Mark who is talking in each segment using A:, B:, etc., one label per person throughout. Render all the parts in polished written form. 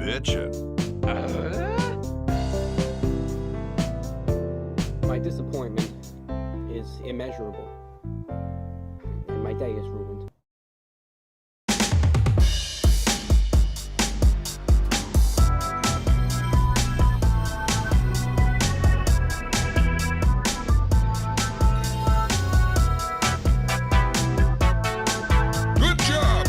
A: bitchin'.
B: My disappointment is immeasurable, and my day is ruined.
A: Good job!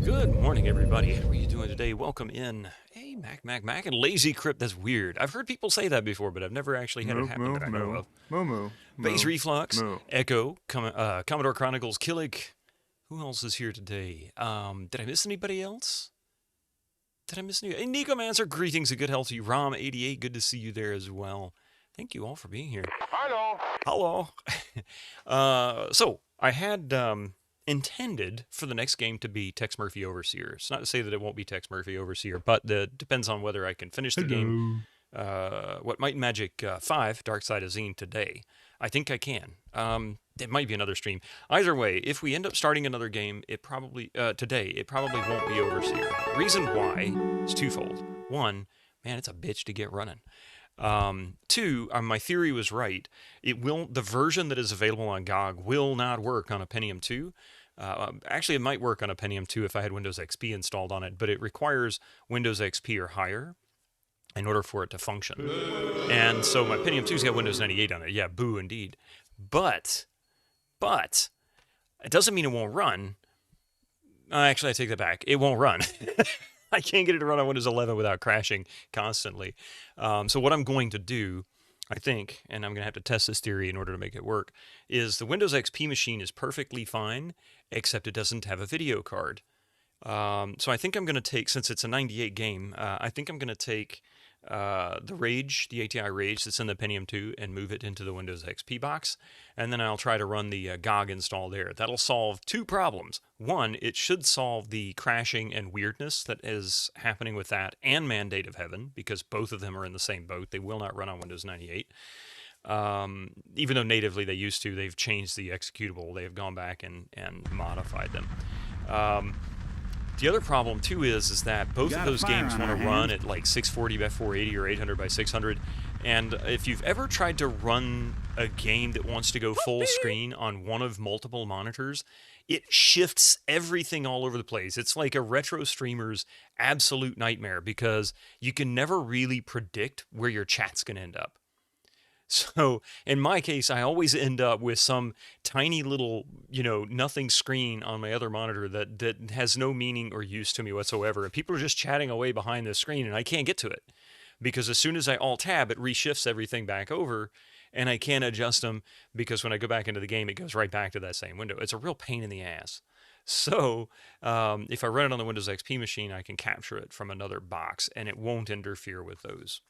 C: Good morning, everybody. How are you doing today? Welcome in. Hey, Mac, and Lazy Crypt. That's weird. I've heard people say that before, but I've never actually had it happen that I know of.
D: Moo.
C: Base Reflux, Echo, Commodore Chronicles, Killick. Who else is here today? Did I miss anybody else? Hey, Nicomancer, greetings and good health to you. Rom88, good to see you there as well. Thank you all for being here. Hello. So, I had intended for the next game to be Tex Murphy Overseer. It's not to say that it won't be Tex Murphy Overseer, but it depends on whether I can finish the game. What Might and Magic 5, Dark Side of Xeen today. I think I can. It might be another stream. Either way, if we end up starting another game, it probably today, it probably won't be Overseer. The reason why is twofold. One, man, it's a bitch to get running. Two, my theory was right. The version that is available on GOG will not work on a Pentium 2. Actually, it might work on a Pentium 2 if I had Windows XP installed on it, but it requires Windows XP or higher in order for it to function. And so my Pentium 2's got Windows 98 on it. Yeah, boo indeed. But it doesn't mean it won't run. Actually, I take that back. It won't run. I can't get it to run on Windows 11 without crashing constantly. So what I'm going to do, I think, and I'm going to have to test this theory in order to make it work, is the Windows XP machine is perfectly fine, except it doesn't have a video card. So I think I'm going to take, since it's a 98 game, I think I'm going to take the Rage, the ATI Rage that's in the Pentium 2, and move it into the Windows XP box. And then I'll try to run the GOG install there. That'll solve two problems. One, it should solve the crashing and weirdness that is happening with that and Mandate of Heaven, because both of them are in the same boat. They will not run on Windows 98. Even though natively they used to, they've changed the executable. They have gone back and modified them. The other problem too is that both of those games want to run at like 640 by 480 or 800 by 600, and if you've ever tried to run a game that wants to go full screen on one of multiple monitors, it shifts everything all over the place. It's like a retro streamer's absolute nightmare because you can never really predict where your chat's going to end up. So in my case, I always end up with some tiny little, nothing screen on my other monitor that has no meaning or use to me whatsoever. And people are just chatting away behind the screen and I can't get to it because as soon as I Alt-Tab, it reshifts everything back over and I can't adjust them because when I go back into the game, it goes right back to that same window. It's a real pain in the ass. So if I run it on the Windows XP machine, I can capture it from another box and it won't interfere with those.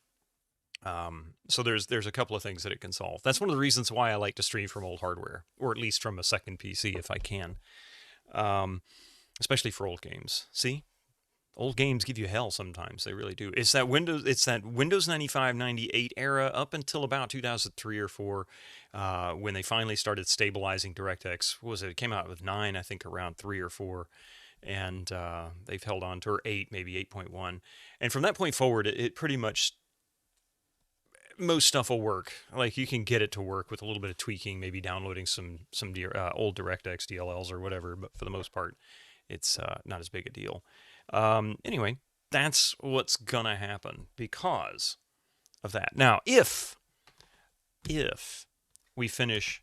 C: So there's a couple of things that it can solve. That's one of the reasons why I like to stream from old hardware, or at least from a second PC if I can, especially for old games. See, old games give you hell sometimes. They really do. It's that Windows 95, 98 era up until about 2003 or 4, when they finally started stabilizing DirectX. What was it? It came out with 9, I think, around 3 or 4. And they've held on to, or 8, maybe 8.1. And from that point forward, it pretty much, most stuff will work. Like you can get it to work with a little bit of tweaking, maybe downloading some old DirectX DLLs or whatever. But for the most part, it's not as big a deal. Anyway, that's what's gonna happen because of that. Now, if we finish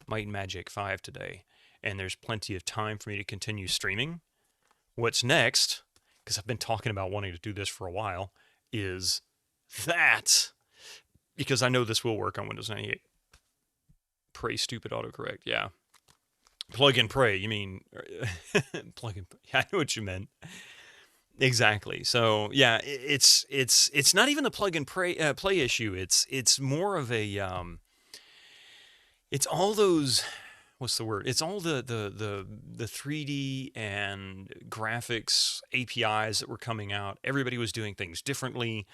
C: Might and Magic 5 today, and there's plenty of time for me to continue streaming, what's next? Because I've been talking about wanting to do this for a while. Is that? Because I know this will work on Windows 98. Pray stupid autocorrect, yeah. Plug and pray, you mean... plug and pray. Yeah, I know what you meant. Exactly. So, yeah, it's not even the plug and play issue. It's more of a... it's all those... What's the word? It's all the 3D and graphics APIs that were coming out. Everybody was doing things differently.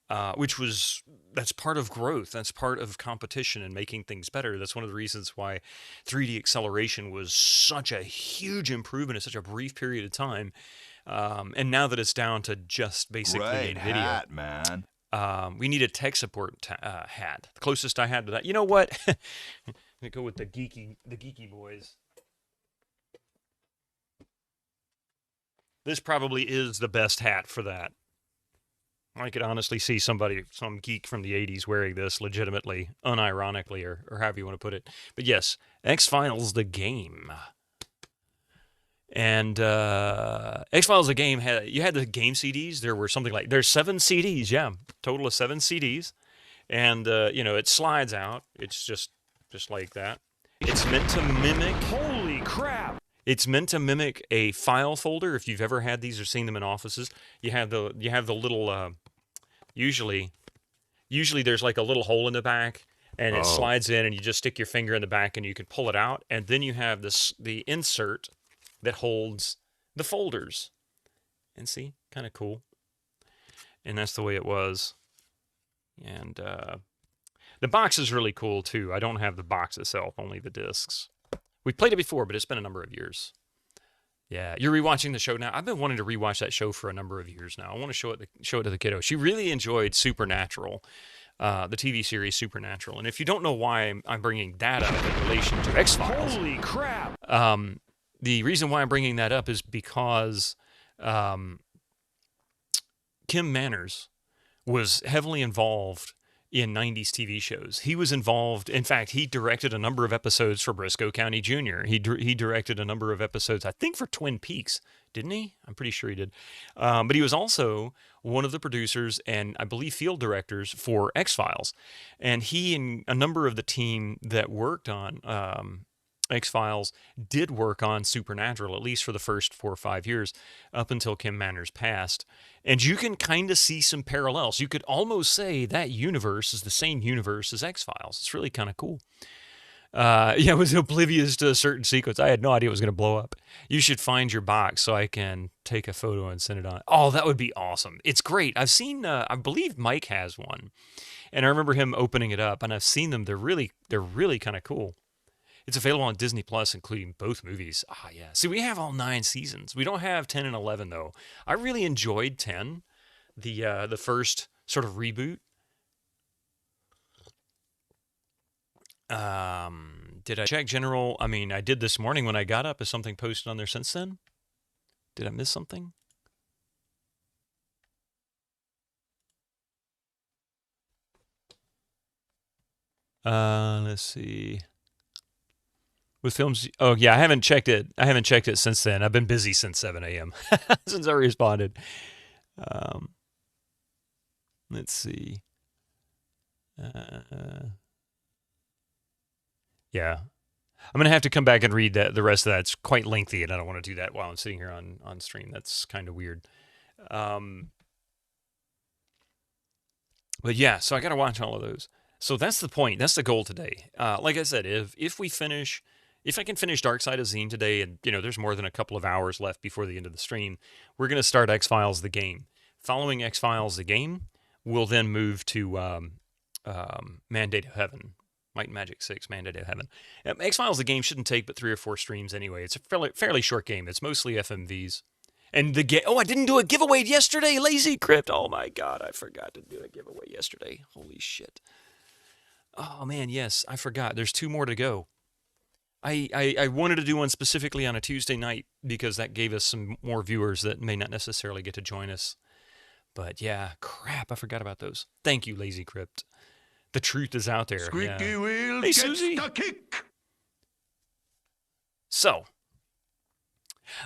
C: That's part of growth. That's part of competition and making things better. That's one of the reasons why 3D acceleration was such a huge improvement in such a brief period of time. And now that it's down to just basically
A: Right
C: NVIDIA,
A: hat, man.
C: we need a tech support hat. The closest I had to that. You know what? I'm gonna go with the geeky boys. This probably is the best hat for that. I could honestly see some geek from the 80s wearing this legitimately, unironically, or however you want to put it. But yes, X-Files the game. And X-Files the game, you had the game CDs. There were there's 7 CDs, yeah, total of 7 CDs. And, it slides out. It's just like that. It's meant to mimic... Holy crap! It's meant to mimic a file folder. If you've ever had these or seen them in offices, you have the little usually there's like a little hole in the back and it slides in and you just stick your finger in the back and you can pull it out, and then you have the insert that holds the folders. And see, kind of cool. And that's the way it was. And the box is really cool too. I don't have the box itself, only the discs. We played it before, but it's been a number of years. Yeah, you're rewatching the show now. I've been wanting to rewatch that show for a number of years now. I want to show it to the kiddo. She really enjoyed Supernatural, the TV series Supernatural. And if you don't know why I'm bringing that up in relation to X-Files,
A: Holy crap!
C: The reason why I'm bringing that up is because Kim Manners was heavily involved in 90s TV shows. He was involved, in fact, he directed a number of episodes for Briscoe County Jr. He directed a number of episodes, I think, for Twin Peaks, didn't he? I'm pretty sure he did. But he was also one of the producers and I believe field directors for X-Files. And he and a number of the team that worked on X-Files did work on Supernatural, at least for the first 4 or 5 years, up until Kim Manners passed. And you can kind of see some parallels. You could almost say that universe is the same universe as X-Files. It's really kind of cool. Yeah, I was oblivious to a certain sequence. I had no idea it was going to blow up. You should find your box so I can take a photo and send it on. Oh, that would be awesome. It's great. I've seen, I believe Mike has one. And I remember him opening it up, and I've seen them. They're really kind of cool. It's available on Disney Plus, including both movies. Ah, yeah. See, we have all 9 seasons. We don't have 10 and 11 though. I really enjoyed 10, the first sort of reboot. Did I check general? I mean, I did this morning when I got up. Is something posted on there since then? Did I miss something? Let's see. With films, oh yeah, I haven't checked it. I haven't checked it since then. I've been busy since 7 a.m. since I responded. Let's see. Yeah, I'm gonna have to come back and read the rest of that. It's quite lengthy, and I don't want to do that while I'm sitting here on stream. That's kind of weird. But yeah, so I got to watch all of those. So that's the point. That's the goal today. Like I said, if we finish. If I can finish Dark Side of Xeen today, and there's more than a couple of hours left before the end of the stream, we're going to start X-Files the game. Following X-Files the game, we'll then move to Mandate of Heaven, Might and Magic 6, Mandate of Heaven. X-Files the game shouldn't take but 3 or 4 streams anyway. It's a fairly short game. It's mostly FMVs. And the game. Oh, I didn't do a giveaway yesterday, Lazy Crypt. Oh my God, I forgot to do a giveaway yesterday. Holy shit. Oh man, yes, I forgot. There's 2 more to go. I wanted to do one specifically on a Tuesday night because that gave us some more viewers that may not necessarily get to join us. But yeah, crap, I forgot about those. Thank you, Lazy Crypt. The truth is out there.
A: Squeaky wheel
C: Hey,
A: gets
C: Susie.
A: the kick.
C: So,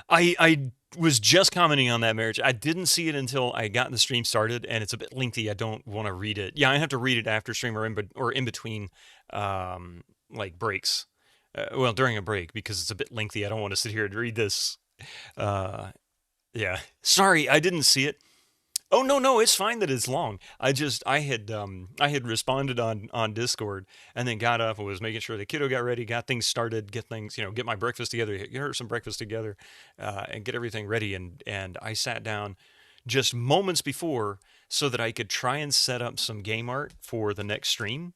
C: I was just commenting on that marriage. I didn't see it until I got the stream started, and it's a bit lengthy. I don't want to read it. Yeah, I have to read it after stream or in between, like breaks. Well, during a break, because it's a bit lengthy. I don't want to sit here and read this. Yeah. Sorry, I didn't see it. Oh, no, it's fine that it's long. I had responded on Discord and then got up and was making sure the kiddo got ready, got things started, get my breakfast together, get her some breakfast together, and get everything ready. And I sat down just moments before so that I could try and set up some game art for the next stream.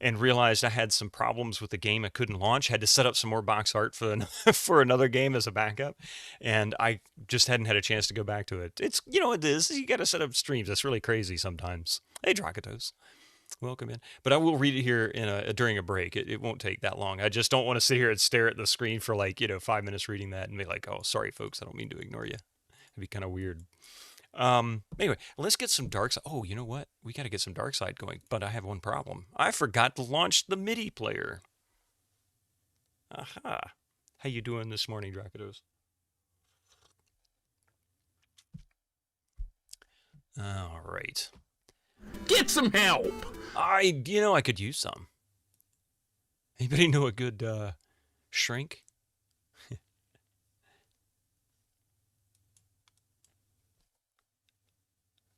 C: And realized I had some problems with the game. I couldn't launch. Had to set up some more box art for another game as a backup, and I just hadn't had a chance to go back to it. It's it is. You got to set up streams. That's really crazy sometimes. Hey, Drakatos, welcome in. But I will read it here during a break. It won't take that long. I just don't want to sit here and stare at the screen for 5 minutes reading that and be like, oh, sorry folks, I don't mean to ignore you. It'd be kind of weird. Anyway, let's get some Dark Side. Oh, you know what? We got to get some Dark Side going, but I have one problem. I forgot to launch the MIDI player. Aha. How you doing this morning, Drakatos? All right.
A: Get some help.
C: I could use some. Anybody know a good shrink?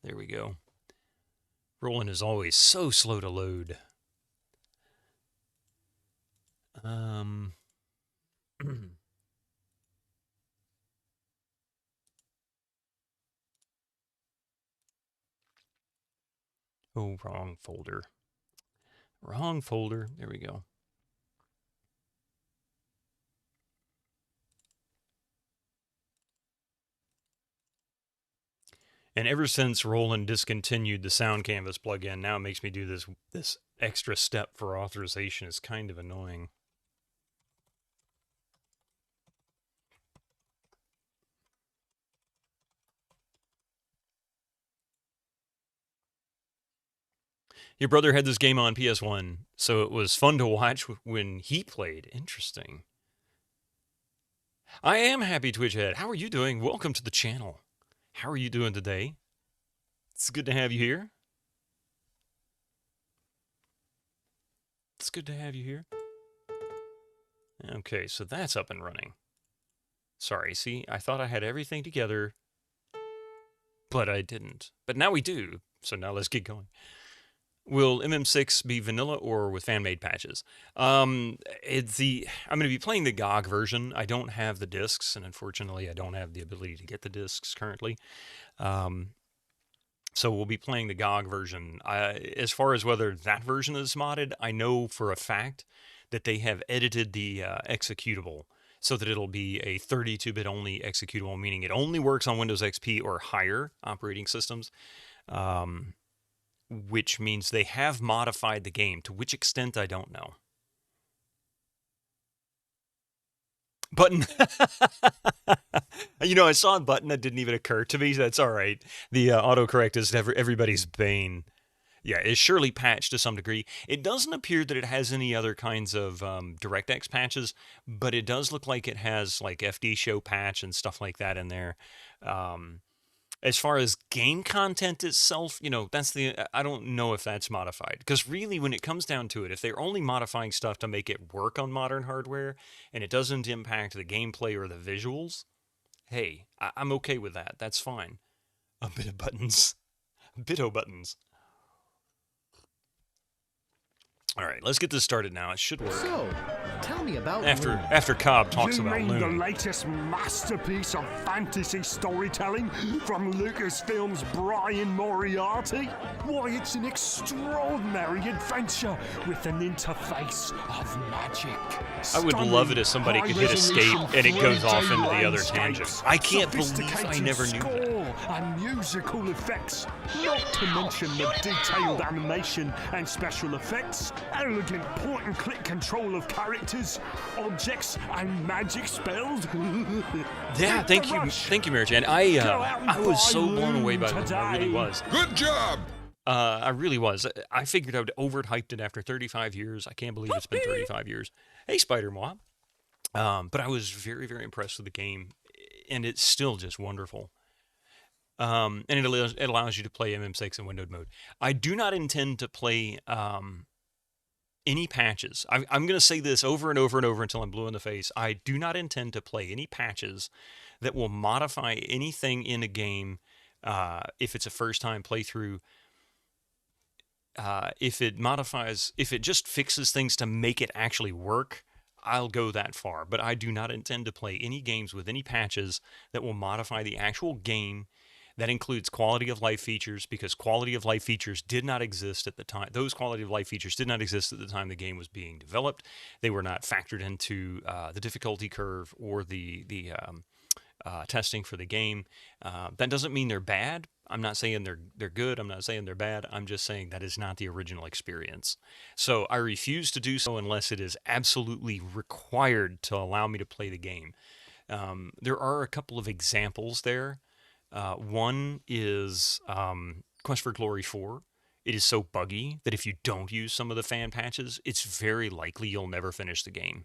C: There we go. Roland is always so slow to load. Oh, wrong folder. Wrong folder. There we go. And ever since Roland discontinued the Sound Canvas plugin, now it makes me do this extra step for authorization. Is kind of annoying. Your brother had this game on PS1, so it was fun to watch when he played. Interesting. I am happy, Twitchhead. How are you doing? Welcome to the channel. How are you doing today? It's good to have you here. It's good to have you here. Okay, so that's up and running. Sorry, see, I thought I had everything together, but I didn't. But now we do, so now let's get going. Will MM6 be vanilla or with fan-made patches? I'm going to be playing the GOG version. I don't have the discs, and unfortunately, I don't have the ability to get the discs currently. So we'll be playing the GOG version. As far as whether that version is modded, I know for a fact that they have edited the executable so that it'll be a 32-bit only executable, meaning it only works on Windows XP or higher operating systems, which means they have modified the game. To which extent, I don't know. Button. You know, I saw a button that didn't even occur to me. That's all right. The autocorrect is everybody's bane. Yeah, it's surely patched to some degree. It doesn't appear that it has any other kinds of DirectX patches, but it does look like it has like FD Show patch and stuff like that in there. As far as game content itself, you know, I don't know if that's modified. Because really, when it comes down to it, if they're only modifying stuff to make it work on modern hardware, and it doesn't impact the gameplay or the visuals, hey, I'm okay with that. That's fine. A bit of buttons. Bit-o buttons. All right, let's get this started now. It should work.
D: So, tell me about
C: after Cobb talks
A: You
C: about
A: mean
C: Loon.
A: the latest masterpiece of fantasy storytelling from Lucasfilm's Brian Moriarty? Why, it's an extraordinary adventure with an interface of magic.
C: I would love it if somebody could hit escape and it goes off into the other tangent. I can't believe I never knew that.
A: And musical effects, not to mention the detailed animation and special effects, elegant point-and-click control of characters, objects, and magic spells.
C: Yeah, thank you, Mary Jane. I was so blown away by it. I really was.
E: Good job!
C: I really was. I figured I'd overhyped it after 35 years. I can't believe it's been 35 years. Hey, Spider-Mob. But I was very, very impressed with the game, and it's still just wonderful. And it allows you to play MM6 in windowed mode. I do not intend to play any patches. I'm going to say this over and over and over until I'm blue in the face. I do not intend to play any patches that will modify anything in a game if it's a first-time playthrough. If it just fixes things to make it actually work, I'll go that far. But I do not intend to play any games with any patches that will modify the actual game. That includes quality of life features, because quality of life features did not exist at the time. Those quality of life features did not exist at the time the game was being developed. They were not factored into the difficulty curve or the testing for the game. That doesn't mean they're bad. I'm not saying they're good. I'm not saying they're bad. I'm just saying that is not the original experience. So I refuse to do so unless it is absolutely required to allow me to play the game. There are a couple of examples there. One is Quest for Glory 4. It is so buggy that if you don't use some of the fan patches, it's very likely you'll never finish the game.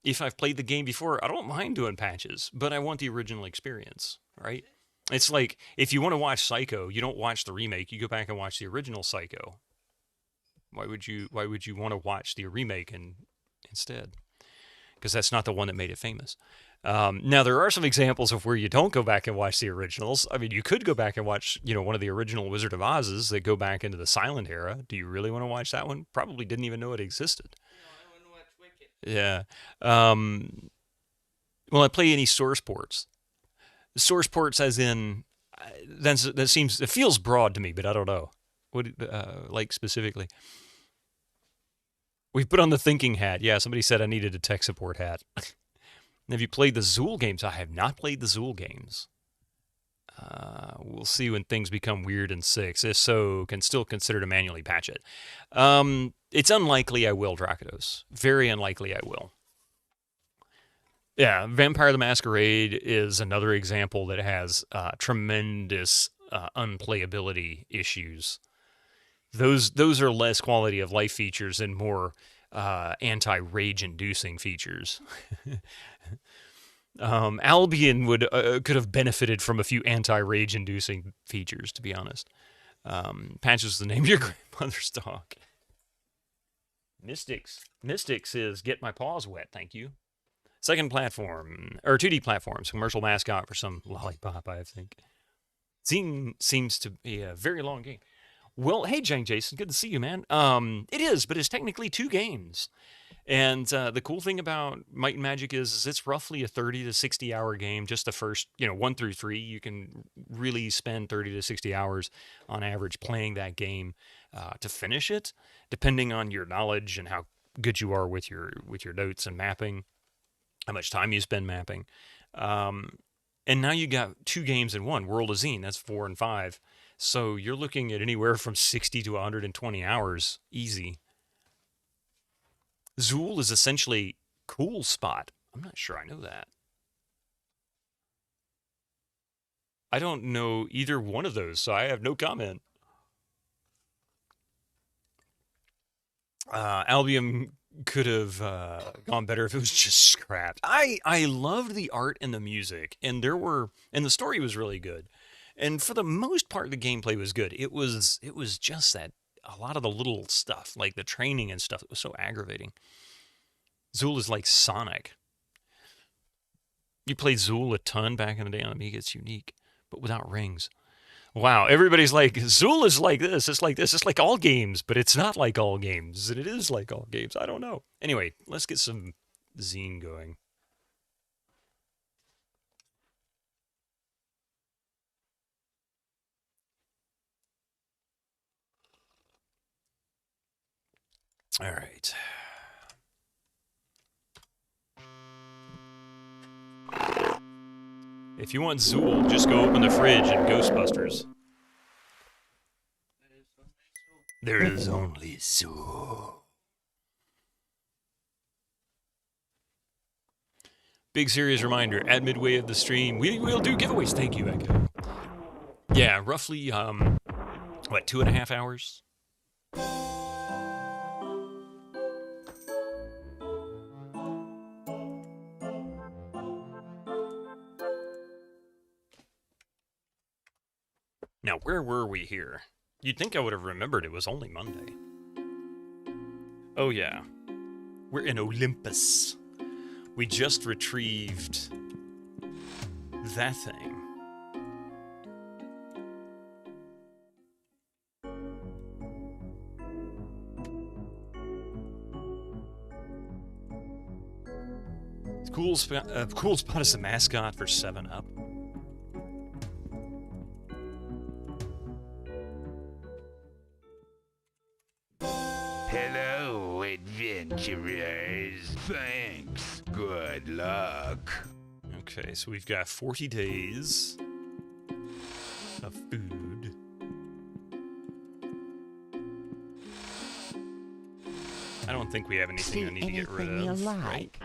C: If I've played the game before, I don't mind doing patches, but I want the original experience, right? It's like, if you want to watch Psycho, you don't watch the remake, you go back and watch the original Psycho. Why would you want to watch the remake instead? Because that's not the one that made it famous. Now, there are some examples of where you don't go back and watch the originals. I mean, you could go back and watch, one of the original Wizard of Oz's that go back into the silent era. Do you really want to watch that one? Probably didn't even know it existed.
B: No, I want to watch Wicked.
C: Yeah. Will I play any source ports? Source ports as in, it feels broad to me, but I don't know. What, like specifically? We've put on the thinking hat. Yeah, somebody said I needed a tech support hat. Have you played the Zool games? I have not played the Zool games. We'll see when things become weird in 6. If so, can still consider to manually patch it. It's unlikely I will, Dracados. Very unlikely I will. Yeah, Vampire the Masquerade is another example that has tremendous unplayability issues. Those are less quality of life features and more anti-rage inducing features. Albion could have benefited from a few anti-rage inducing features, to be honest. Patches the name of your grandmother's dog. Mystics is Get My Paws Wet, thank you. Second platform, or 2D platforms, commercial mascot for some lollipop, I think. Xeen seems to be a very long game. Well, hey, Jason, good to see you, man. It is, but it's technically 2 games. And the cool thing about Might and Magic is it's roughly a 30 to 60 hour game. Just the first, 1 through 3, you can really spend 30 to 60 hours on average playing that game to finish it, depending on your knowledge and how good you are with your notes and mapping, how much time you spend mapping. And now you got 2 games in one, World of Xeen, that's 4 and 5. So you're looking at anywhere from 60 to 120 hours, easy. Zool is essentially Cool Spot. I'm not sure I know that. I don't know either one of those, so I have no comment. Albion could have gone better if it was just scrapped. I loved the art and the music, and the story was really good. And for the most part, the gameplay was good. It was just that a lot of the little stuff, like the training and stuff, it was so aggravating. Zool is like Sonic. You played Zool a ton back in the day on Amiga. It's unique, but without rings. Wow, everybody's like, Zool is like this, it's like this, it's like all games, but it's not like all games, and it is like all games. I don't know. Anyway, let's get some Xeen going. All right. If you want Zool, just go open the fridge in Ghostbusters. There is only Zool. Big serious reminder, at midway of the stream, we will do giveaways. Thank you, Echo. Yeah, roughly, 2.5 hours? Now, where were we here? You'd think I would have remembered it was only Monday. Oh, yeah. We're in Olympus. We just retrieved that thing. Cool Spot is the mascot for 7-Up.
D: Hello, adventurers. Thanks. Good luck.
C: Okay, so we've got 40 days of food. I don't think we have anything I need to get rid of, right?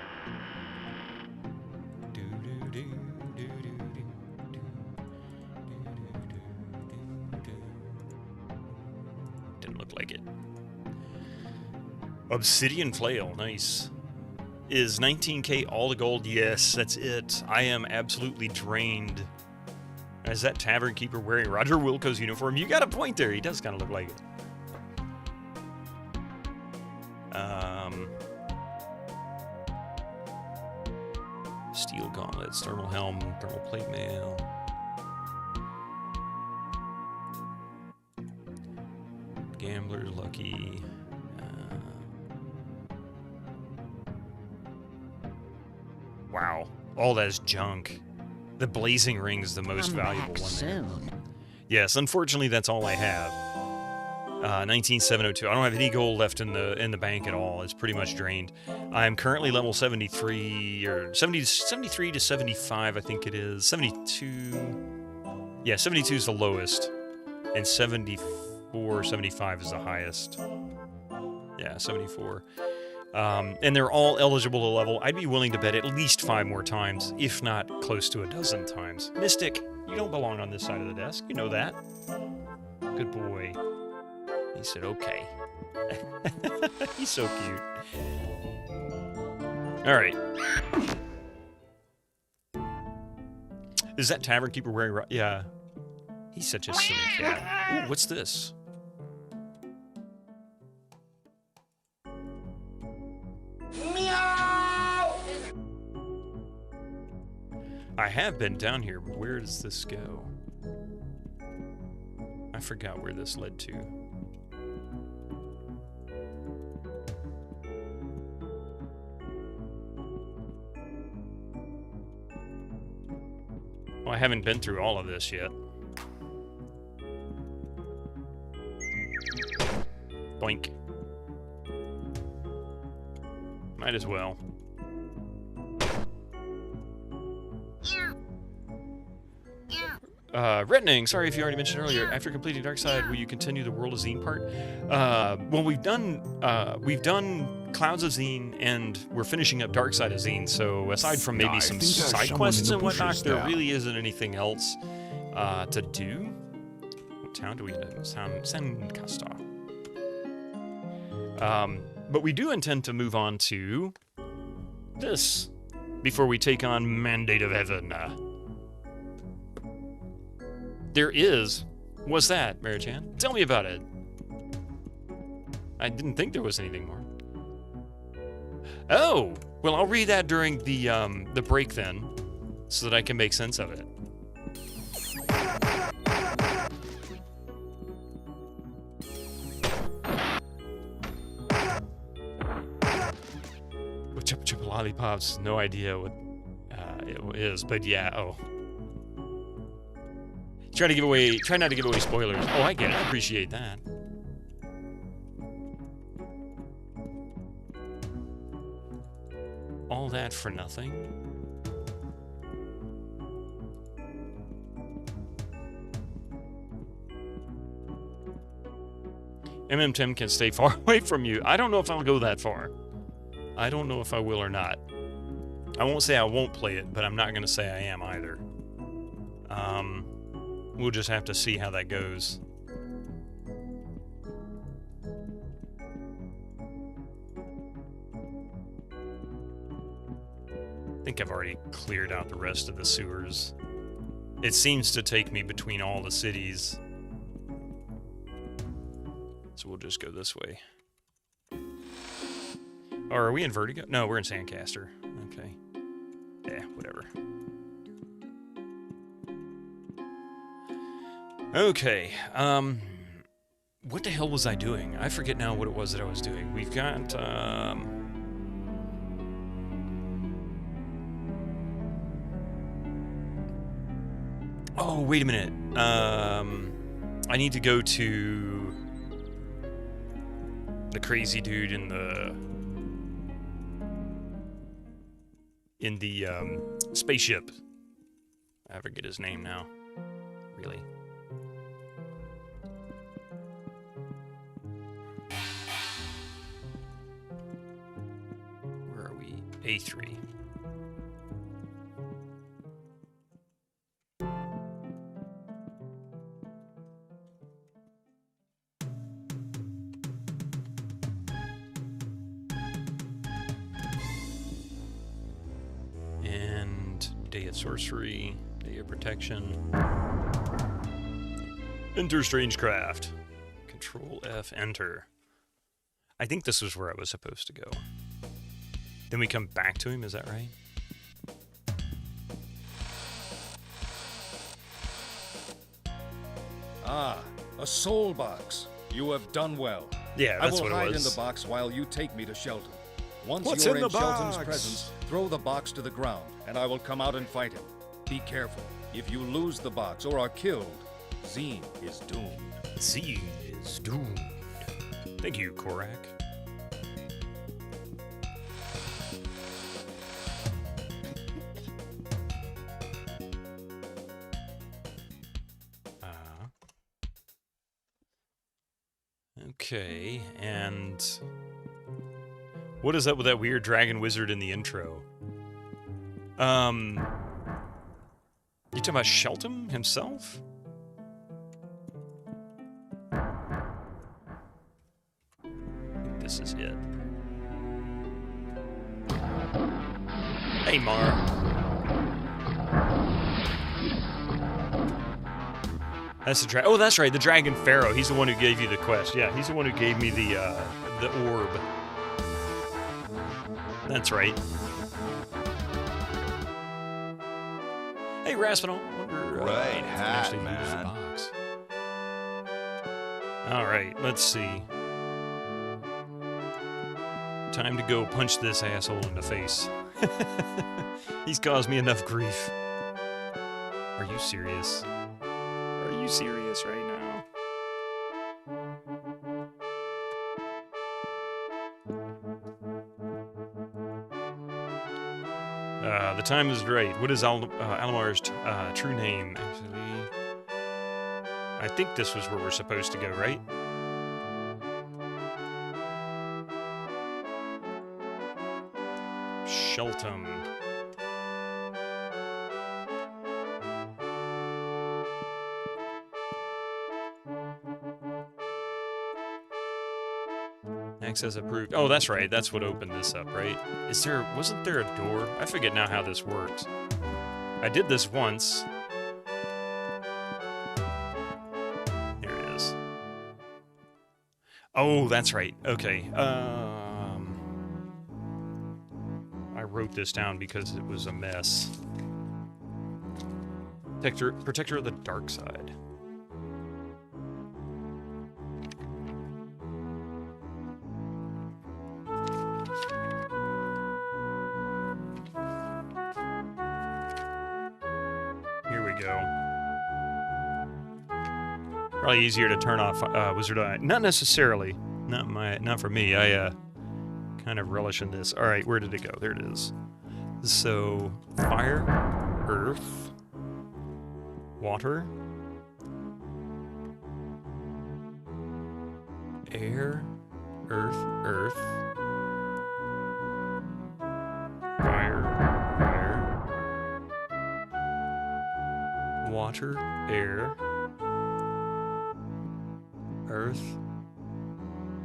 C: Didn't look like it. Obsidian Flail, nice. Is 19K all the gold? Yes, that's it. I am absolutely drained. Is that tavern keeper wearing Roger Wilco's uniform? You got a point there. He does kind of look like it. Steel gauntlets, thermal helm, thermal plate mail. Gambler, lucky. Wow, all that is junk. The blazing ring is the most valuable one there. Yes, unfortunately, that's all I have. 19702. I don't have any gold left in the bank at all. It's pretty much drained. I'm currently level 73 or 73 to 75, I think it is. 72. Yeah, 72 is the lowest, and 74, 75 is the highest. Yeah, 74. And they're all eligible to level. I'd be willing to bet at least 5 more times, if not close to a dozen times. Mystic, you don't belong on this side of the desk. You know that. Good boy. He said, okay. He's so cute. All right. Is that tavern keeper wearing... Yeah. He's such a silly cat. Ooh, what's this? I have been down here, but where does this go? I forgot where this led to. Well, I haven't been through all of this yet. Boink. Might as well. Retting, sorry if you already mentioned earlier, after completing Darkside, will you continue the World of Xeen part? Well, we've done Clouds of Xeen, and we're finishing up Darkside of Xeen, so aside from maybe some side quests and whatnot, there really isn't anything else to do. What town do we live in? Sandcastar. But we do intend to move on to this before we take on Mandate of Heaven. What's that, Mary-chan? Tell me about it. I didn't think there was anything more. Oh! Well, I'll read that during the break then, so that I can make sense of it. Chippa Chippa Lollipops, no idea what it is, but yeah, oh. Try not to give away spoilers. Oh, I get it. I appreciate that. All that for nothing? Tim can stay far away from you. I don't know if I'll go that far. I don't know if I will or not. I won't say I won't play it, but I'm not going to say I am either. We'll just have to see how that goes. I think I've already cleared out the rest of the sewers. It seems to take me between all the cities. So we'll just go this way. Or are we in Vertigo? No, we're in Sandcaster. Okay. Yeah, whatever. Okay, what the hell was I doing? I forget now what it was that I was doing. We've got, oh, wait a minute. I need to go to the crazy dude in the spaceship. I forget his name now. Really. A3. And Day of Sorcery, Day of Protection. Enter Strange Craft. Control F, enter. I think this was where I was supposed to go. Then we come back to him, is that right?
E: Ah, a soul box. You have done well.
C: Yeah, that's what it was.
E: I will hide in the box while you take me to Shelton. Once
A: What's
E: you're
A: in the
E: Shelton's
A: box?
E: presence, throw the box to the ground, and I will come out and fight him. Be careful. If you lose the box or are killed, Xeen is doomed.
C: Xeen is doomed. Thank you, Korak. Okay, and what is up with that weird dragon wizard in the intro? You talking about S.H.E.L.T.E.M himself? This is it. Hey, Mar. That's the dragon. Oh, that's right, the Dragon Pharaoh. He's the one who gave you the quest. Yeah, he's the one who gave me the orb. That's right. Raspinall. Wonder
D: Right
C: if I can
D: hat,
C: actually use the
D: man.
C: box. All right, let's see. Time to go punch this asshole in the face. He's caused me enough grief. Are you serious? Are you serious right now? The time is right. What is Alamar's true name? Actually, I think this was where we're supposed to go, right? S.H.E.L.T.E.M. Access approved. Oh, that's right. That's what opened this up, right? Wasn't there a door? I forget now how this works. I did this once. Here it is. Oh, that's right. Okay. I wrote this down because it was a mess. Protector of the dark side. Here we go. Probably easier to turn off Wizard Eye. Not necessarily. Not for me. I kind of relish in this. All right, where did it go? There it is. So, fire, earth, water, air, earth, fire, water, air, earth,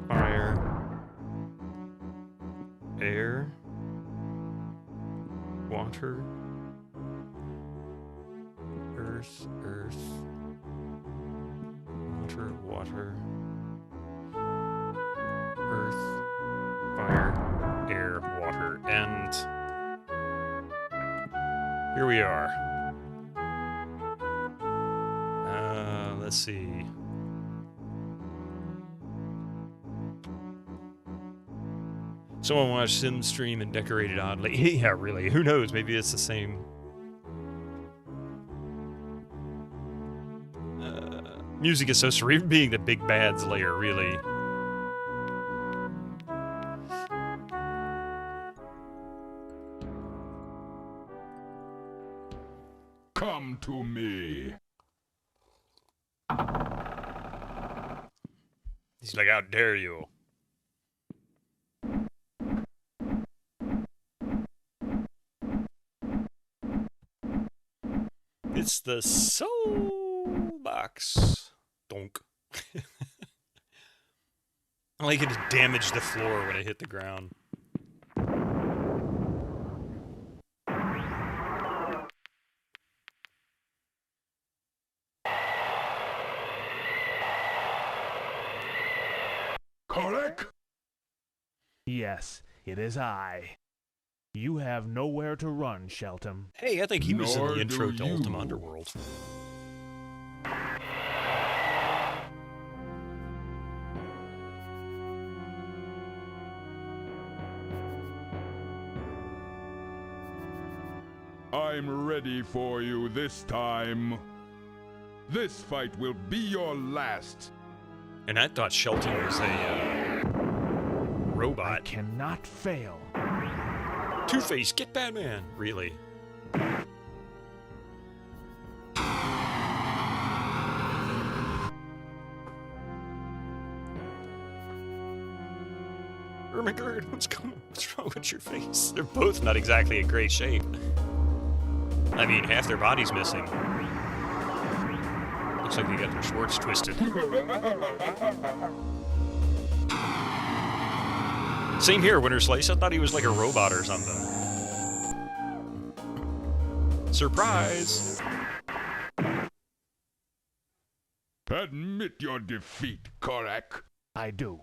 C: fire, air, water, earth, water, earth, fire, air, water, and here we are. Let's see. Someone watched Sim stream and decorated oddly. Yeah, really. Who knows? Maybe it's the same. Music is so serene, being the big bad's lair, really.
D: Come to me.
C: He's like, how dare you? It's the soul box. Donk. I like it to damage the floor when I hit the ground.
D: Correct?
F: Yes, it is I. You have nowhere to run, S.H.E.L.T.E.M.
C: Hey, I think he was in
D: Nor
C: the intro
D: do
C: to
D: you.
C: Ultima Underworld.
D: I'm ready for you this time. This fight will be your last.
C: And I thought S.H.E.L.T.E.M was a
F: I
C: robot.
F: cannot fail.
C: Two-Face, get Batman! Really? Ermagerd, what's wrong with your face? They're both not exactly in great shape. I mean, half their body's missing. Looks like they got their Schwartz twisted. Same here, Winter Slice. I thought he was like a robot or something. Surprise!
D: Admit your defeat, Korak.
F: I do.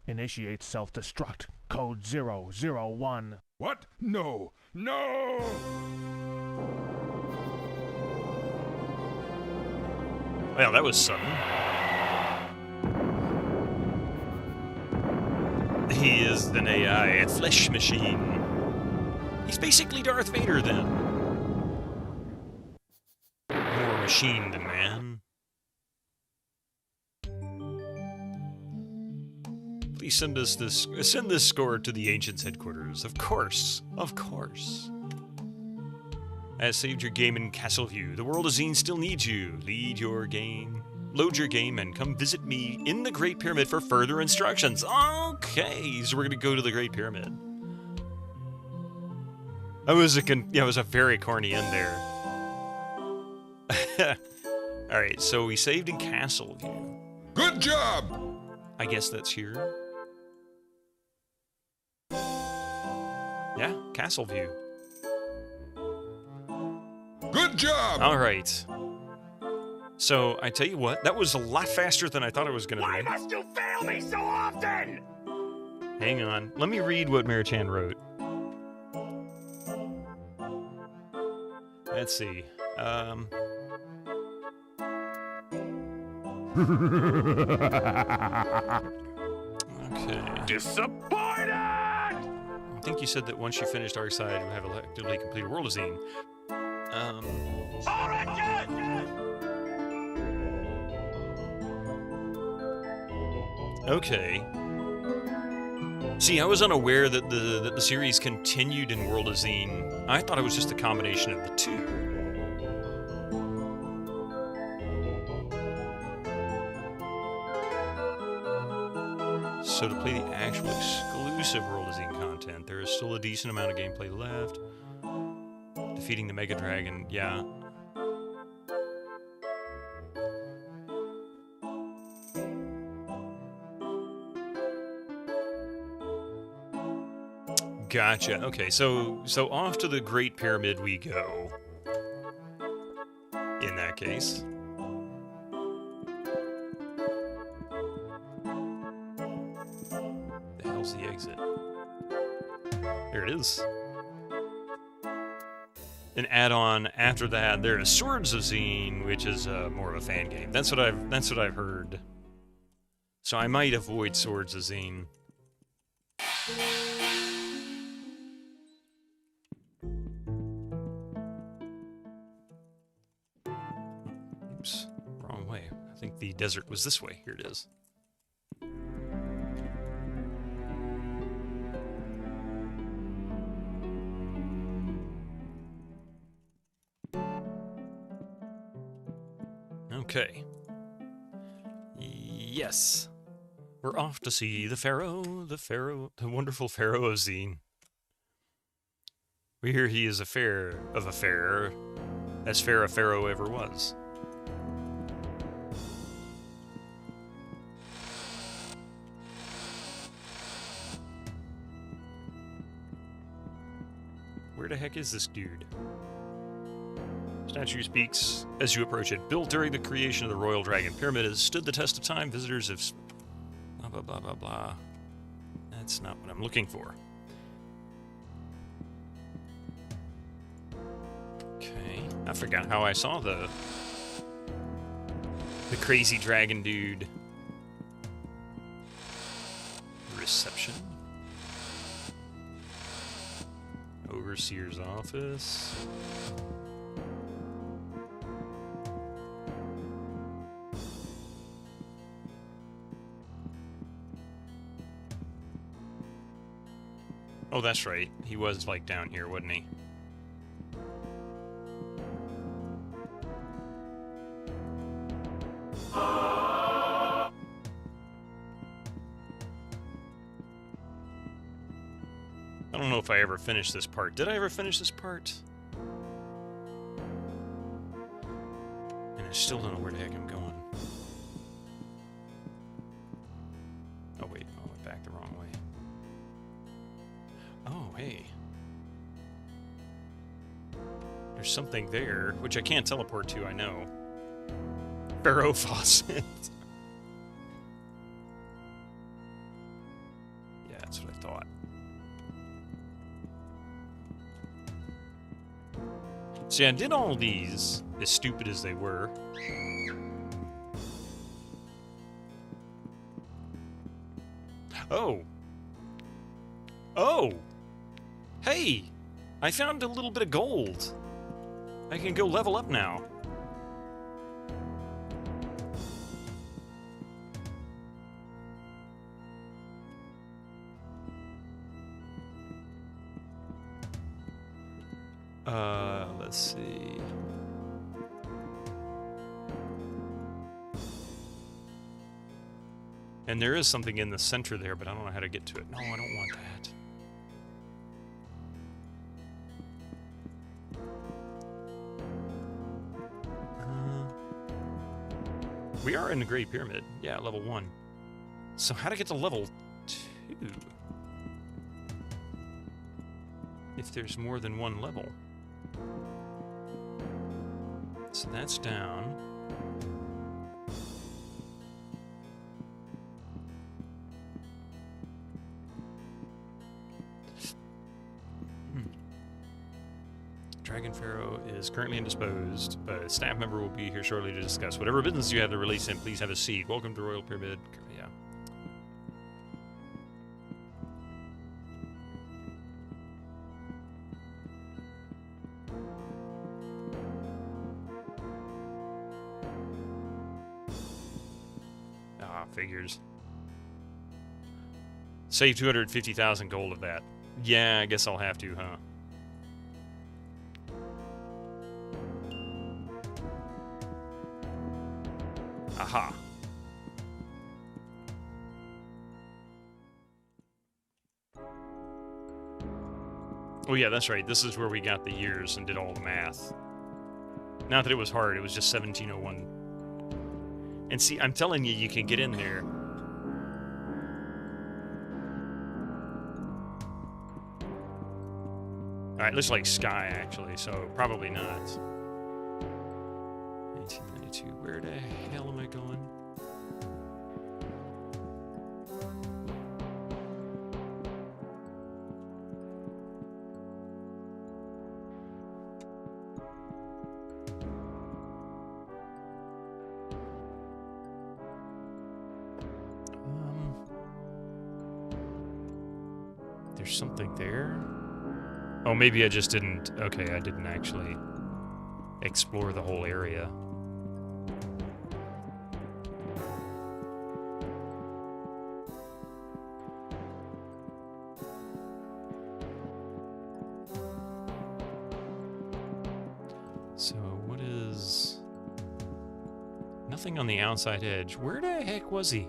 F: Initiate self-destruct. Code 001.
D: What? No! No!
C: Well, that was sudden. He is an AI, a flesh machine. He's basically Darth Vader, then. More machine than man. Please send this score to the Ancients headquarters. Of course. Of course. I have saved your game in Castleview. The World of Xeen still needs you. Lead your game. Load your game and come visit me in the Great Pyramid for further instructions. Okay, so we're gonna go to the Great Pyramid. That was a very corny end there. Alright, so we saved in Castleview.
D: Good job!
C: I guess that's here. Yeah, Castleview.
D: Good job!
C: Alright. So, I tell you what, that was a lot faster than I thought it was gonna be.
A: Why must you fail me so often?
C: Hang on, let me read what Marichan wrote. Let's see. Okay.
A: Disappointed!
C: I think you said that once you finished Arcside, you have effectively completed World of Xeen. Okay. See, I was unaware that the series continued in World of Xeen. I thought it was just a combination of the two. So to play the actual exclusive World of Xeen content, there is still a decent amount of gameplay left. Defeating the Mega Dragon, yeah. Gotcha. Okay, so off to the Great Pyramid we go. In that case. The hell's the exit? There it is. An add-on after that, there is Swords of Xeen, which is more of a fan game. That's what I've heard. So I might avoid Swords of Xeen. Oops, wrong way. I think the desert was this way. Here it is. Okay. Yes. We're off to see the wonderful Pharaoh of Xeen. We hear he is as fair a pharaoh ever was. Where the heck is this dude? Statue speaks as you approach it. Built during the creation of the Royal Dragon Pyramid, has stood the test of time. Visitors have... blah, blah, blah, blah, blah. That's not what I'm looking for. Okay. I forgot how I saw the crazy dragon dude. Reception. Overseer's office. Oh, that's right. He was, like, down here, wasn't he? I don't know if I ever finished this part. Did I ever finish this part? And I still don't know where the heck I'm going. Oh, wait. I went back the wrong way. Oh, hey. There's something there, which I can't teleport to, I know. Pharaoh Fawcett. Yeah, that's what I thought. See, I did all these, as stupid as they were. Oh. Oh! Hey! I found a little bit of gold. I can go level up now. Let's see. And there is something in the center there, but I don't know how to get to it. No, I don't want that. We are in the Great Pyramid. Yeah, level 1. So how to get to level 2? If there's more than one level. So that's down. Dragon Pharaoh is currently indisposed, but a staff member will be here shortly to discuss whatever business you have to release him. Please have a seat. Welcome to Royal Pyramid. Yeah. Ah, figures. Save 250,000 gold of that. Yeah, I guess I'll have to, huh? Aha. Oh yeah, that's right. This is where we got the years and did all the math. Not that it was hard, it was just 1701. And see, I'm telling you, you can get in there. Alright, looks like Sky, actually, so probably not. 1992. Where the hell am I going? There's something there. Oh, maybe I just didn't. Okay, I didn't actually explore the whole area. So, what is... Nothing on the outside edge. Where the heck was he?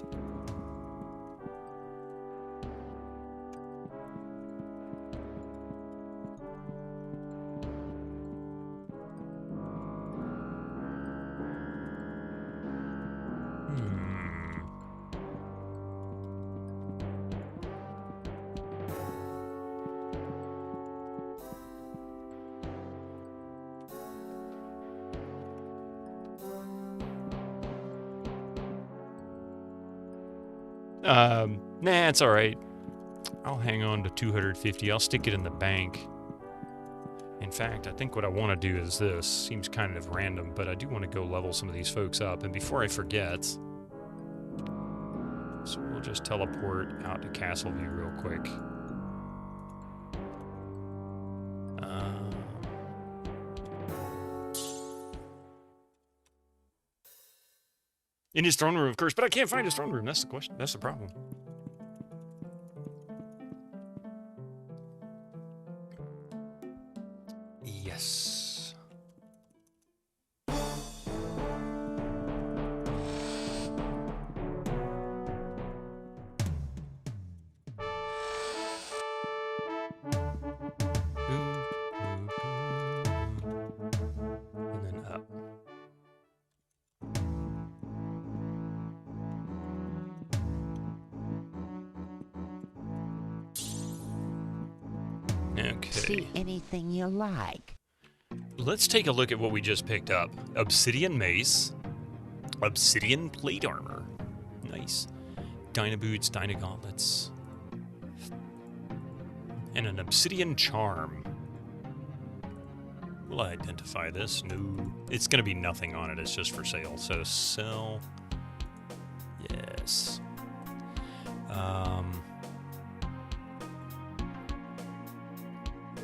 C: Nah, it's alright. I'll hang on to 250. I'll stick it in the bank. In fact, I think what I want to do is this. Seems kind of random, but I do want to go level some of these folks up. And before I forget, so we'll just teleport out to Castleview real quick. In his throne room, of course, but I can't find his throne room. That's the question. That's the problem. Yes. And then up. Okay.
G: See anything you like.
C: Let's take a look at what we just picked up. Obsidian mace. Obsidian plate armor. Nice. Dynaboots, Dynagauntlets. And an obsidian charm. Will I identify this? No. It's going to be nothing on it. It's just for sale. So sell. Yes.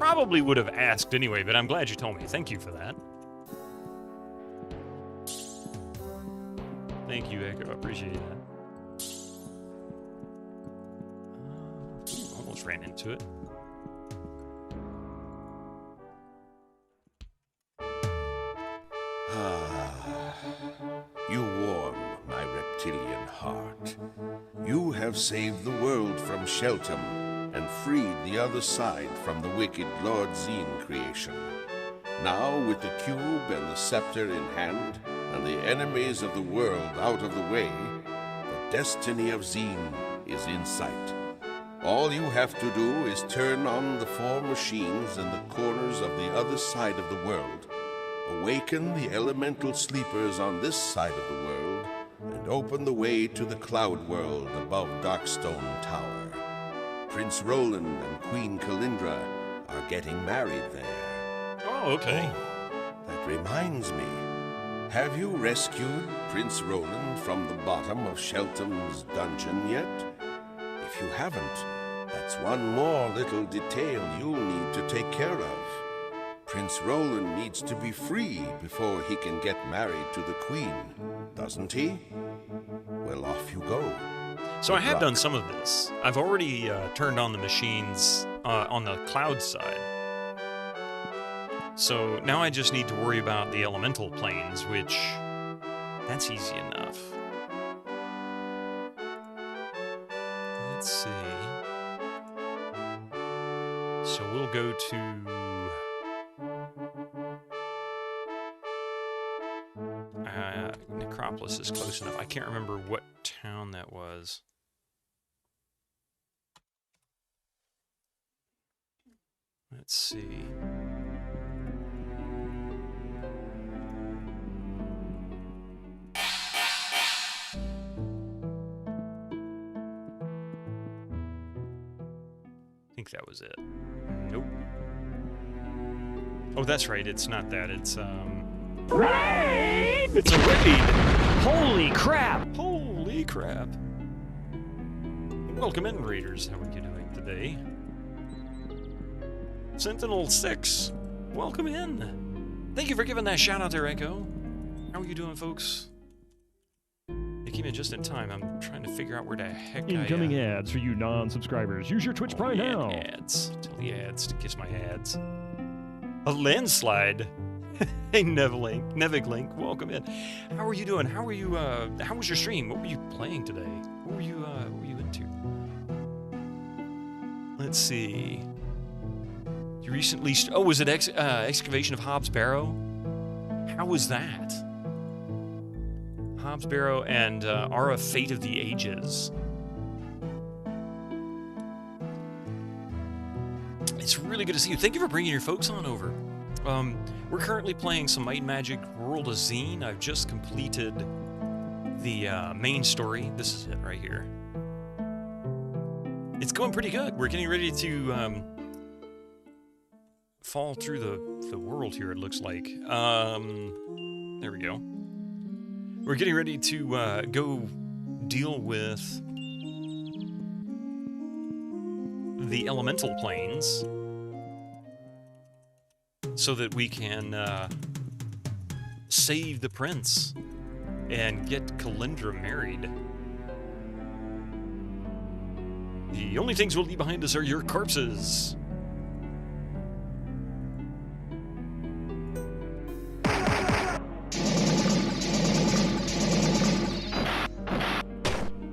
C: Probably would have asked anyway, but I'm glad you told me. Thank you for that. Thank you, Echo. I appreciate that. Almost ran into it.
H: You warm my reptilian heart. You have saved the world from S.H.E.L.T.E.M and freed the other side from the wicked Lord Xeen creation. Now, with the cube and the scepter in hand, and the enemies of the world out of the way, the destiny of Xeen is in sight. All you have to do is turn on the 4 machines in the corners of the other side of the world, awaken the elemental sleepers on this side of the world, and open the way to the cloud world above Darkstone Tower. Prince Roland and Queen Kalindra are getting married there.
C: Oh, okay.
H: Oh, that reminds me. Have you rescued Prince Roland from the bottom of S.H.E.L.T.E.M's dungeon yet? If you haven't, that's one more little detail you'll need to take care of. Prince Roland needs to be free before he can get married to the Queen, doesn't he? Well, off you go.
C: So I have done some of this. I've already turned on the machines on the cloud side. So now I just need to worry about the elemental planes, which, that's easy enough. Let's see. So we'll go to... Necropolis is close enough. I can't remember what town that was. Let's see. I think that was it. Nope. Oh, that's right. It's not that. It's, Raid! It's a raid! Holy crap! Holy crap. Welcome in, Raiders. How are you doing today? Sentinel 6, welcome in. Thank you for giving that shout out there, Echo. How are you doing, folks? You came in just in time. I'm trying to figure out where the heck
I: Incoming ads for you non-subscribers. Use your Twitch Prime now.
C: Ads. Tell the ads to kiss my ads. A landslide. Hey, Neviglink, welcome in. How are you doing? How are you? How was your stream? What were you playing today? What were you into? Let's see. You recently... Oh, was it excavation of Hobbs Barrow? How was that? Hobbs Barrow and Ara Fate of the Ages. It's really good to see you. Thank you for bringing your folks on over. We're currently playing some Might and Magic World of Xeen. I've just completed the main story. This is it right here. It's going pretty good. We're getting ready to fall through the world here, it looks like. There we go. We're getting ready to go deal with the elemental planes so that we can save the prince and get Kalindra married. The only things we'll leave behind us are your corpses.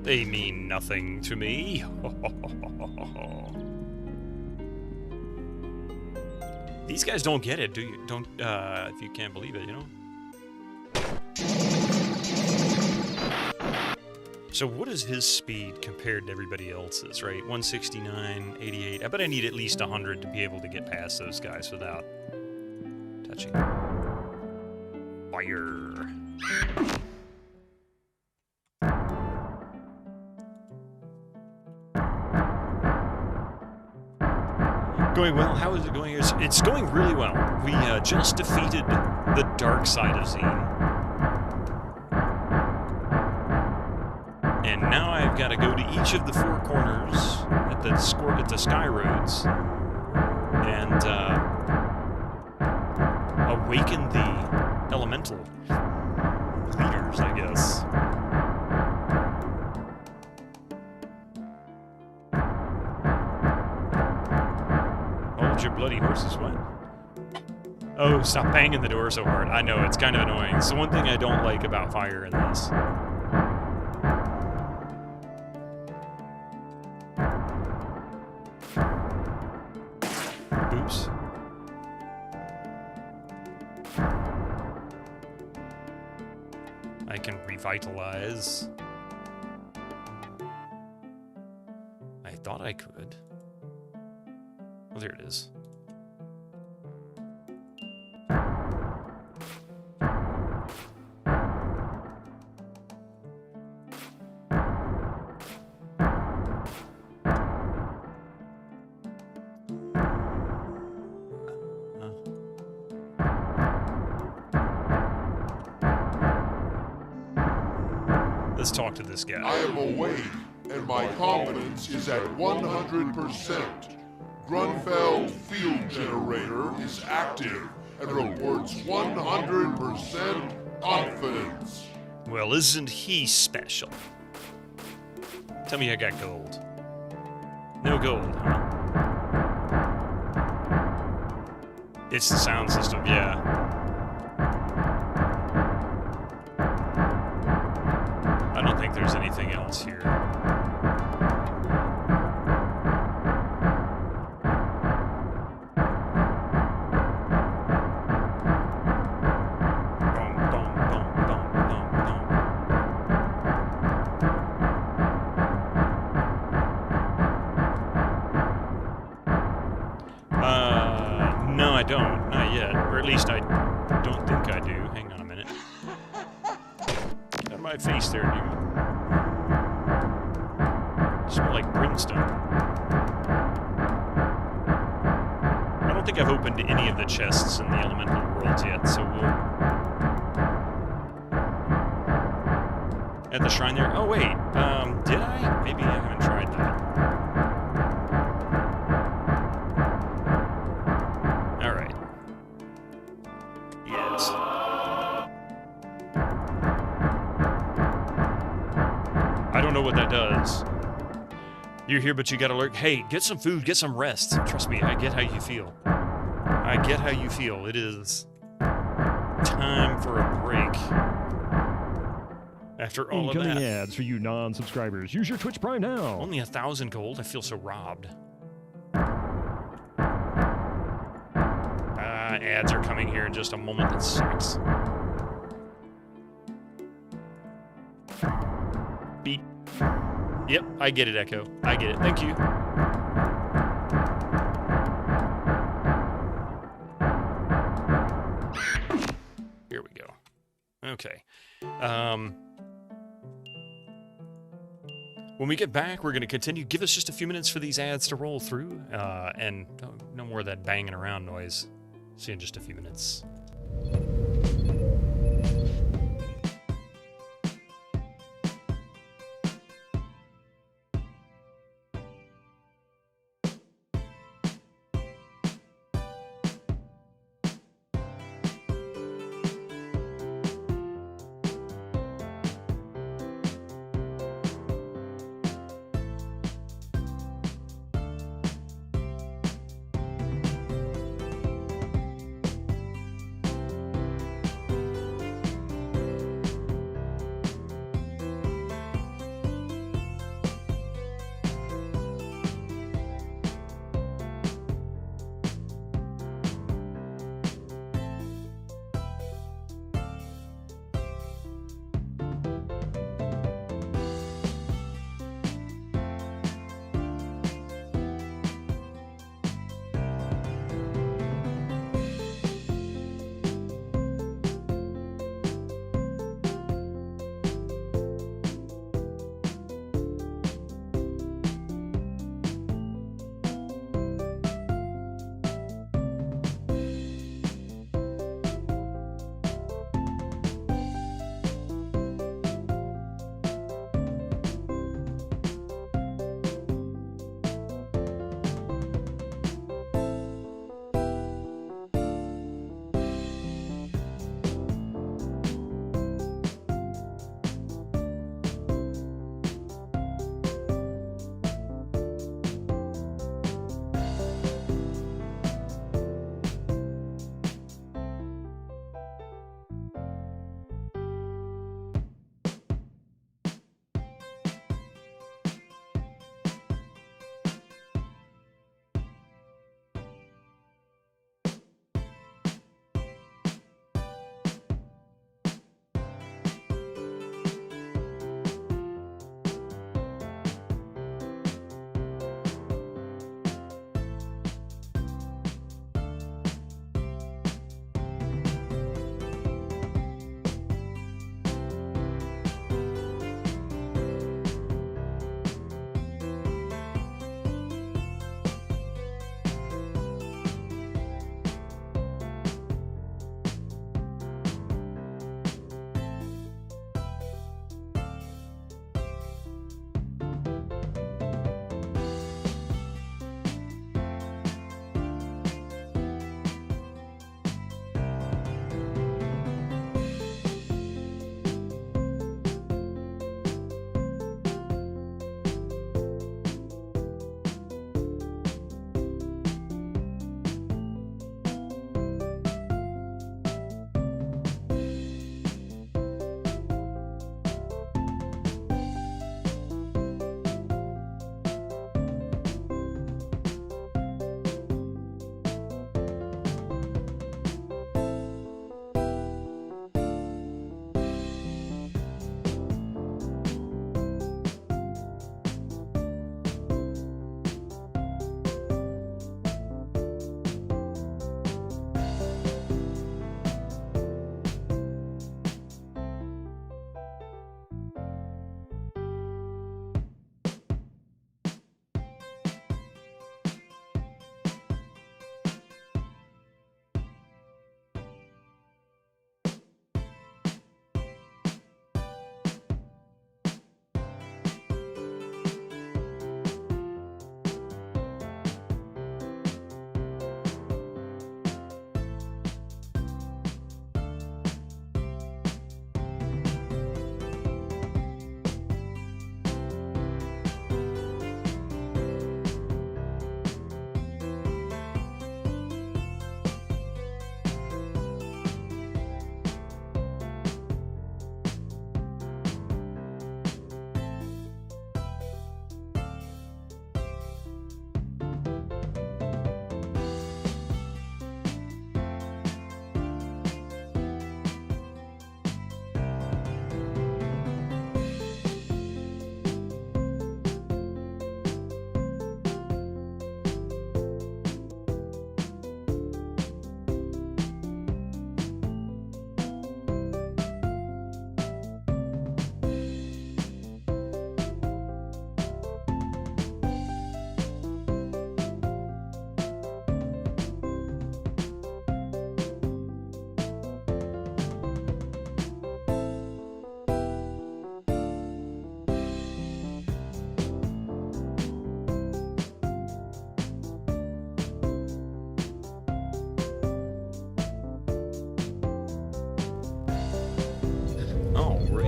C: They mean nothing to me. These guys don't get it, do you? Don't, if you can't believe it, you know? So what is his speed compared to everybody else's, right? 169, 88. I bet I need at least 100 to be able to get past those guys without touching. Fire. Going well. How is it going? It's going really well. We just defeated the dark side of Xeen. And now I've got to go to each of the 4 corners at the Sky Roads and awaken the elemental leaders, I guess. Hold your bloody horses, what? Oh, stop banging the door so hard. I know, it's kind of annoying. It's the one thing I don't like about fire in this. Oops. I can revitalize. I thought I could. Oh, there it is. Let's talk to this guy.
J: I am awake, and my confidence is at 100%. Grunfeld Field Generator is active and reports 100% confidence.
C: Well, isn't he special? Tell me I got gold. No gold, huh? It's the sound system, yeah. I don't think there's anything else here. No, I don't. Not yet. Or at least I don't think I do. Hang on a minute. Get out of my face there, dude. You smell like brimstone. I don't think I've opened any of the chests in the elemental worlds yet, so we'll... At the shrine there? Oh, wait. Did I? Maybe I haven't tried that. Alright. Yes. I don't know what that does. You're here, but you gotta lurk. Hey, get some food, get some rest. Trust me, I get how you feel. I get how you feel. It is time for a break. After all of
I: Incoming
C: that.
I: ads for you non-subscribers. Use your Twitch Prime now.
C: Only 1,000 gold? I feel so robbed. Ads are coming here in just a moment. That sucks. Beep. Yep, I get it, Echo. I get it. Thank you. Here we go. Okay. When we get back, we're going to continue. Give us just a few minutes for these ads to roll through, and no more of that banging around noise. See you in just a few minutes.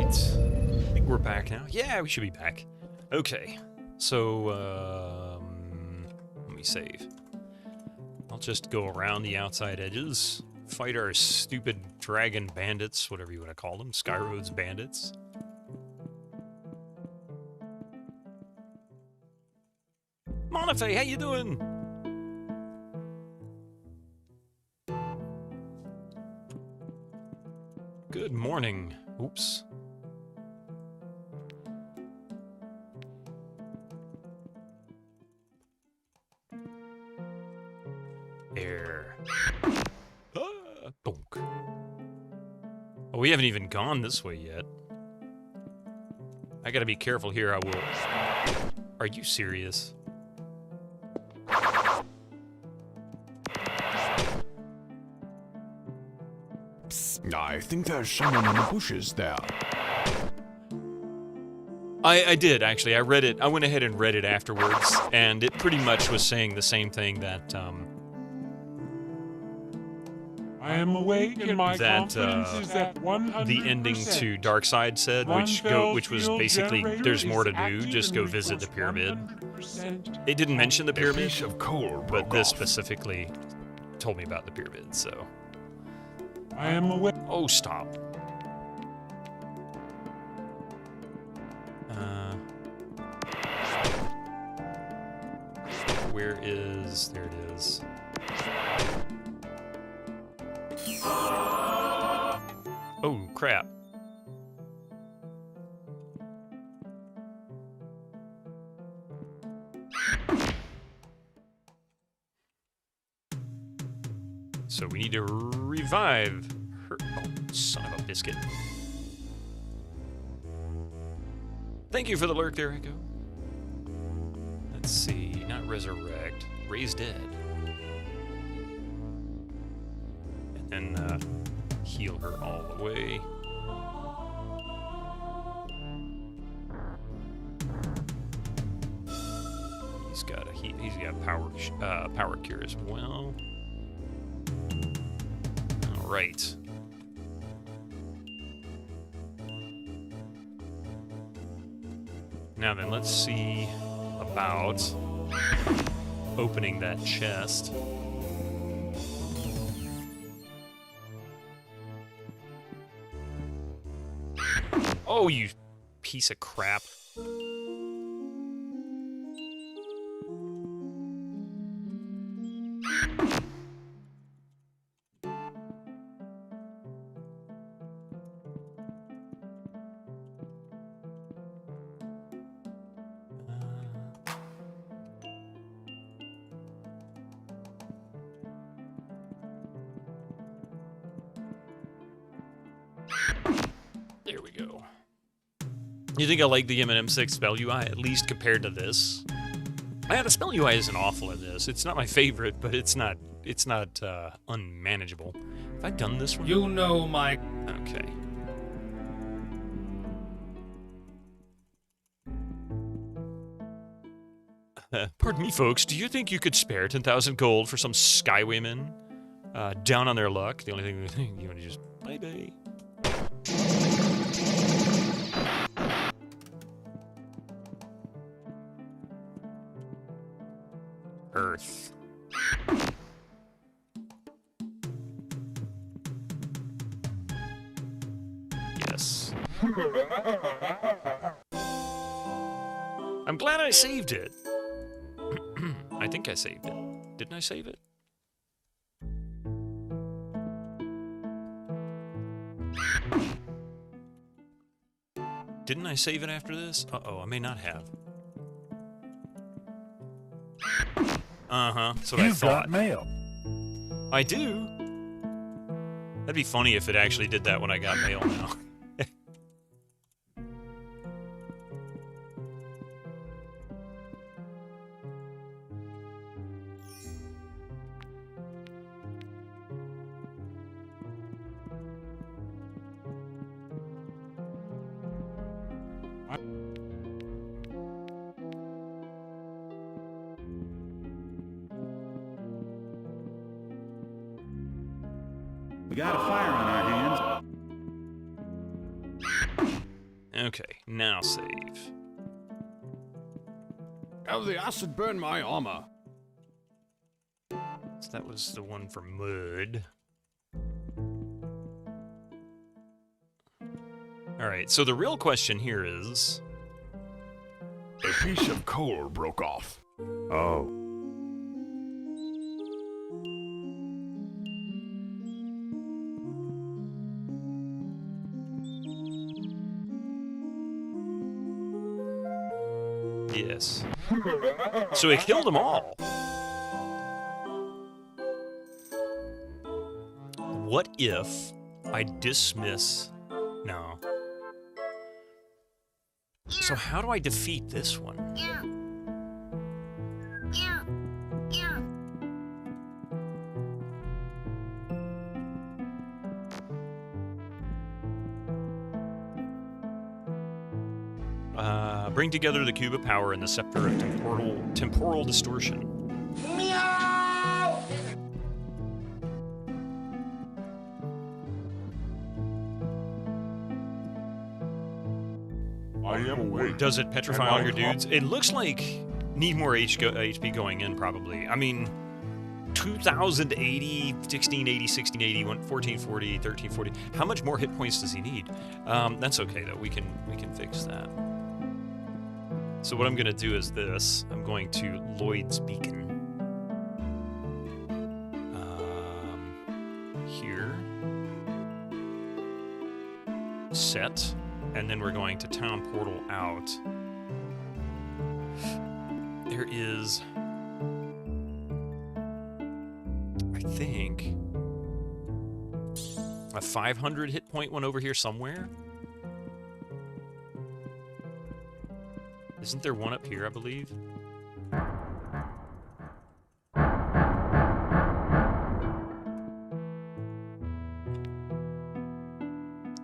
C: I think we're back now. Yeah, we should be back. Okay. So, let me save. I'll just go around the outside edges, fight our stupid dragon bandits, whatever you want to call them, Skyroads bandits. Monafe, how you doing? Good morning. Oops. Air. Bonk. Oh, we haven't even gone this way yet. I gotta be careful here, I will. Are you serious?
K: Psst, I think there's someone in the bushes there.
C: I did, actually. I read it. I went ahead and read it afterwards, and it pretty much was saying the same thing that,
L: I am awake and my confidence is at 100%.
C: The ending to Darkside said, which was basically, there's more to do, just go visit the pyramid.
L: 100%.
C: It didn't mention the pyramid,
K: A piece of coal
C: but
K: broke
C: this
K: off.
C: specifically told me about the pyramid, so...
L: I am awake.
C: Oh, stop. Where is... There it is. Oh, crap. So we need to revive her. Oh, son of a biscuit. Thank you for the lurk there, Echo. Let's see. Not resurrect. Raise dead. And then heal her all the way. He's got power cure as well. All right. Now then, let's see about opening that chest. Oh, you piece of crap. There we go. You think I like the M&M6 spell UI, at least compared to this? Yeah, the spell UI isn't awful in this. It's not my favorite, but it's not unmanageable. Have I done this one?
E: You know my...
C: Okay. Pardon me, folks. Do you think you could spare 10,000 gold for some Skywaymen down on their luck? The only thing you want to just bye-bye. Earth. Yes. I'm glad I saved it. I think I saved it. Didn't I save it? Didn't I save it after this? Uh-oh, I may not have. Uh-huh, that's what I thought.
K: You've got mail.
C: I do? That'd be funny if it actually did that when I got mail now.
M: We got a fire on our hands.
C: Okay, now save.
M: Oh, the acid burned my armor.
C: So that was the one for mud. Alright, so the real question here is...
K: A piece of coal broke off. Oh.
C: Yes. So it killed them all. What if I dismiss... No. So how do I defeat this one? Bring together the cube of power and the scepter of temporal distortion.
J: I am awake.
C: Does it petrify all your dudes? It looks like need more HP going in, probably. I mean, 2080, 1680, 1680, 1440, 1340. How much more hit points does he need? That's okay though. We can fix that. So what I'm going to do is this. I'm going to Lloyd's Beacon. Here. Set. And then we're going to Town Portal out. There is... I think... a 500 hit point one over here somewhere? Isn't there one up here, I believe?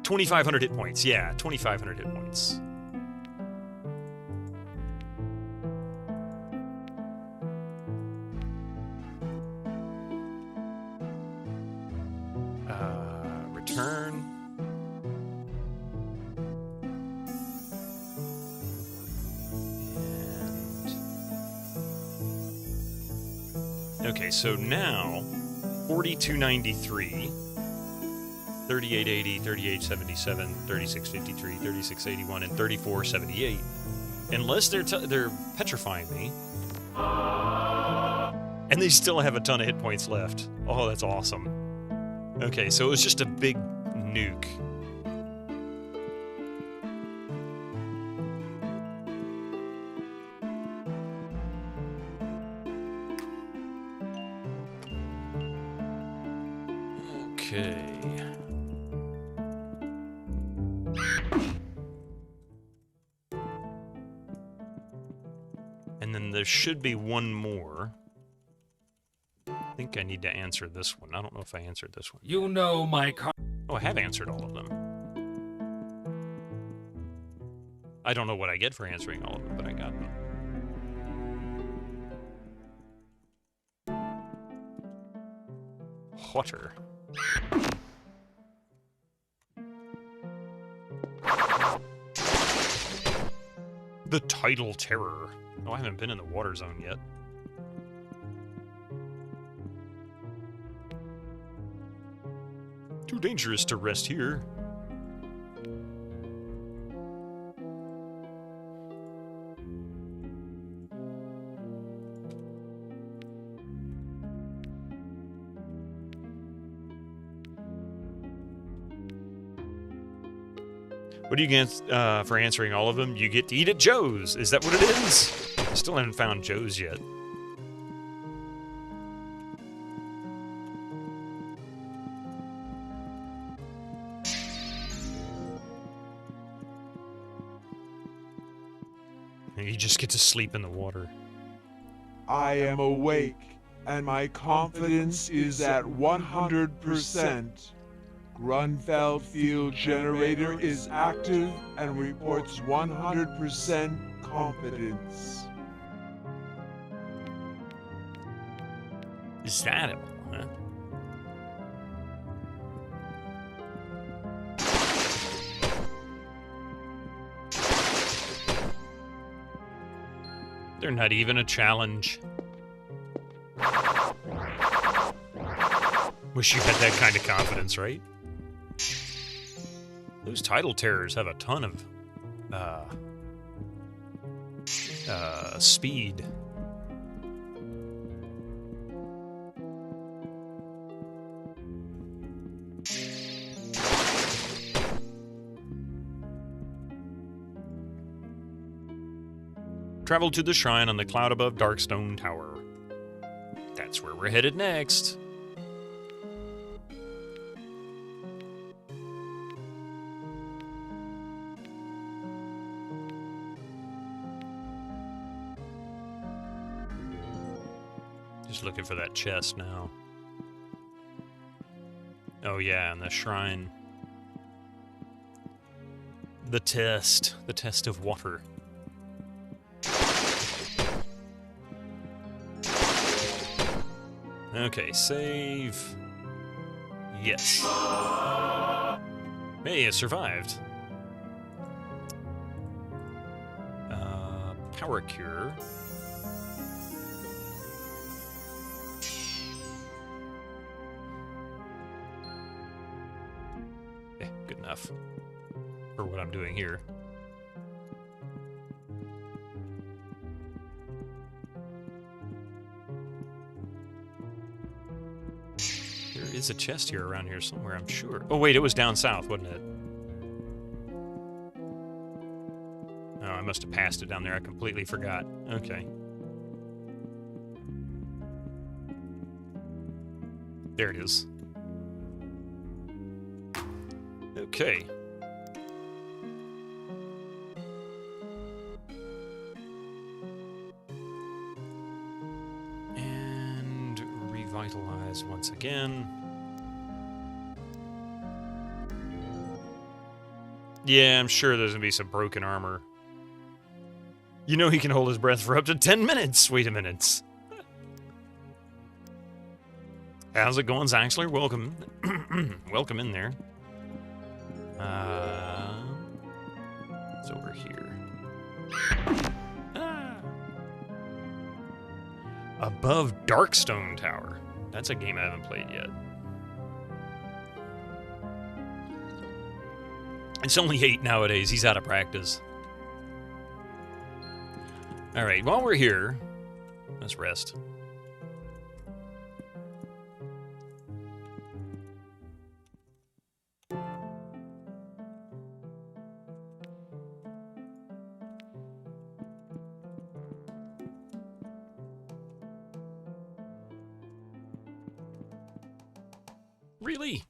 C: $2,500 hit points. Yeah, 2,500 hit points. Return. Okay, so now 4293, 3880, 3877, 3653, 3681, and 3478. Unless they're petrifying me, and they still have a ton of hit points left. Oh, that's awesome. Okay, so it was just a big nuke. Okay. And then there should be one more. I think I need to answer this one. I don't know if I answered this one.
E: You know my car.
C: Oh, I have answered all of them. I don't know what I get for answering all of them, but I got them. Water. The Tidal Terror. Oh, I haven't been in the water zone yet. Too dangerous to rest here. What do you get for answering all of them? You get to eat at Joe's. Is that what it is? Still haven't found Joe's yet. You just get to sleep in the water.
N: I am awake, and my confidence is at 100%. Grunfeld field generator is active and reports 100% confidence.
C: Is that it, huh? They're not even a challenge. Wish you had that kind of confidence, right? Those title terrors have a ton of speed. Travel to the shrine on the cloud above Darkstone Tower. That's where we're headed next. Just looking for that chest now. Oh yeah, and the shrine. The test of water. Okay, save. Yes. Hey, it survived. Power cure. Good enough for what I'm doing here. There is a chest here around here somewhere, I'm sure. Oh wait, it was down south, wasn't it? Oh, I must have passed it down there. I completely forgot. Okay. There it is. Okay. And revitalize once again. Yeah, I'm sure there's gonna be some broken armor. You know he can hold his breath for up to 10 minutes. Wait a minute. How's it going, Zaxler? Welcome. Welcome in there. It's over here. Above Darkstone Tower. That's a game I haven't played yet. It's only 8 nowadays. He's out of practice. Alright, while we're here, let's rest. Really?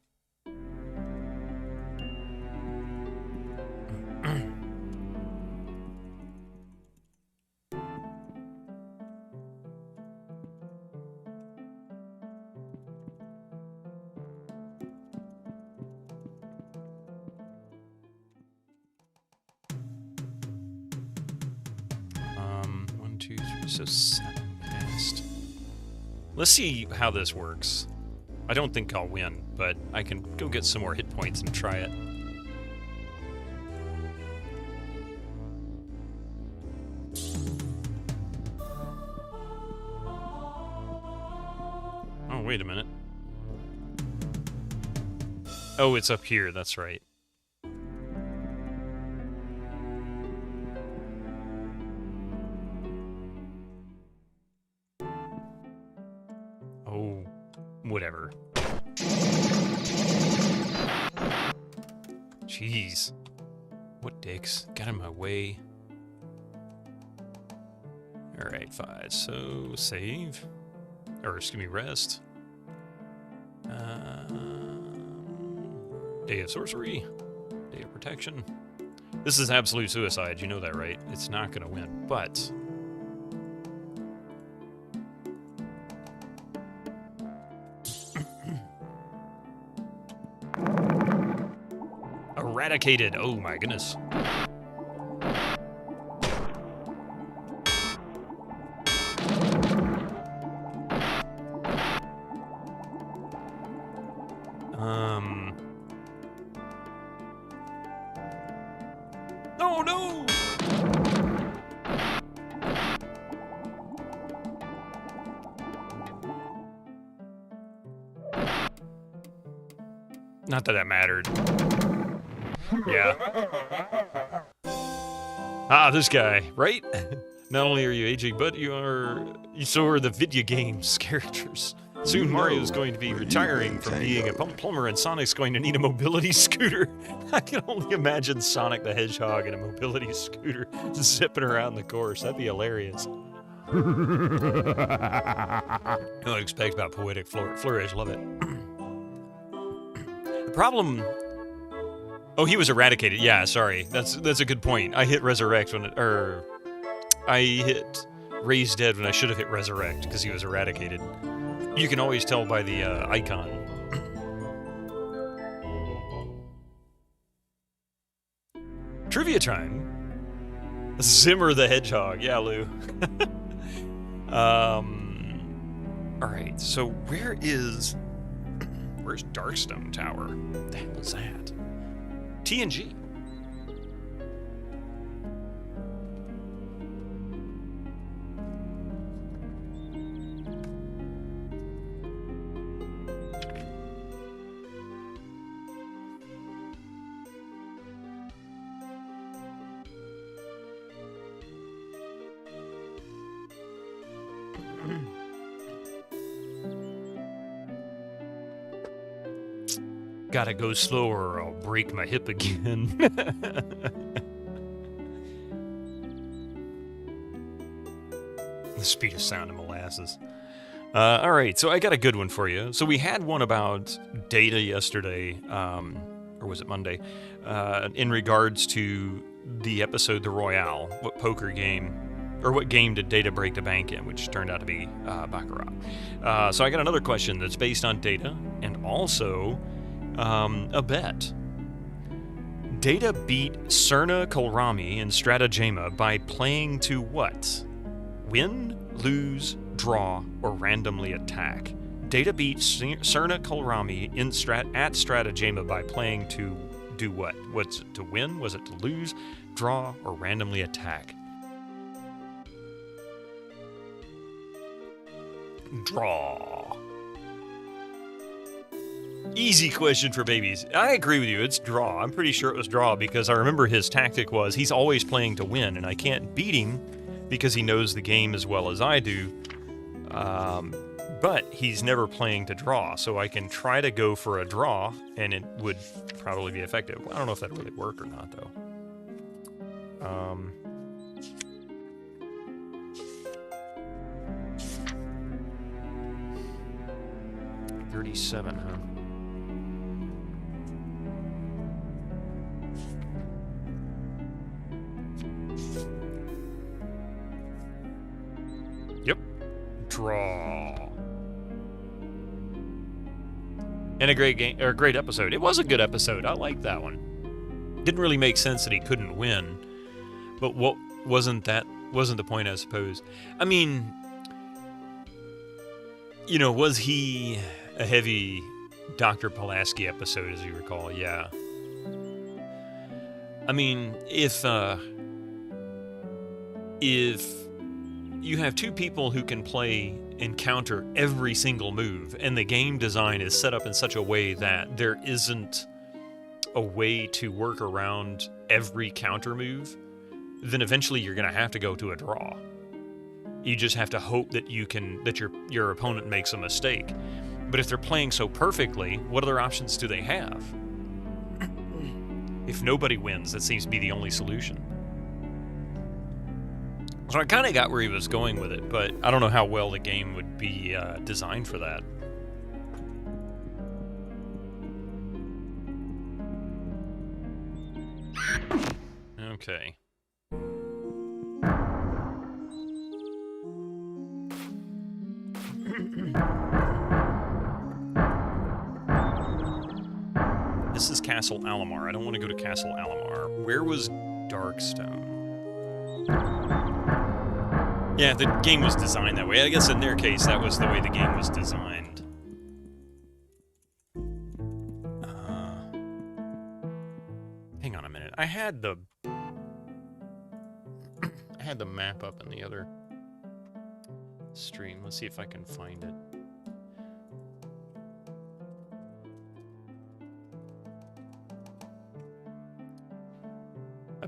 C: One, two, three, so 7 past. Let's see how this works. I don't think I'll win, but I can go get some more hit points and try it. Oh, wait a minute. Oh, it's up here, that's right. Oh, whatever. Jeez. What dicks? Got in my way. Alright, 5. So, save. Or, excuse me, rest. Day of Sorcery. Day of Protection. This is absolute suicide, you know that, right? It's not gonna win, but... Eradicated! Oh my goodness. Oh no! Not that that mattered. Yeah. Ah, this guy, right? Not only are you aging, but so are the video games characters. Soon Mario is going to be retiring from being a plumber, and Sonic's going to need a mobility scooter. I can only imagine Sonic the Hedgehog in a mobility scooter zipping around the course. That'd be hilarious. I don't expect about poetic flourish. Love it. The problem... Oh, he was eradicated. Yeah, sorry. That's a good point. I hit resurrect I hit raise dead when I should have hit resurrect because he was eradicated. You can always tell by the icon. Trivia time. Zimmer the Hedgehog. Yeah, Lou. Alright, so where's Darkstone Tower? What the hell is that? TNG. Gotta go slower or I'll break my hip again. The speed of sound of molasses. Alright, so I got a good one for you. So we had one about data yesterday, or was it Monday, in regards to the episode The Royale, what poker game, or what game did Data break the bank in, which turned out to be Baccarat. So I got another question that's based on Data, and also... a bet. Data beat Cerna Kolrami in Stratagema by playing to what? Win, lose, draw, or randomly attack. Data beat Cerna Kolrami at Stratagema by playing to do what? Was it to win? Was it to lose, draw, or randomly attack? Draw. Easy question for babies. I agree with you, it's draw. I'm pretty sure it was draw because I remember his tactic was he's always playing to win, and I can't beat him because he knows the game as well as I do. But he's never playing to draw, so I can try to go for a draw, and it would probably be effective. I don't know if that'd really work or not, though. 37, huh? Yep. Draw. And a great game, or a great episode. It was a good episode. I liked that one. Didn't really make sense that he couldn't win, but what wasn't the point, I suppose. I mean, you know, was he a heavy Dr. Pulaski episode, as you recall? Yeah. I mean, if you have two people who can play and counter every single move, and the game design is set up in such a way that there isn't a way to work around every counter move, then eventually you're going to have to go to a draw. You just have to hope that your opponent makes a mistake. But if they're playing so perfectly, what other options do they have? If nobody wins, that seems to be the only solution. So I kind of got where he was going with it, but I don't know how well the game would be designed for that. Okay. This is Castle Alamar. I don't want to go to Castle Alamar. Where was Darkstone? Yeah, the game was designed that way. I guess in their case, that was the way the game was designed. Hang on a minute. I had the map up in the other stream. Let's see if I can find it.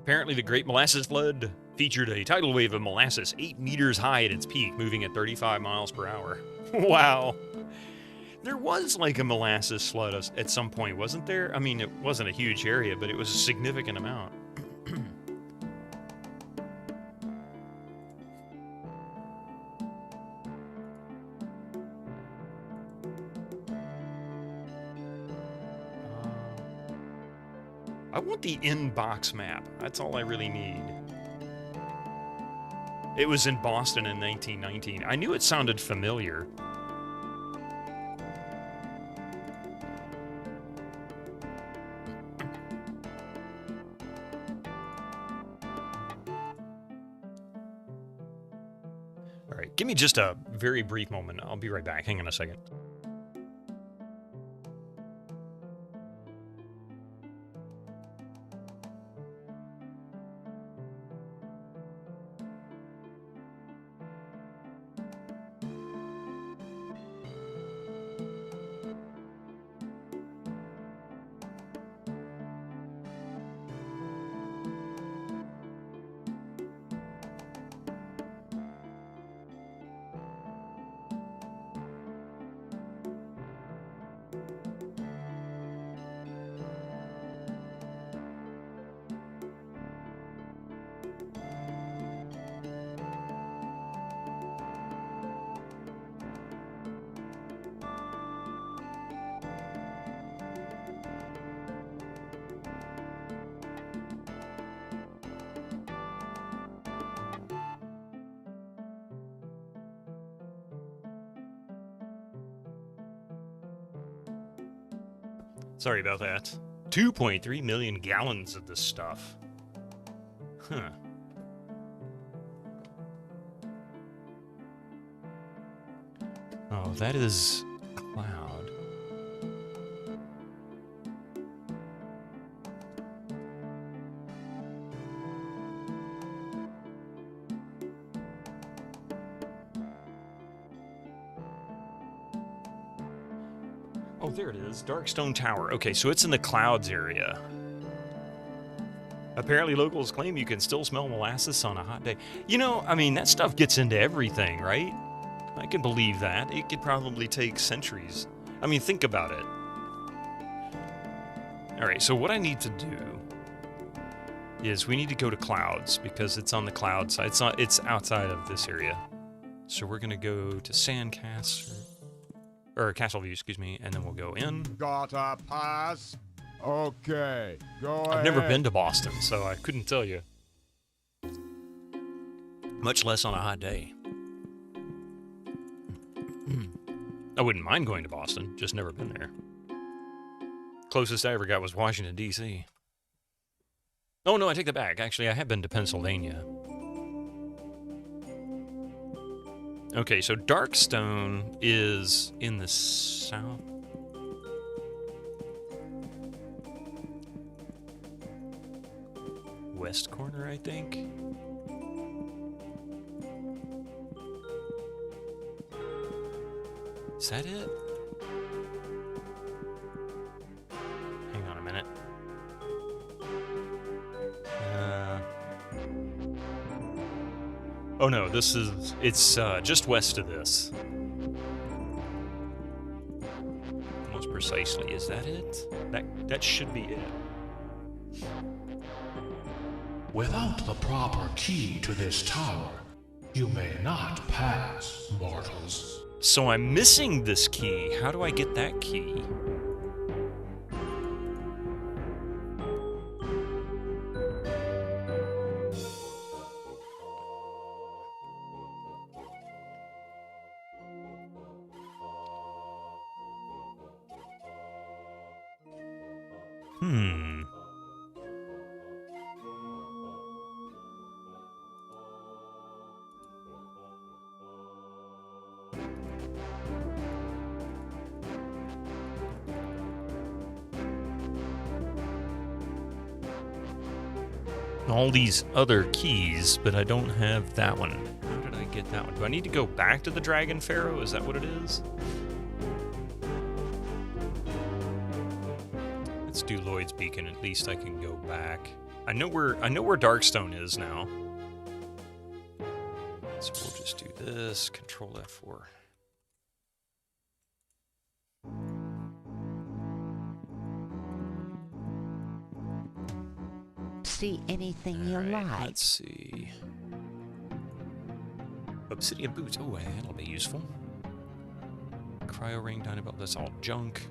C: Apparently, the Great Molasses Flood featured a tidal wave of molasses 8 meters high at its peak, moving at 35 miles per hour. Wow. There was like a molasses flood at some point, wasn't there? I mean, it wasn't a huge area, but it was a significant amount. I want the in-box map. That's all I really need. It was in Boston in 1919. I knew it sounded familiar. All right, give me just a very brief moment. I'll be right back. Hang on a second. Sorry about that. 2.3 million gallons of this stuff. Huh. Oh, that is cloud. Oh, there it is. Darkstone Tower. Okay, so it's in the clouds area. Apparently, locals claim you can still smell molasses on a hot day. You know, I mean, that stuff gets into everything, right? I can believe that. It could probably take centuries. I mean, think about it. All right, so what I need to do is we need to go to clouds because it's on the cloud side. It's outside of this area. So we're going to go to Sandcastle. Or Castle View, excuse me, and then we'll go in.
J: Gotta pass. Okay, go ahead.
C: I've never been to Boston, so I couldn't tell you. Much less on a hot day. I wouldn't mind going to Boston, just never been there. Closest I ever got was Washington, D.C. Oh, no, I take that back. Actually, I have been to Pennsylvania. Okay, so Darkstone is in the south. West corner, I think. Is that it? Hang on a minute. Oh no, it's just west of this. Most precisely, is that it? That should be it.
O: Without the proper key to this tower, you may not pass, mortals.
C: So I'm missing this key. How do I get that key? All these other keys, but I don't have that one. How did I get that one? Do I need to go back to the Dragon Pharaoh? Is that what it is? Let's do Lloyd's Beacon. At least I can go back. I know where Darkstone is now. So we'll just do this. Control F4.
G: See anything you like.
C: Let's see. Obsidian boots. Oh, that'll be useful. Cryo ring, dynabelt. That's all junk.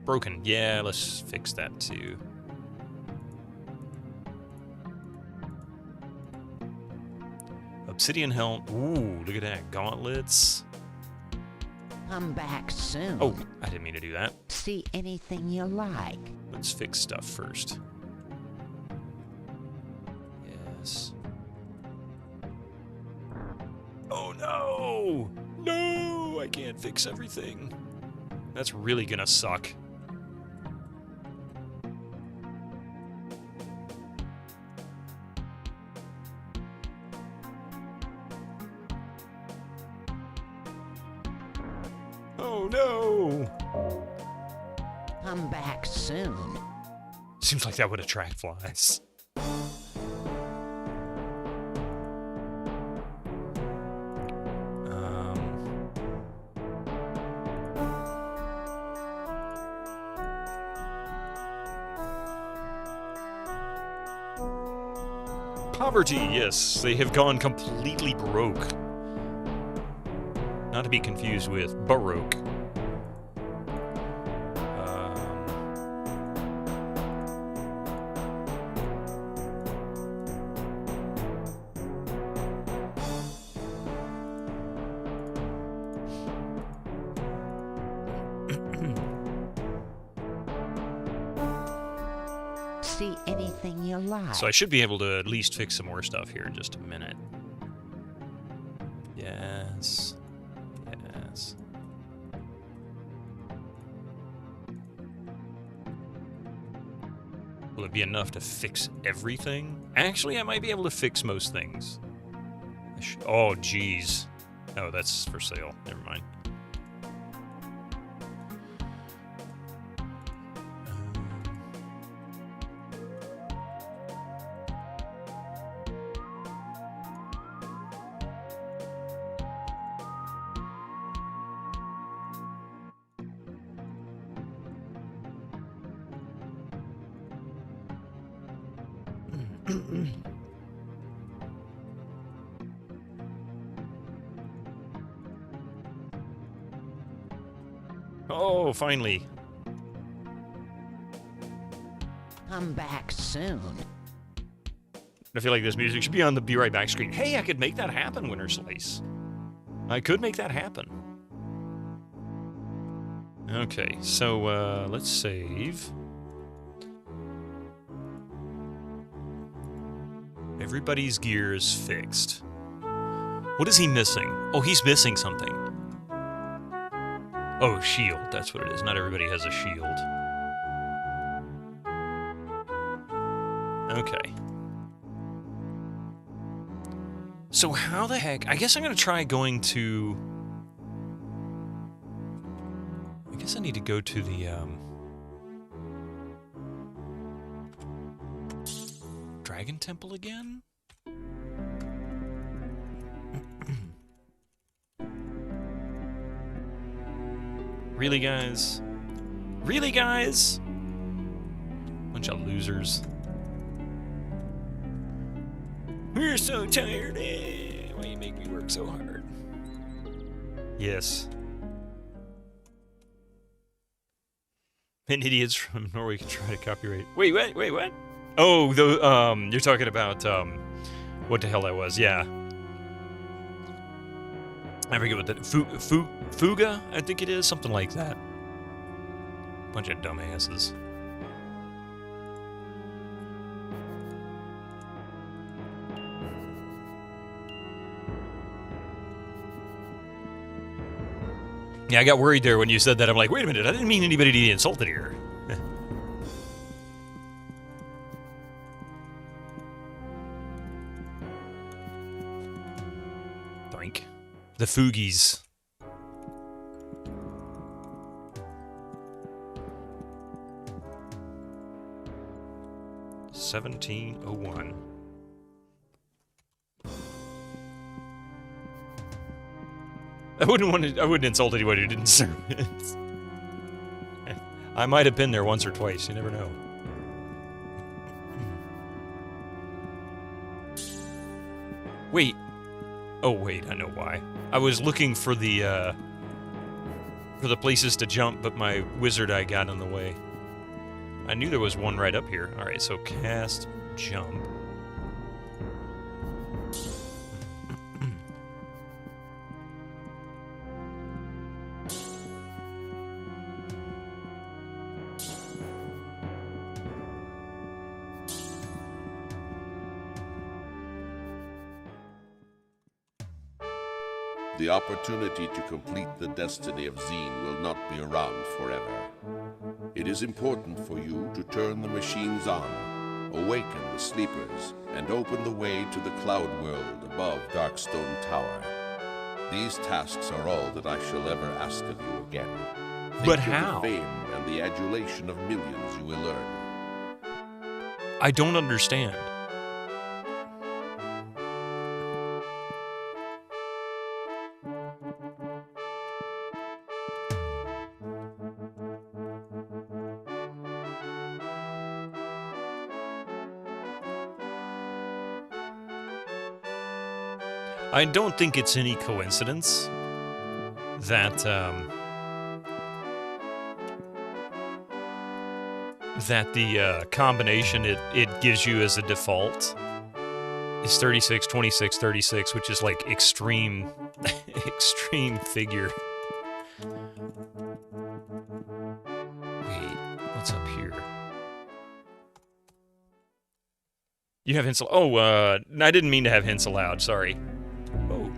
C: Broken. Yeah, let's fix that too. Obsidian helm. Ooh, look at that. Gauntlets.
G: Come back soon.
C: Oh, I didn't mean to do that.
G: See anything you like.
C: Let's fix stuff first. Yes. Oh no! No! I can't fix everything. That's really gonna suck. Oh no!
G: Come back soon.
C: Seems like that would attract flies. Poverty, yes, they have gone completely broke. Not to be confused with Baroque.
G: See anything you like.
C: So I should be able to at least fix some more stuff here in just a minute. Yes. Yes. Will it be enough to fix everything? Actually, I might be able to fix most things. Oh, geez. Oh, that's for sale. Never mind. Oh, finally.
G: Come back soon.
C: I feel like this music should be on the Be Right Back screen. Hey, I could make that happen, Winter Slice. I could make that happen. Okay, so let's save. Everybody's gear is fixed. What is he missing? Oh, he's missing something. Oh, shield. That's what it is. Not everybody has a shield. Okay. So how the heck... I guess I'm going to try going to... I guess I need to go to the, Dragon Temple again? Really, guys? Really, guys? Bunch of losers. We're so tired. Why you make me work so hard? Yes. And idiots from Norway can try to copyright. Wait, what? Wait, what? Oh, you're talking about, what the hell that was. Yeah. I forget what that... Fuga, I think it is. Something like that. Bunch of dumbasses. Yeah, I got worried there when you said that. I'm like, wait a minute, I didn't mean anybody to be insulted here. Doink. The Foogies. 1701. I wouldn't insult anyone who didn't serve it. I might have been there once or twice, you never know. Wait. Oh wait, I know why. I was looking for the places to jump, but my wizard eye got in the way. I knew there was one right up here. Alright, so cast jump.
H: The opportunity to complete the destiny of Xeen will not be around forever. It is important for you to turn the machines on, awaken the sleepers, and open the way to the cloud world above Darkstone Tower. These tasks are all that I shall ever ask of you again. Think
C: But
H: of
C: how?
H: the fame and the adulation of millions you will earn.
C: I don't understand. I don't think it's any coincidence that the combination it gives you as a default is 36, 26, 36, which is like extreme figure. Wait, what's up here? You have hints. Oh, I didn't mean to have hints allowed. Sorry. Oh.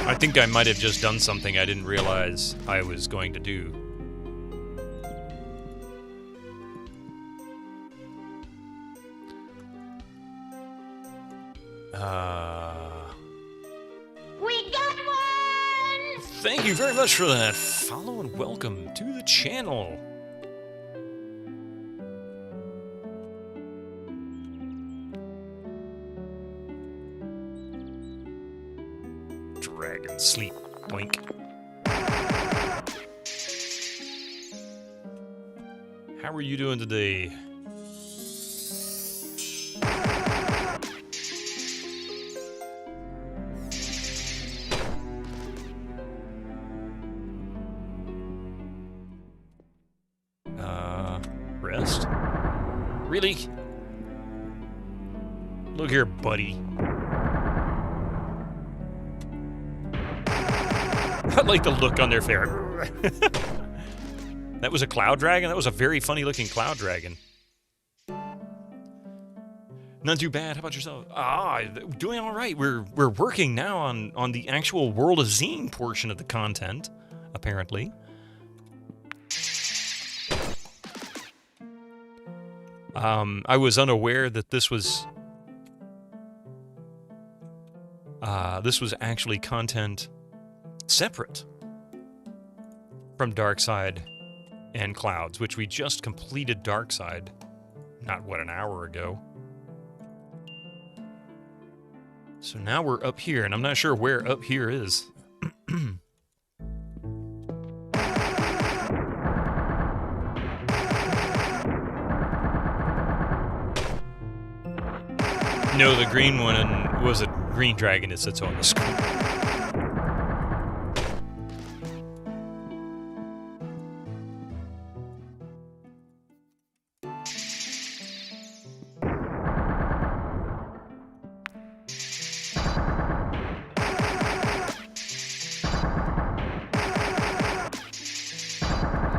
C: I think I might have just done something I didn't realize I was going to do.
P: We got one!
C: Thank you very much for that. Follow and welcome to the channel. Dragon sleep. Blink. How are you doing today? Rest? Really? Look here, buddy. I like the look on their face. That was a cloud dragon? That was a very funny looking cloud dragon. Not too bad. How about yourself? Doing all right. We're working now on the actual World of Xeen portion of the content, apparently. I was unaware that this was actually content separate from Darkside and Clouds, which we just completed Darkside, not what, an hour ago. So now we're up here, and I'm not sure where up here is. No, the green one was a green dragon that sits on the screen.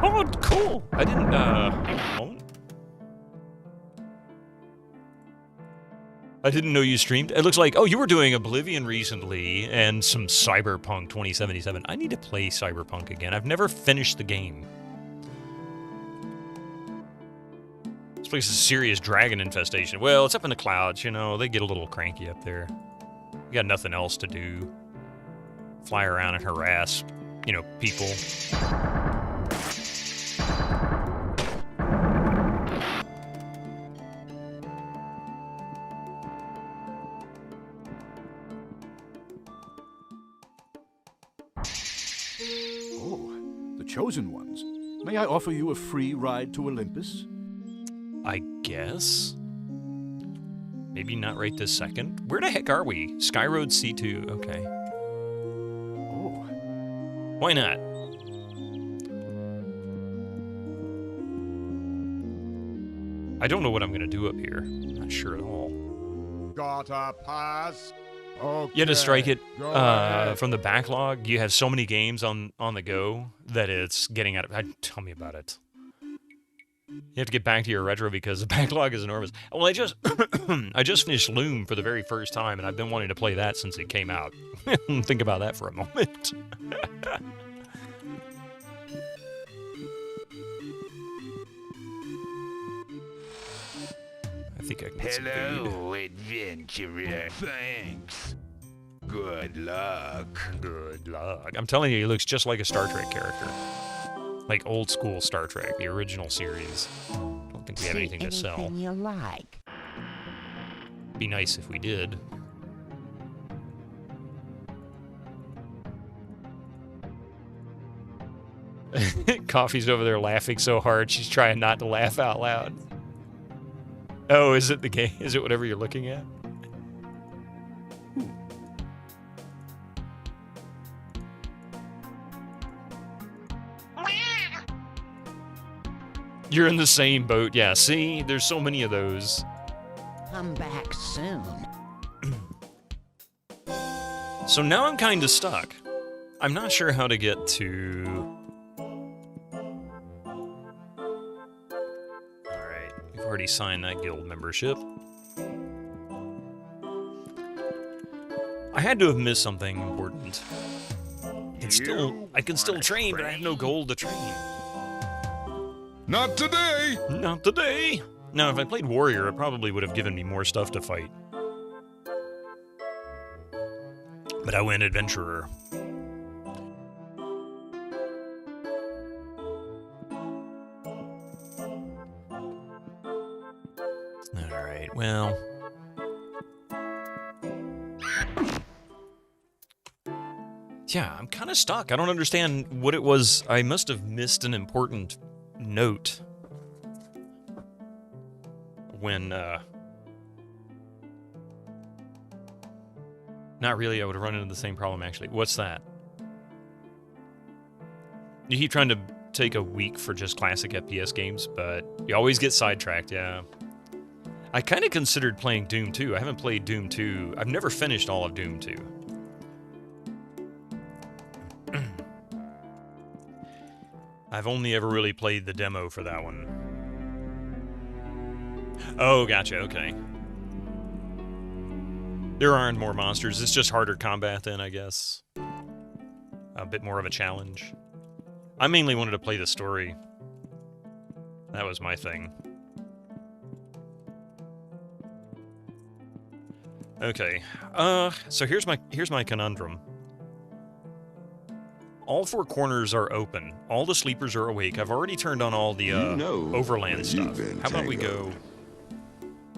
C: Oh, cool! I didn't, I didn't know you streamed. It looks like, oh, you were doing Oblivion recently and some Cyberpunk 2077. I need to play Cyberpunk again. I've never finished the game. place is a serious dragon infestation. Well, it's up in the clouds, you know. They get a little cranky up there. You got nothing else to do. Fly around and harass, you know, people.
Q: Oh, the chosen ones. May I offer you a free ride to Olympus?
C: I guess. Maybe not right this second. Where the heck are we? Skyroad C2. Okay.
Q: Oh.
C: Why not? I don't know what I'm going to do up here. Not sure at all.
J: Gotta pass. Okay.
C: You had to strike it
J: Go ahead.
C: from the backlog. You have so many games on the go that it's getting out of... Tell me about it. You have to get back to your retro because the backlog is enormous. Well, I just finished Loom for the very first time, and I've been wanting to play that since it came out. Think about that for a moment. I think I can get some food.
K: Hello, adventurer. Thanks. Good luck.
C: Good luck. I'm telling you, he looks just like a Star Trek character. Like old school Star Trek, the original series. I don't think we have anything to sell.
G: Anything you like.
C: Be nice if we did. Coffee's over there laughing so hard she's trying not to laugh out loud. Oh, is it the game? Is it whatever you're looking at? You're in the same boat. Yeah, see? There's so many of those.
G: Come back soon.
C: So now I'm kind of stuck. I'm not sure how to get to... Alright, we've already signed that guild membership. I had to have missed something important. I can still train, but I have no gold to train.
D: Not today!
C: Not today! Now, if I played Warrior, it probably would have given me more stuff to fight. But I went Adventurer. Alright, well... Yeah, I'm kind of stuck. I don't understand what it was. I must have missed an important note when, not really, I would have run into the same problem, actually. What's that? You keep trying to take a week for just classic FPS games, but you always get sidetracked, yeah. I kind of considered playing Doom 2. I haven't played Doom 2. I've never finished all of Doom 2. I've only ever really played the demo for that one. Oh, gotcha, okay. There aren't more monsters, it's just harder combat then, I guess. A bit more of a challenge. I mainly wanted to play the story. That was my thing. Okay, so here's my conundrum. All four corners are open. All the sleepers are awake. I've already turned on all the overland stuff. How about we go...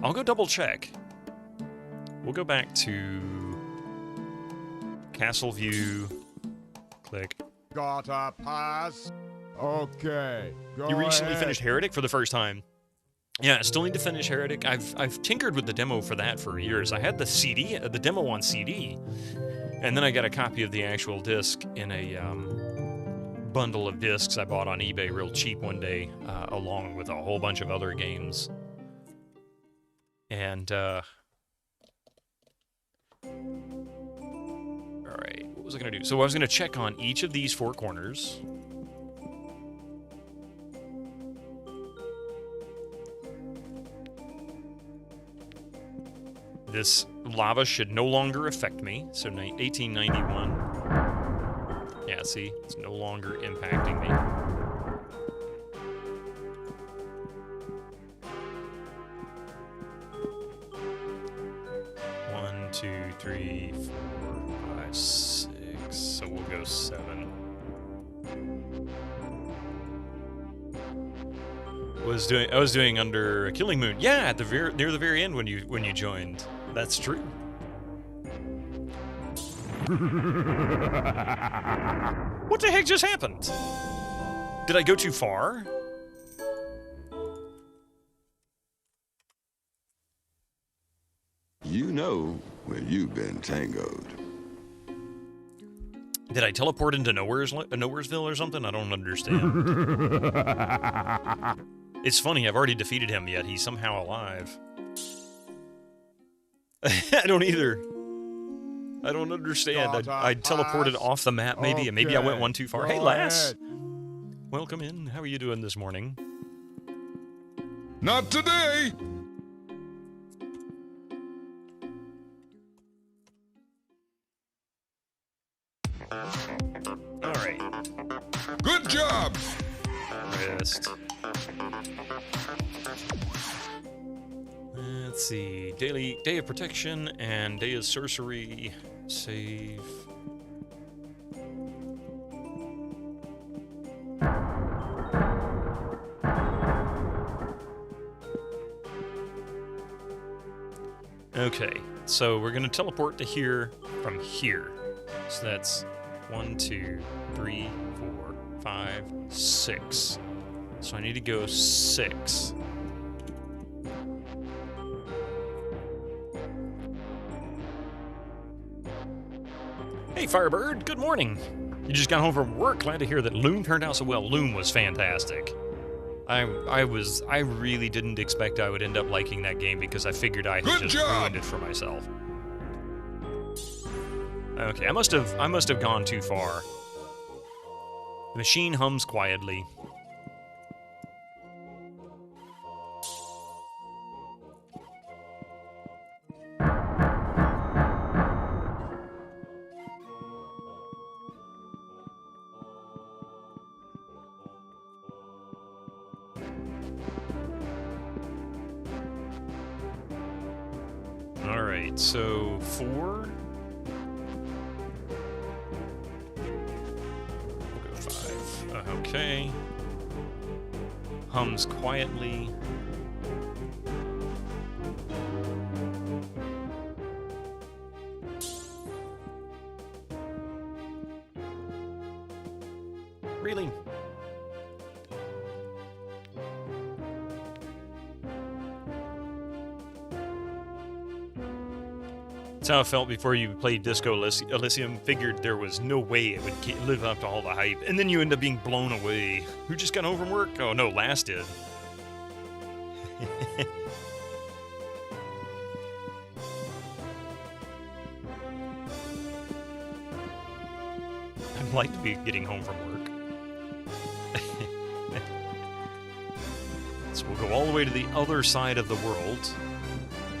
C: I'll go double check. We'll go back to... Castle View. Click.
J: Gotta pass. Okay. Go
C: You recently
J: ahead.
C: finished Heretic for the first time. Yeah, I still need to finish Heretic. I've tinkered with the demo for that for years. I had the CD, the demo on CD. And then I got a copy of the actual disc in a bundle of discs I bought on eBay real cheap one day, along with a whole bunch of other games. And, alright, what was I going to do? So I was going to check on each of these four corners. This lava should no longer affect me. So 1891. Yeah, see? It's no longer impacting me. 3, 4, 5, 6. So we'll go 7. I was doing under a Killing Moon. Yeah, at the near the very end when you joined. That's true. What the heck just happened? Did I go too far?
R: You know where you've been tangoed.
C: Did I teleport into Nowheresville or something? I don't understand. It's funny, I've already defeated him, yet he's somehow alive. I don't either. I don't understand. I teleported off the map, maybe, and maybe I went one too far. Hey, lass! Welcome in. How are you doing this morning?
D: Not today!
C: Alright.
D: Good job!
C: Rest. Let's see. Day of Protection and Day of Sorcery. Save. Okay, so we're gonna teleport to here from here. So that's 1, 2, 3, 4, 5, 6. So I need to go 6. Hey, Firebird, good morning. You just got home from work. Glad to hear that Loom turned out so well. Loom was fantastic. I really didn't expect I would end up liking that game because I figured I had just ruined it for myself. Okay, I must have gone too far. The machine hums quietly. All right, so 4. Okay. Hums quietly. Really? That's how I felt before you played Disco Elysium. Figured there was no way it would live up to all the hype, and then you end up being blown away. Who just got home from work? Oh no, Last did. I'd like to be getting home from work. So we'll go all the way to the other side of the world.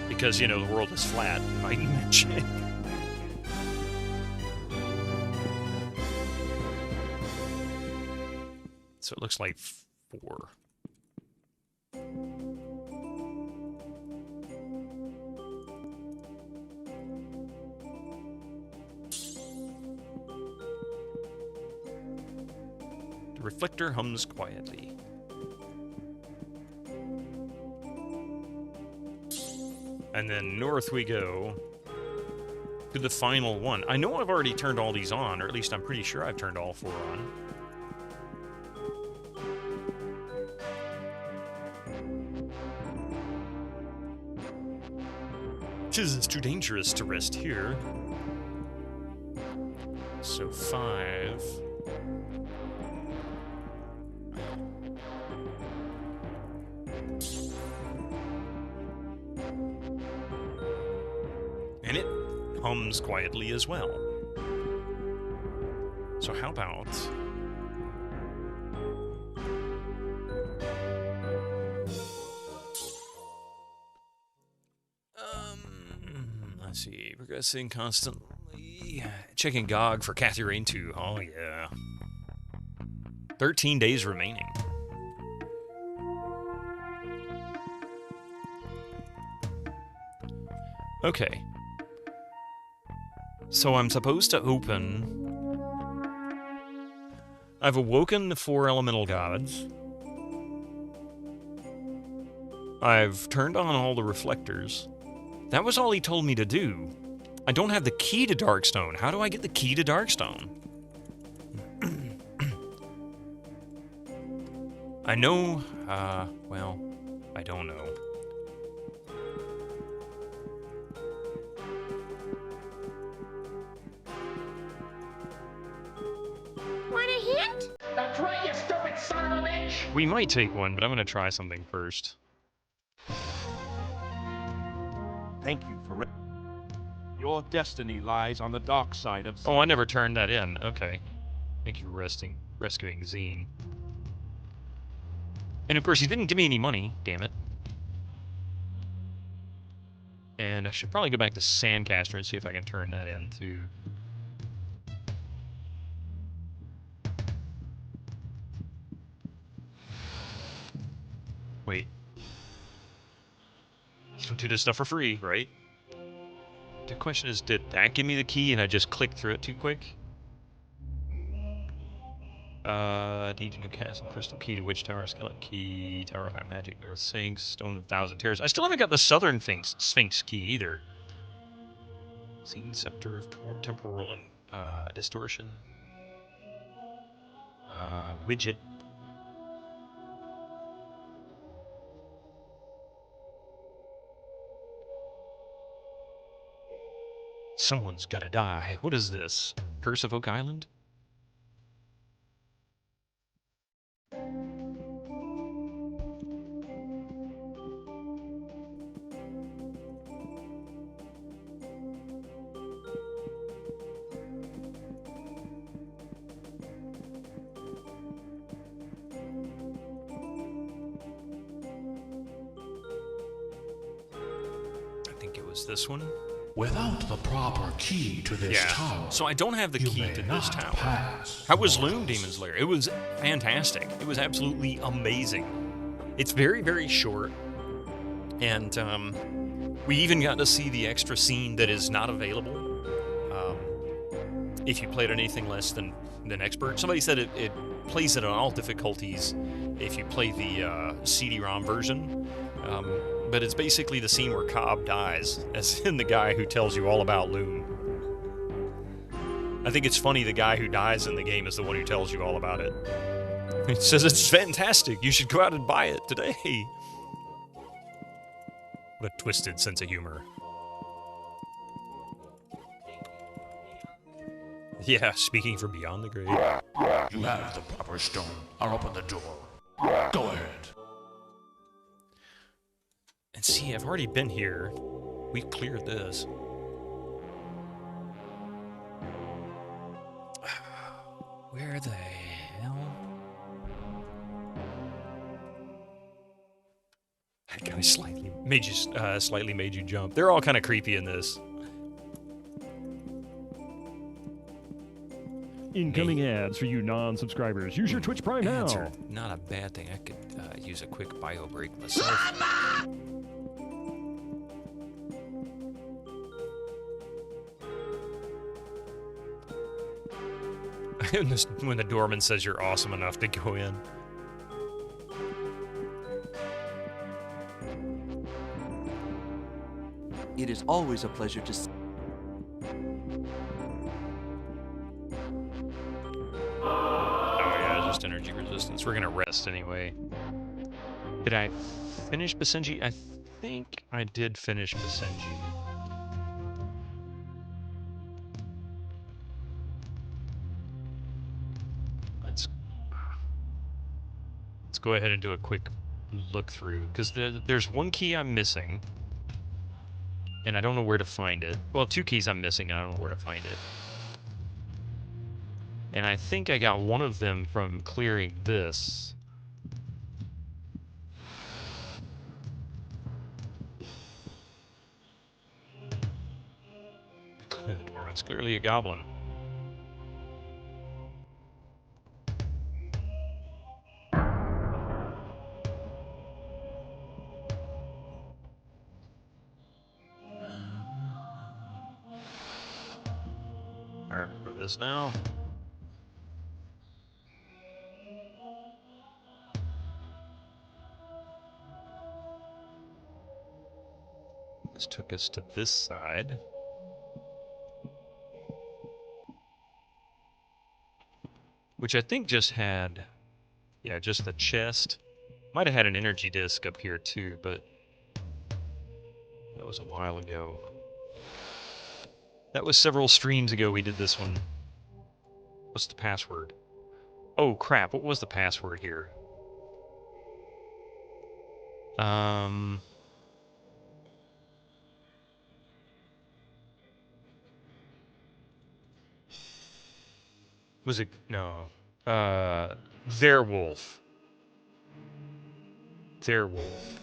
C: Because, you know, the world is flat, might mention. So it looks like 4. The reflector hums quietly. And then north we go to the final one. I know I've already turned all these on, or at least I'm pretty sure I've turned all 4 on. It's too dangerous to rest here. So 5. And it hums quietly as well. So how about... let's see, progressing constantly. Checking GOG for Kathy Rain 2. Oh yeah. 13 days remaining. Okay. So I'm supposed to open... I've awoken the 4 elemental gods. I've turned on all the reflectors. That was all he told me to do. I don't have the key to Darkstone. How do I get the key to Darkstone? I know, well, I don't know.
P: Want a hint?
O: That's right, you stupid son of a bitch!
C: We might take one, but I'm gonna try something first.
S: Thank you for... Your destiny lies on the dark side of...
C: Oh, I never turned that in. Okay. Thank you for rescuing Xeen. And of course, he didn't give me any money, damn it. And I should probably go back to Sandcaster and see if I can turn that in, too. Wait. You don't do this stuff for free, right? The question is, did that give me the key and I just clicked through it too quick? Need a new castle, crystal key to Witch Tower, skeleton key, Tower of High Magic, Earth Sphinx, Stone of 1,000 Tears. I still haven't got the Southern Sphinx key either. Xeen Scepter of Temporal Distortion. Widget. Someone's gotta die. What is this? Curse of Oak Island? I think it was this one.
O: Without the proper key to this tower,
C: so I don't have the key to this tower. How was Loom Demon's Lair? It was fantastic. It was absolutely amazing. It's very, very short. And we even got to see the extra scene that is not available if you played on anything less than Expert. Somebody said it plays it on all difficulties if you play the CD-ROM version. But it's basically the scene where Cobb dies, as in the guy who tells you all about Loom. I think it's funny the guy who dies in the game is the one who tells you all about it. He says it's fantastic, you should go out and buy it today. What a twisted sense of humor. Yeah, speaking from beyond the grave.
O: You have the proper stone. I'll open the door. Go ahead.
C: And see, I've already been here. We've cleared this. Where the hell? That guy slightly made you jump. They're all kind of creepy in this.
I: Incoming ads for you non-subscribers. Use your Twitch Prime now.
C: Ads are not a bad thing. I could use a quick bio break myself. When the doorman says you're awesome enough to go in.
T: It is always a pleasure to see.
C: Oh yeah, just energy resistance. We're gonna rest anyway. Did I finish Basenji? I think I did finish Basenji. Let's go ahead and do a quick look through, because there's one key I'm missing, and I don't know where to find it. Well, two keys I'm missing, and I don't know where to find it. And I think I got one of them from clearing this. Good, or it's clearly a goblin. doing this now. This took us to this side. Which I think just had, yeah, just the chest. Might have had an energy disc up here too, but that was a while ago. That was several streams ago we did this one. What's the password? Oh crap, what was the password here? Was it, no. Werewolf. Werewolf.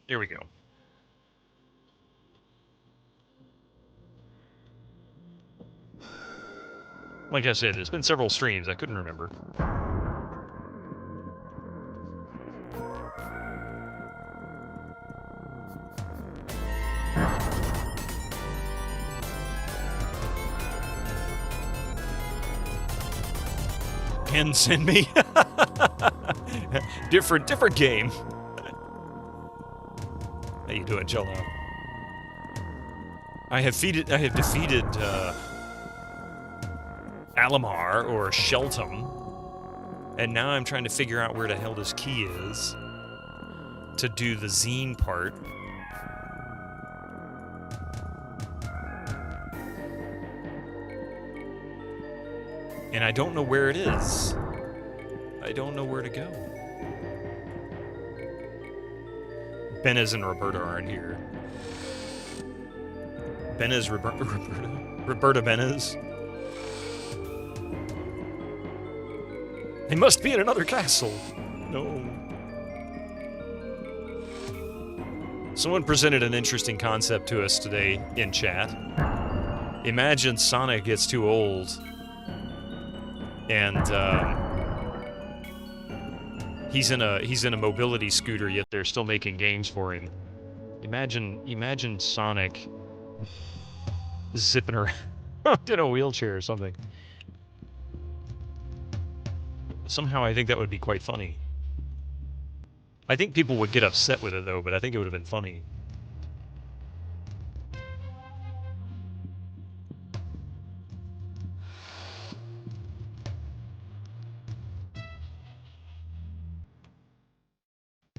C: There we go. Like I said, it's been several streams. I couldn't remember. Can send me different game. How you doing, Jello? I have defeated Alamar or S.H.E.L.T.E.M, and now I'm trying to figure out where the hell this key is to do the Xeen part. And I don't know where it is. I don't know where to go. Benez and Roberta aren't here. Benez, Roberta Benez. They must be in another castle. No. Someone presented an interesting concept to us today in chat. Imagine Sonic gets too old and he's in a mobility scooter, yet they're still making games for him. Imagine Sonic zipping around in a wheelchair or something. Somehow I think that would be quite funny. I think people would get upset with it though, but I think it would have been funny.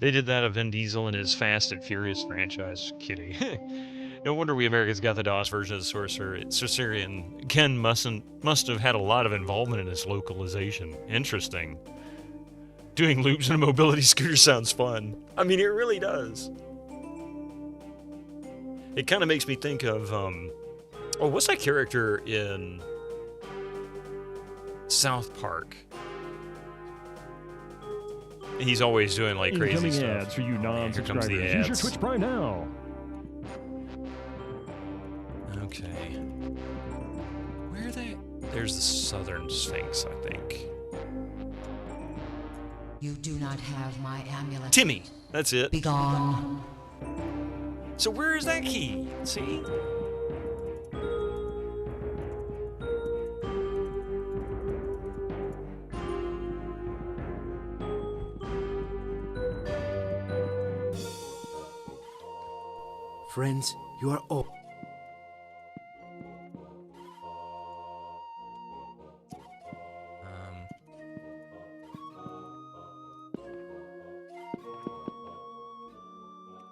C: They did that of Vin Diesel in his Fast and Furious franchise. Kidding. No wonder we Americans got the DOS version of the Sorcerian. Ken must have had a lot of involvement in this localization. Interesting. Doing loops in a mobility scooter sounds fun. I mean, it really does. It kind of makes me think of, oh, what's that character in South Park? He's always doing like crazy
I: Incoming
C: stuff.
I: ads for you non-subscribers.
C: Here comes the
I: Use your
C: ads.
I: Twitch Prime now.
C: Okay. Where are they? There's the Southern Sphinx, I think.
U: You do not have my amulet.
C: Timmy! That's it.
U: Be gone.
C: So where is that key? See?
T: Friends, you are all.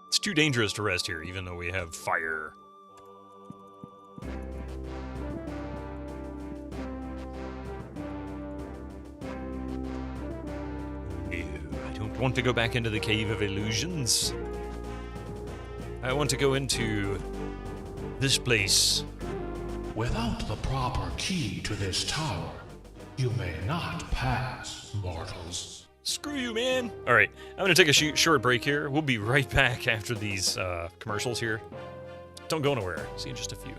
C: It's too dangerous to rest here, even though we have fire. Ew, I don't want to go back into the Cave of Illusions. I want to go into this place.
O: Without the proper key to this tower, you may not pass, mortals.
C: Screw you, man. All right, I'm going to take a short break here. We'll be right back after these commercials here. Don't go nowhere. See you in just a few.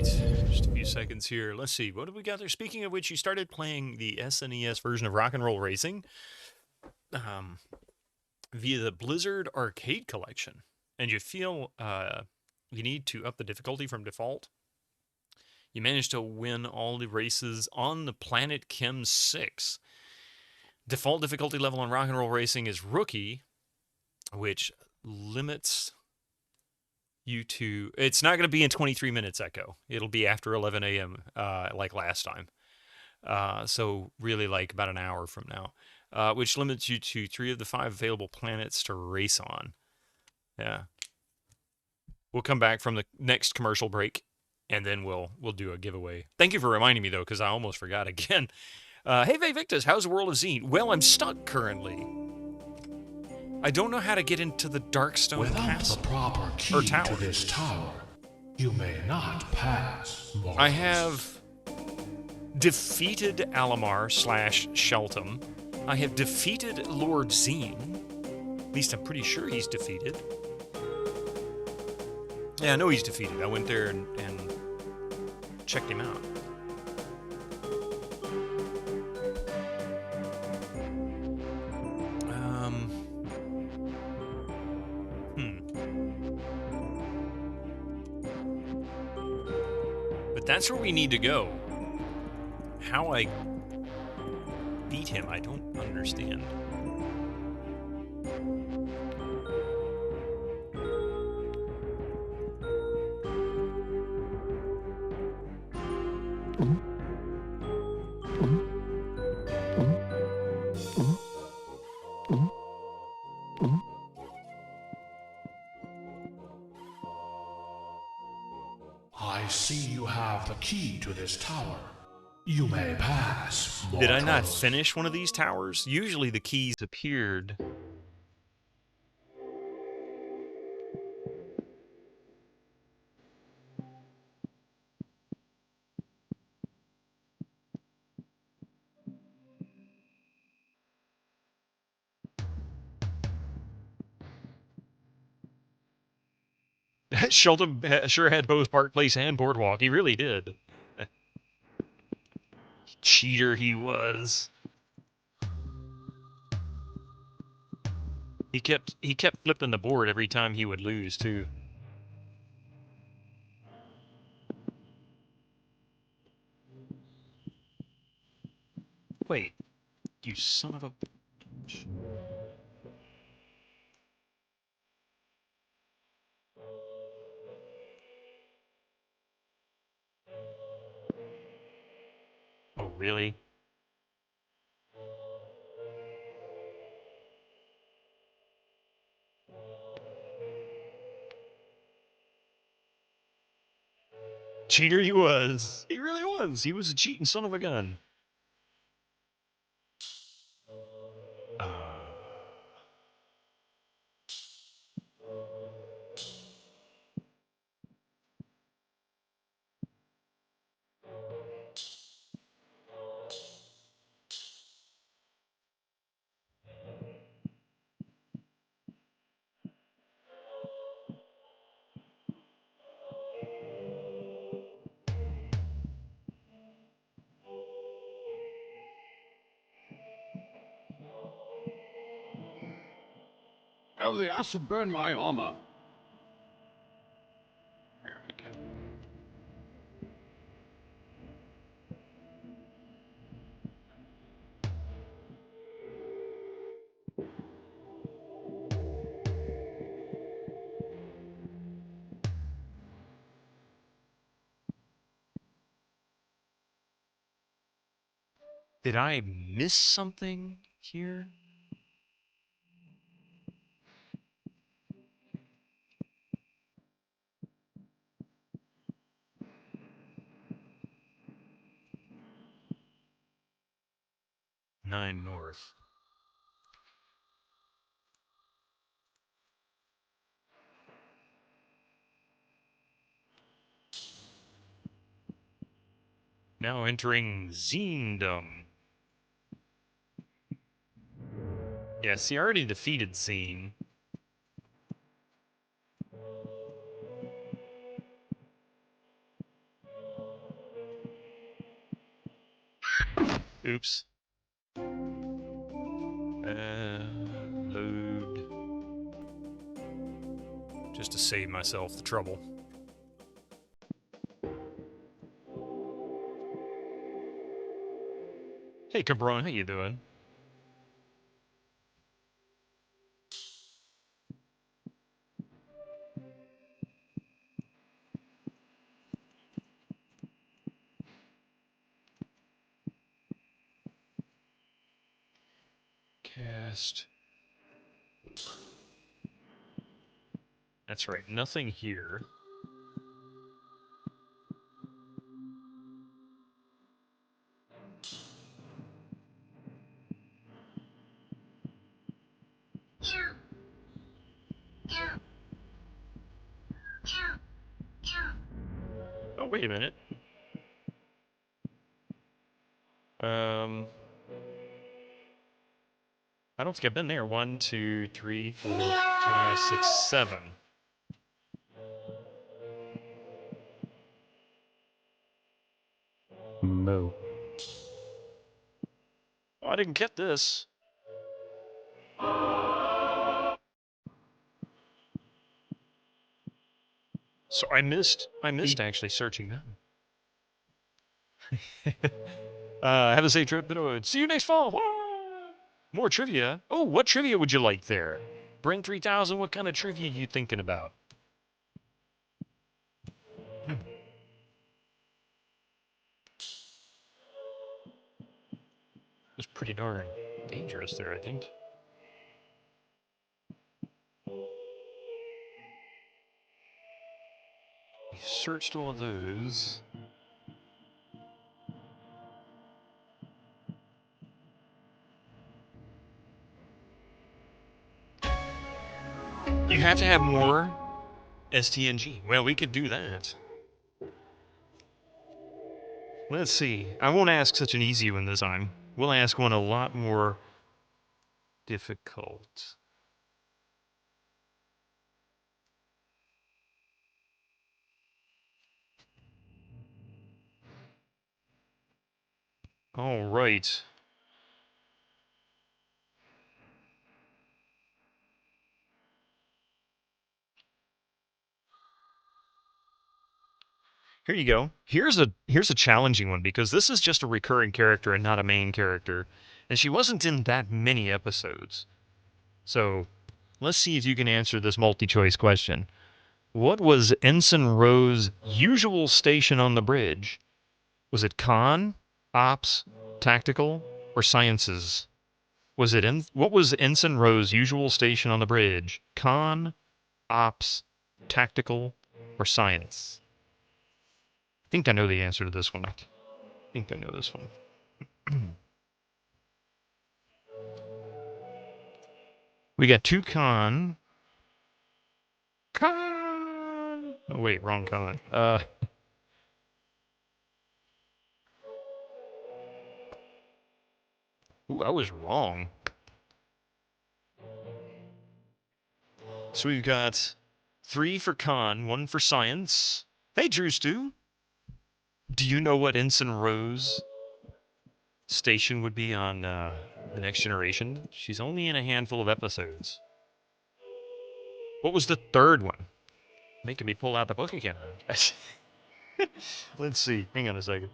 C: right. Just a few seconds here. Let's see. What do we got there? Speaking of which, you started playing the SNES version of Rock and Roll Racing via the Blizzard Arcade Collection. And you feel you need to up the difficulty from default. You managed to win all the races on the Planet Chem 6. Default difficulty level on Rock and Roll Racing is Rookie, which limits you to... It's not going to be in 23 minutes, Echo. It'll be after 11 a.m., like last time. So really like about an hour from now, which limits you to 3 of the 5 available planets to race on. Yeah. We'll come back from the next commercial break, and then we'll do a giveaway. Thank you for reminding me, though, because I almost forgot again. Hey, Victus, how's World of Xeen? Well, I'm stuck currently. I don't know how to get into the Darkstone Castle.
O: Without the proper key to this tower, you may not pass. Mortals.
C: I have defeated Alamar / S.H.E.L.T.E.M. I have defeated Lord Xeen. At least I'm pretty sure he's defeated. Yeah, I know he's defeated. I went there and checked him out. But that's where we need to go. How I beat him, I don't understand.
O: I see you have the key to this tower. You may pass.
C: Did I not
O: mortals.
C: finish one of these towers? Usually the keys appeared. S.H.E.L.T.E.M sure had both Park Place and Boardwalk. He really did. Cheater he was. He kept flipping the board every time he would lose too. Wait, you son of a bitch. Oh, really? Cheater he was. He really was. He was a cheating son of a gun.
M: Oh, the acid burned my armor.
C: Did I miss something here? Nine North. Now entering Xeendom. Yeah, see, I already defeated Xeen. Oops. Load. Just to save myself the trouble. Hey, Cabron, how you doing? Cast. That's right, nothing here. Oh, wait a minute. I don't think I've been there. 1, 2, 3, 4, 5, 6, 7.
I: Mo.
C: Oh, I didn't get this. So I missed actually searching that. Have a safe trip. See you next fall. More trivia. Oh, what trivia would you like there? Brent 3000, what kind of trivia you thinking about? It's pretty darn dangerous there, I think. We searched all of those. You have to have more STNG. Well, we could do that. Let's see. I won't ask such an easy one this time. We'll ask one a lot more difficult. All right. Here you go. Here's a challenging one because this is just a recurring character and not a main character, and she wasn't in that many episodes. So, let's see if you can answer this multi-choice question. What was Ensign Rowe's usual station on the bridge? Was it Con, Ops, Tactical, or Sciences? What was Ensign Rowe's usual station on the bridge? Con, Ops, Tactical, or Science? I think I know the answer to this one. I think I know this one. We got two Con. Oh wait, wrong Con. Ooh, I was wrong. So we've got 3 for Con, 1 for Science. Hey, Drew Stew. Do you know what Ensign Rowe's station would be on The Next Generation? She's only in a handful of episodes. What was the third one? Making me pull out the book again. Let's see. Hang on a second.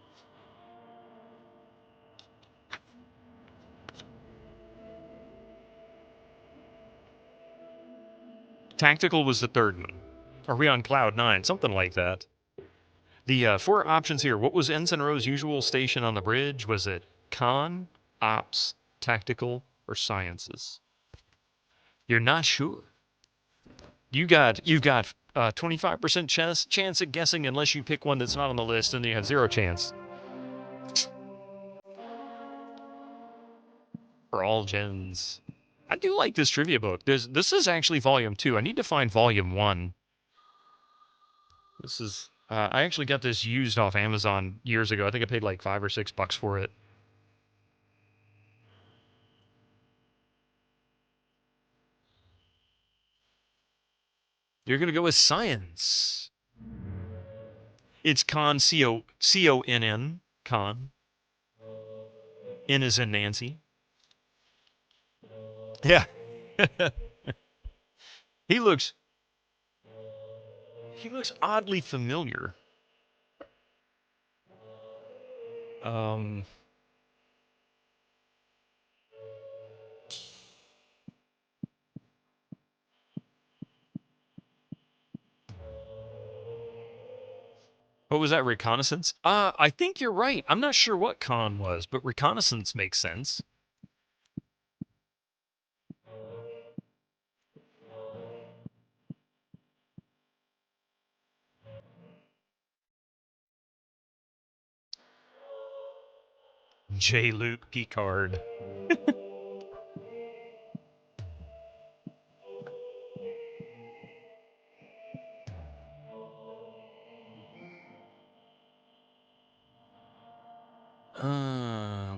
C: Tactical was the third one. Are we on Cloud 9? Something like that. The 4 options here. What was Ensign Rowe's usual station on the bridge? Was it Con, Ops, Tactical, or Sciences? You're not sure. You've got 25% chance at guessing unless you pick one that's not on the list, and then you have 0 chance. For all gens. I do like this trivia book. This is actually volume 2. I need to find volume 1. This is I actually got this used off Amazon years ago. I think I paid like $5 or $6 for it. You're gonna go with Science. It's Con, C-O-N-N, Con. N is in Nancy. Yeah. He looks oddly familiar. What was that, reconnaissance? I think you're right. I'm not sure what con was, but reconnaissance makes sense. J. Luke Picard.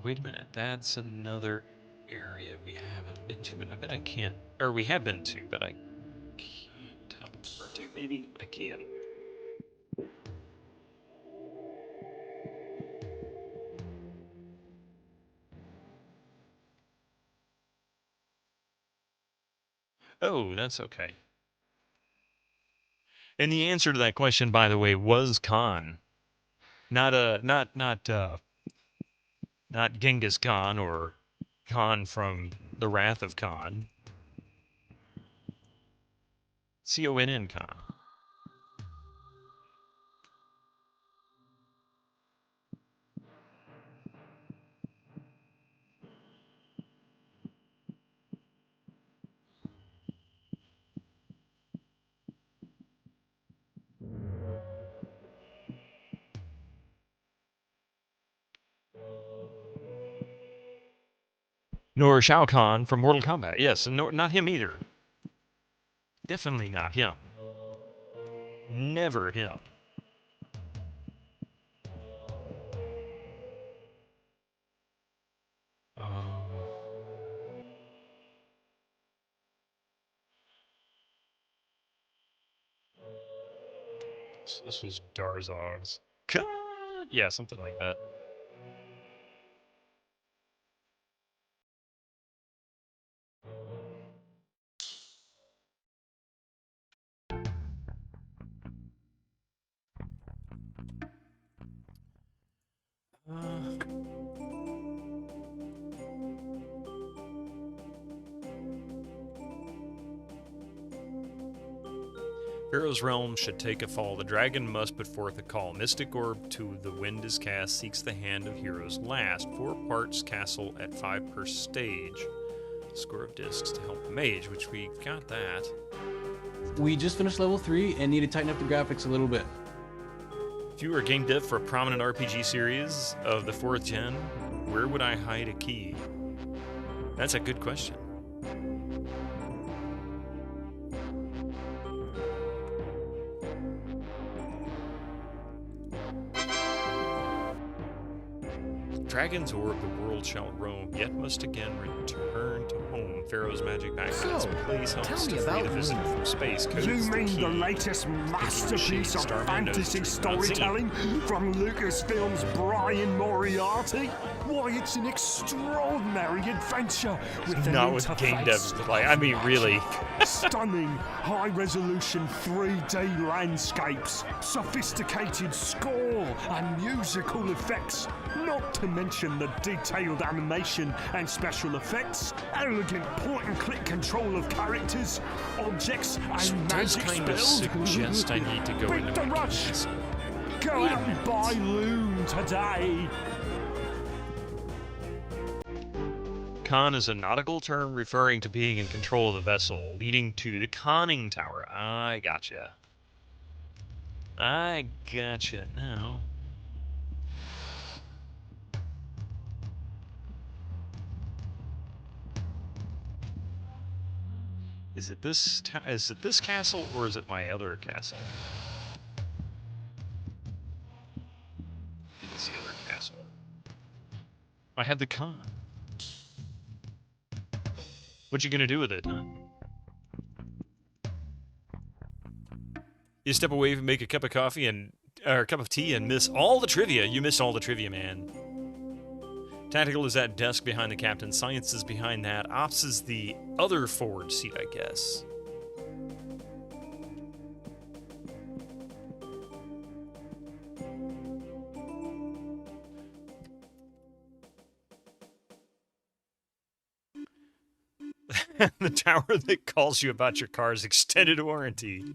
C: Wait a minute. That's another area we haven't been to, but I bet I can't. Or we have been to, but I can't teleport to. Maybe I can. Oh, that's okay. And the answer to that question, by the way, was Khan. Not Genghis Khan or Khan from The Wrath of Khan. C-O-N-N Khan. Nor Shao Kahn from Mortal Kombat. Yes, and not him either. Definitely not him. Never him. This was Darzog's. Yeah, something like that. Pharaoh's realm should take a fall. The dragon must put forth a call. Mystic orb to the wind is cast, seeks the hand of heroes last. 4 parts castle at 5 per stage. Score of discs to help the mage, which we got that.
B: We just finished level 3 and need to tighten up the graphics a little bit.
C: If you were a game dev for a prominent RPG series of the 4th gen, where would I hide a key? That's a good question. Dragon's orb, the world shall roam, yet must again return to home. Pharaoh's magic back in its place helps to free the visitor from space.
A: You mean the latest masterpiece of fantasy storytelling from Lucasfilm's Brian Moriarty? Why, it's an extraordinary adventure with an
C: not with game devs to play. I mean, really.
A: Stunning, high-resolution 3D landscapes, sophisticated score and musical effects, not to mention the detailed animation and special effects, elegant point-and-click control of characters, objects, and magic
C: kind of
A: spells.
C: suggest I need to go into
A: the
C: my
A: rush.
C: keys.
A: Go out and buy Loom today.
C: Con is a nautical term referring to being in control of the vessel, leading to the conning tower. I gotcha. I gotcha now. Is it this castle or is it my other castle? It's the other castle. I have the con. What you gonna do with it, huh? You step away and make a cup of coffee or a cup of tea and miss all the trivia. You missed all the trivia, man. Tactical is that desk behind the captain. Science is behind that. Ops is the other forward seat, I guess. The tower that calls you about your car's extended warranty.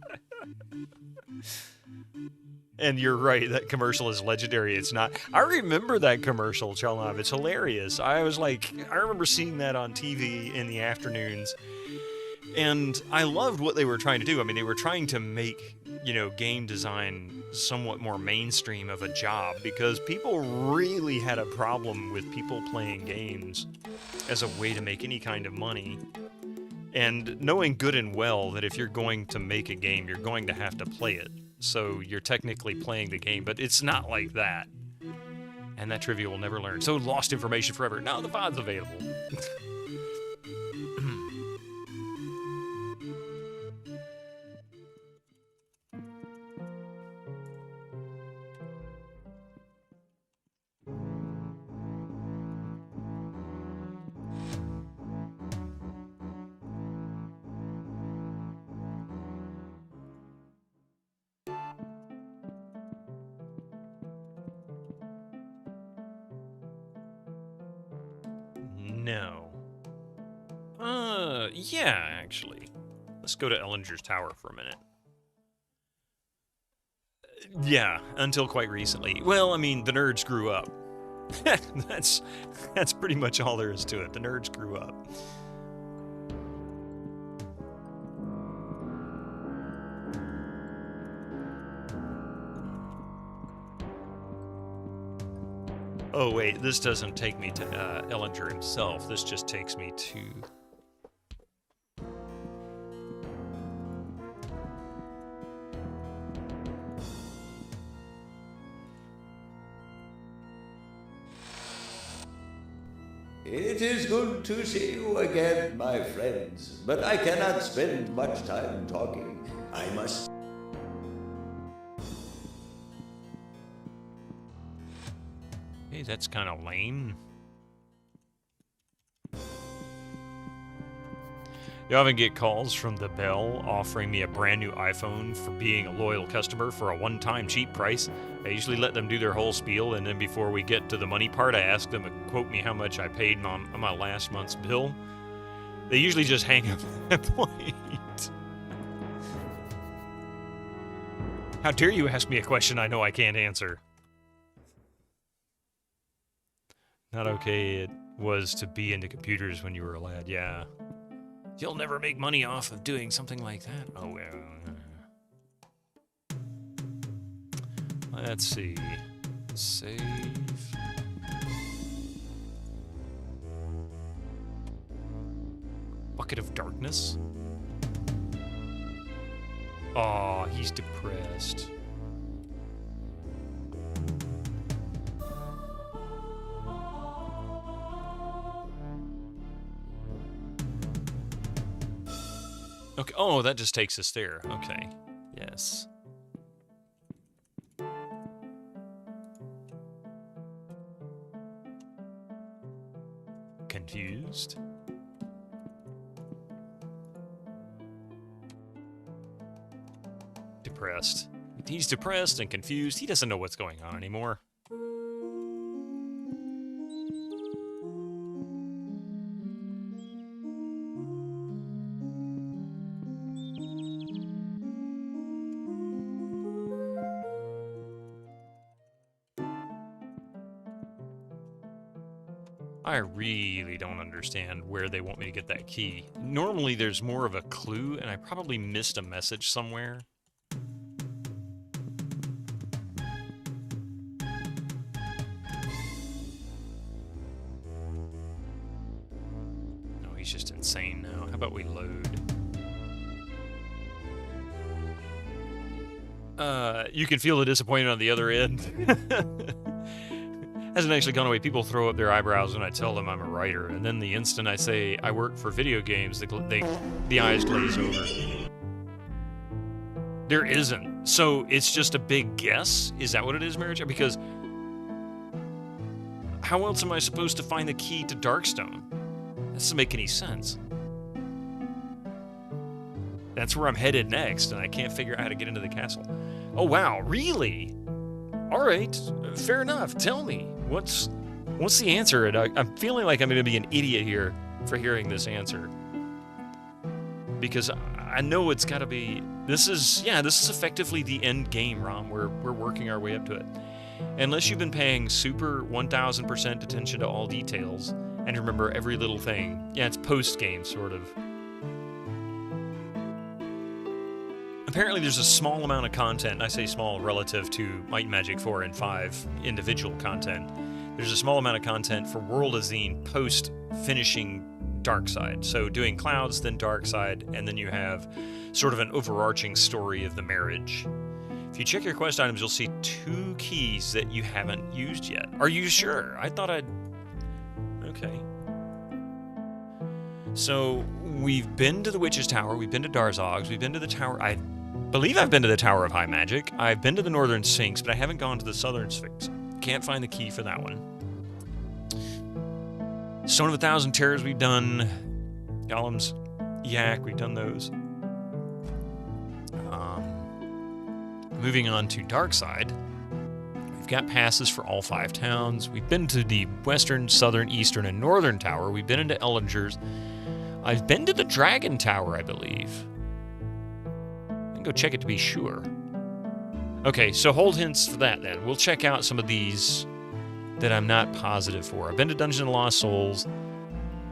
C: And you're right, that commercial is legendary. It's not. I remember that commercial, Chalnov. It's hilarious. I remember seeing that on TV in the afternoons. And I loved what they were trying to do. I mean, they were trying to make, game design somewhat more mainstream of a job, because people really had a problem with people playing games as a way to make any kind of money. And knowing good and well that if you're going to make a game, you're going to have to play it. So you're technically playing the game, but it's not like that. And that trivia will never learn. So lost information forever. Now the VOD's available. No. Yeah, actually. Let's go to Ellinger's Tower for a minute. Yeah, until quite recently. Well, I mean, the nerds grew up. That's pretty much all there is to it. The nerds grew up. Oh, wait, this doesn't take me to Ellinger himself. This just takes me to...
F: It is good to see you again, my friends, but I cannot spend much time talking. I must...
C: Hey, that's kind of lame. You often get calls from the Bell offering me a brand new iPhone for being a loyal customer for a one-time cheap price. I usually let them do their whole spiel, and then before we get to the money part, I ask them to quote me how much I paid on my last month's bill. They usually just hang up at that point. How dare you ask me a question I know I can't answer? Not okay it was to be into computers when you were a lad, yeah. You'll never make money off of doing something like that. Oh, well. Let's see. Save. Bucket of Darkness? Aw, he's depressed. Okay. Oh, that just takes us there. Okay. Yes. Confused. Depressed. He's depressed and confused. He doesn't know what's going on anymore. I really don't understand where they want me to get that key. Normally there's more of a clue, and I probably missed a message somewhere. No, he's just insane now. How about we load? You can feel the disappointment on the other end. Hasn't actually gone away. People throw up their eyebrows when I tell them I'm a writer, and then the instant I say I work for video games, the eyes glaze over. There isn't. So it's just a big guess? Is that what it is, Marriage? Because how else am I supposed to find the key to Darkstone? That doesn't make any sense. That's where I'm headed next, and I can't figure out how to get into the castle. Oh, wow, really? All right, fair enough. Tell me, what's the answer? And I'm feeling like I'm going to be an idiot here for hearing this answer. Because I know it's got to be... This is effectively the end game, Rom. We're working our way up to it. Unless you've been paying super 1000% attention to all details and remember every little thing. Yeah, it's post-game, sort of. Apparently there's a small amount of content, and I say small relative to Might and Magic 4 and 5 individual content. There's a small amount of content for World of Xeen post-finishing Darkside. So doing Clouds, then Darkside, and then you have sort of an overarching story of the marriage. If you check your quest items, you'll see 2 keys that you haven't used yet. Are you sure? I thought I'd... Okay. So, we've been to the Witch's Tower, we've been to Darzog's, we've been to the Tower... I believe I've been to the Tower of High Magic. I've been to the Northern Sphinx, but I haven't gone to the Southern Sphinx. Can't find the key for that one. Stone of a Thousand Terrors we've done. Golem's Yak, we've done those. Moving on to Darkside. We've got passes for all 5 towns. We've been to the Western, Southern, Eastern, and Northern Tower. We've been into Ellinger's. I've been to the Dragon Tower, I believe. I can go check it to be sure. Okay, so hold hints for that then. We'll check out some of these that I'm not positive for. I've been to Dungeon of the Lost Souls.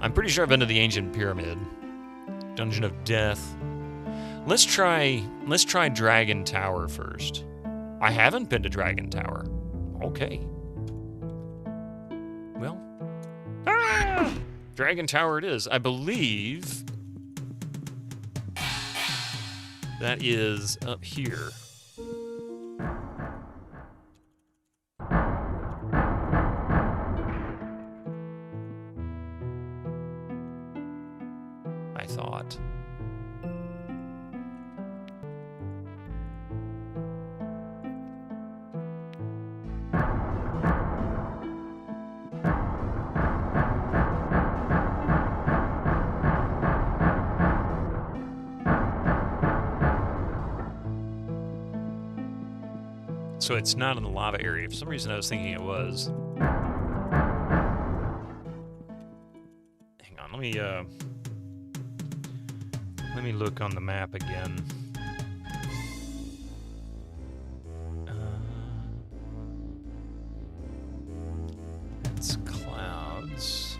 C: I'm pretty sure I've been to the Ancient Pyramid. Dungeon of Death. Let's try Dragon Tower first. I haven't been to Dragon Tower. Okay. Well. Dragon Tower it is. I believe that is up here. I thought. So it's not in the lava area. For some reason I was thinking it was. Hang on, let me look on the map again. It's Clouds.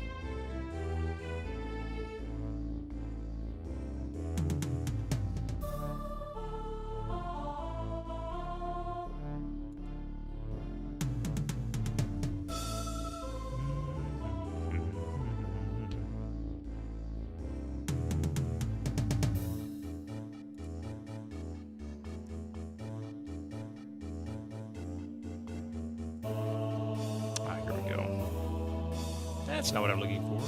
C: That's not what I'm looking for.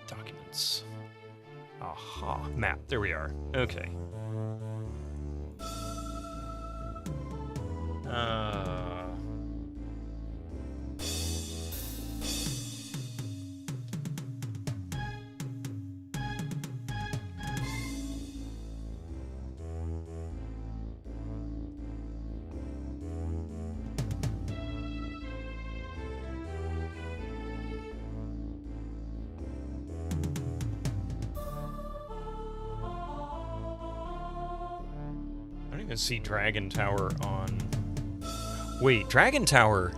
C: Documents. Aha. Map. There we are. Okay. See Dragon Tower on... Wait, Dragon Tower?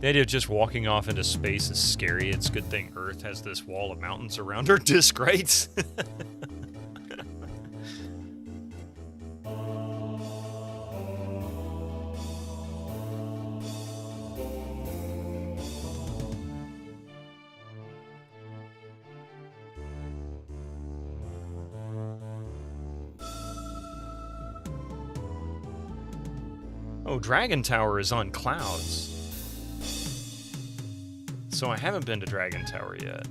C: The idea of just walking off into space is scary. It's a good thing Earth has this wall of mountains around her disk, right? Oh, Dragon Tower is on Clouds. So I haven't been to Dragon Tower yet.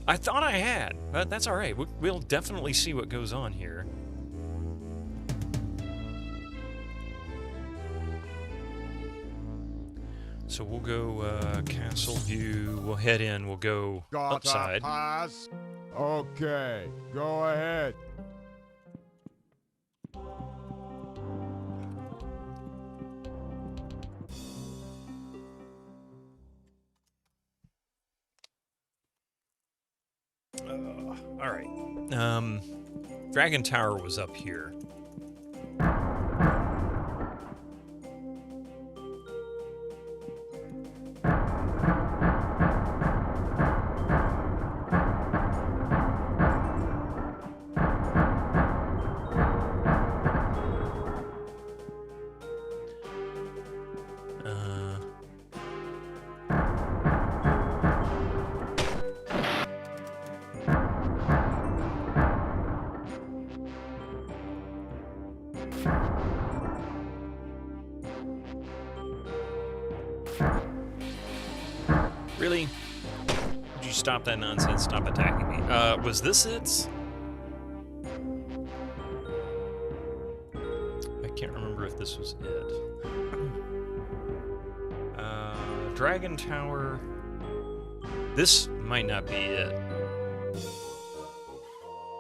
C: I thought I had, but that's alright. We'll definitely see what goes on here. So we'll go castle view. We'll head in. We'll go upside.
J: Pass. Okay, go ahead.
C: All right. Dragon Tower was up here. Really? Would you stop that nonsense? Stop attacking me. Was this it? I can't remember if this was it. Dragon Tower. This might not be it.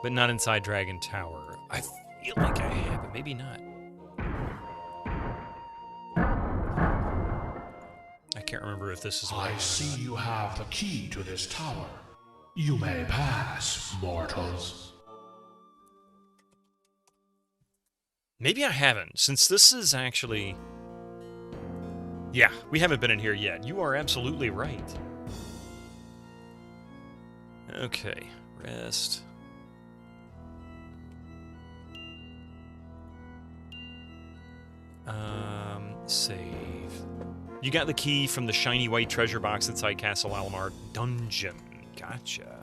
C: But not inside Dragon Tower. I feel like I have, but maybe not. I can't remember if this is right.
O: I see you have the key to this tower. You may pass, mortals.
C: Maybe I haven't, since this is actually... Yeah, we haven't been in here yet. You are absolutely right. Okay, rest. Save. You got the key from the shiny white treasure box inside Castle Alamar dungeon. Gotcha.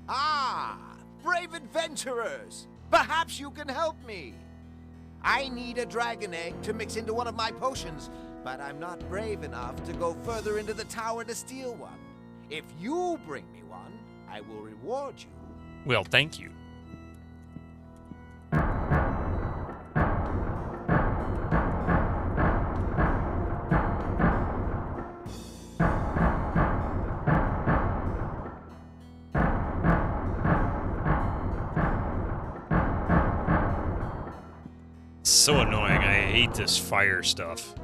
L: Ah, brave adventurers! Perhaps you can help me. I need a dragon egg to mix into one of my potions, but I'm not brave enough to go further into the tower to steal one. If you bring me one, I will reward you.
C: Well, thank you. So annoying. I hate this fire stuff.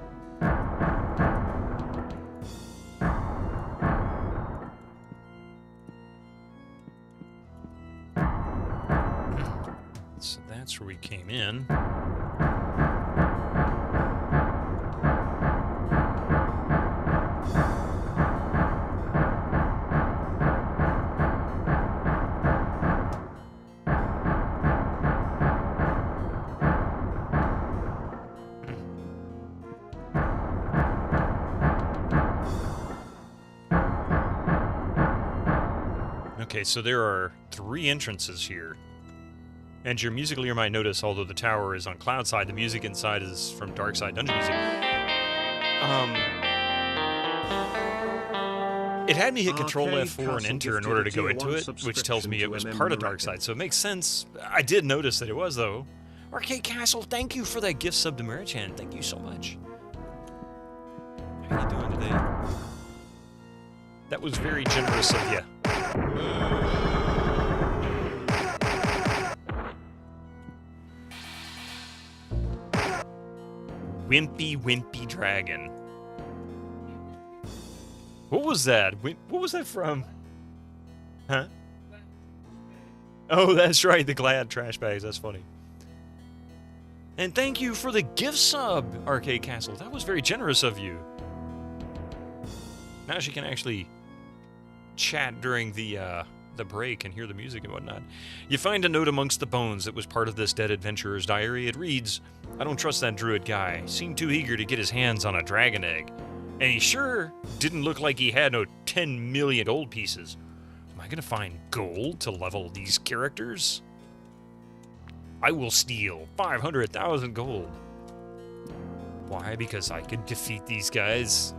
C: So that's where we came in. Okay, so there are 3 entrances here. And your musical ear might notice, although the tower is on cloud side, the music inside is from dark side dungeon music. It had me hit Control F4 and enter in order to go into it, which tells me it was part of dark side, so it makes sense. I did notice that it was, though. Arcade Castle, thank you for that gift sub to Marichan. Thank you so much. How you doing today? That was very generous of you. Wimpy dragon. What was that? What was that from? Huh? Oh, that's right, the Glad trash bags. That's funny. And thank you for the gift sub, Arcade Castle. That was very generous of you. Now she can actually chat during the break and hear the music and whatnot. You find a note amongst the bones that was part of this dead adventurer's diary. It reads, "I don't trust that druid guy. Seemed too eager to get his hands on a dragon egg. And he sure didn't look like he had no 10 million gold pieces. Am I gonna find gold to level these characters? I will steal 500,000 gold. Why? Because I can defeat these guys.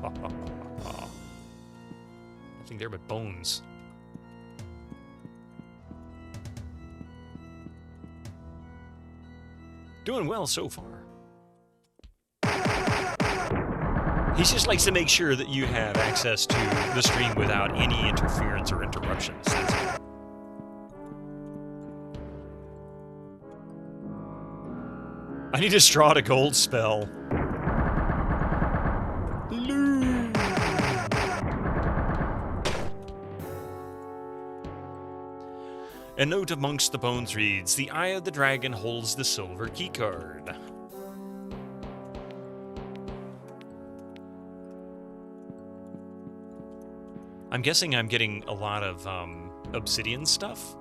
C: Nothing there but bones. Doing well so far. He just likes to make sure that you have access to the stream without any interference or interruptions. That's it. I need a straw to gold spell. Blue. A note amongst the bones reads, "The eye of the dragon holds the silver keycard." I'm guessing I'm getting a lot of obsidian stuff.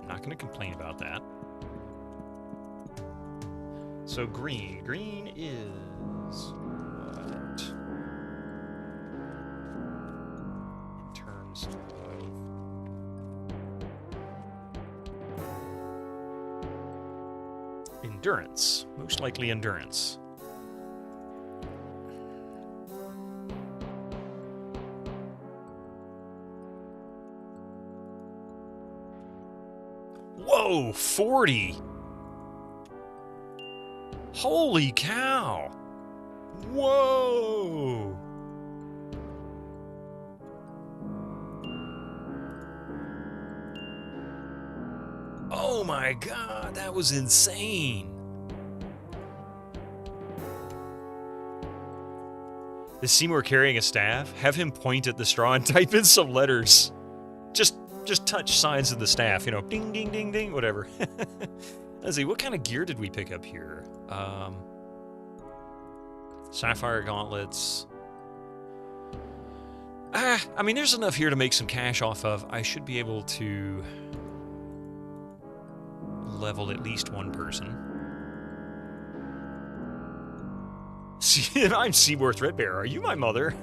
C: I'm not going to complain about that. So green. Green is what? In terms of... endurance. Most likely endurance. Whoa, 40! Holy cow! Whoa! Oh my god, that was insane! Is Seymour carrying a staff? Have him point at the straw and type in some letters. Just touch signs of the staff, you know, ding, ding, ding, ding, whatever. Let's see, what kind of gear did we pick up here? Sapphire gauntlets. I mean, there's enough here to make some cash off of. I should be able to level at least one person. See, I'm Seymour Threadbare. Are you my mother?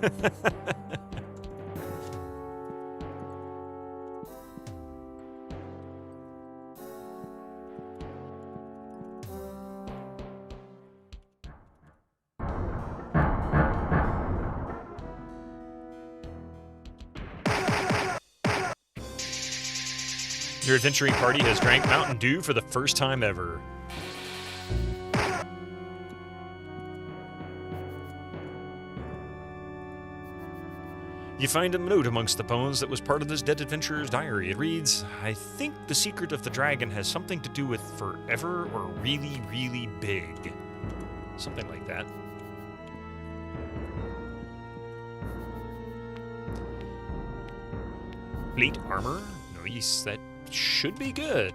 C: Your adventuring party has drank Mountain Dew for the first time ever. You find a note amongst the bones that was part of this dead adventurer's diary. It reads, "I think the secret of the dragon has something to do with forever or really, really big." Something like that. Plate armor? Nice, that should be good.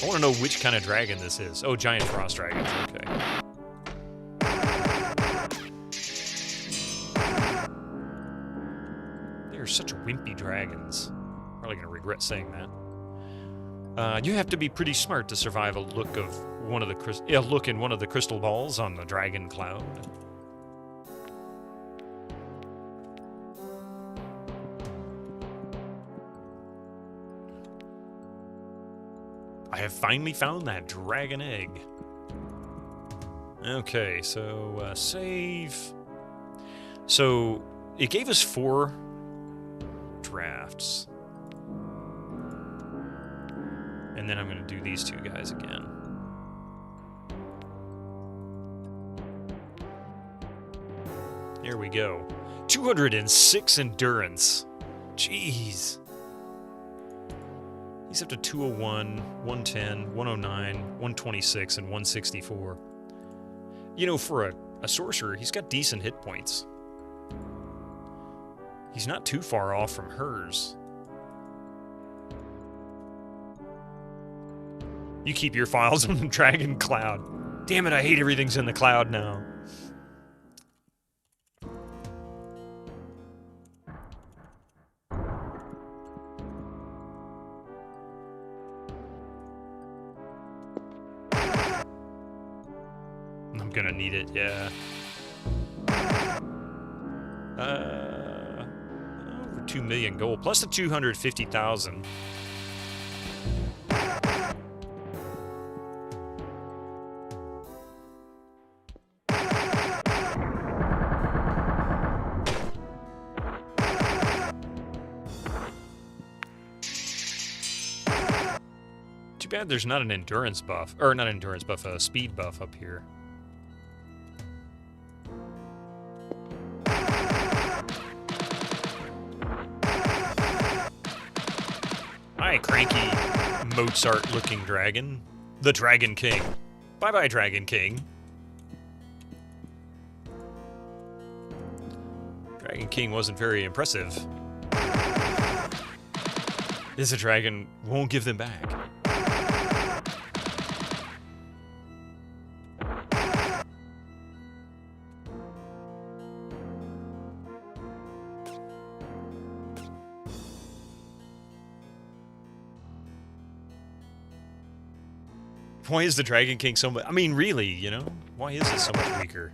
C: I want to know which kind of dragon this is. Oh, giant frost dragons, okay. They are such wimpy dragons. Probably going to regret saying that. You have to be pretty smart to survive a look in one of the crystal balls on the dragon cloud. I have finally found that dragon egg. Okay, so save. So it gave us 4 drafts. And then I'm going to do these 2 guys again. Here we go. 206 endurance. Jeez. He's up to 201, 110, 109, 126, and 164. You know, for a sorcerer, he's got decent hit points. He's not too far off from hers. You keep your files on the Dragon Cloud. Damn it, I hate everything's in the cloud now. I'm gonna need it, yeah. Over 2 million gold, plus the 250,000. Too bad there's not an endurance buff, or not endurance buff, a speed buff up here. Hi, cranky Mozart-looking dragon. The Dragon King. Bye-bye, Dragon King. Dragon King wasn't very impressive. This dragon won't give them back. Why is the Dragon King so much... I mean, really, you know? Why is it so much weaker?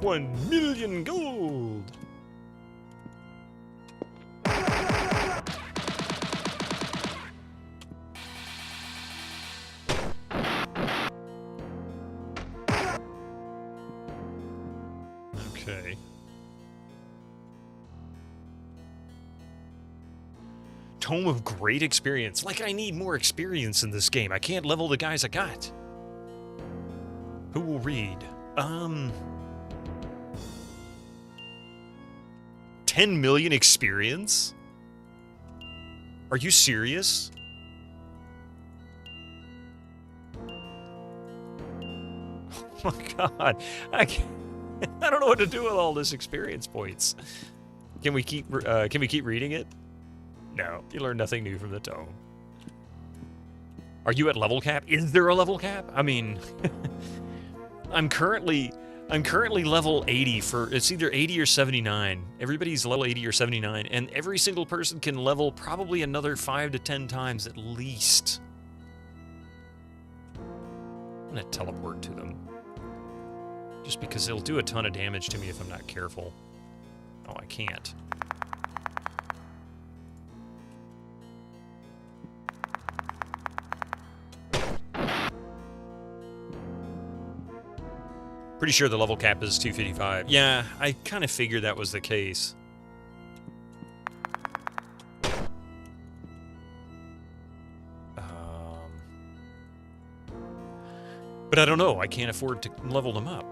C: $1 million gold! Okay. Tome of Great Experience. Like, I need more experience in this game. I can't level the guys I got. Who will read? 10 million experience? Are you serious? Oh my god. I don't know what to do with all this experience points. Can we keep reading it? No, you learn nothing new from the tome. Are you at level cap? Is there a level cap? I mean, I'm currently level 80 for, it's either 80 or 79. Everybody's level 80 or 79, and every single person can level probably another 5 to 10 times at least. I'm gonna teleport to them. Just because it'll do a ton of damage to me if I'm not careful. Oh, I can't. Pretty sure the level cap is 255. Yeah, I kind of figured that was the case. But I don't know. I can't afford to level them up.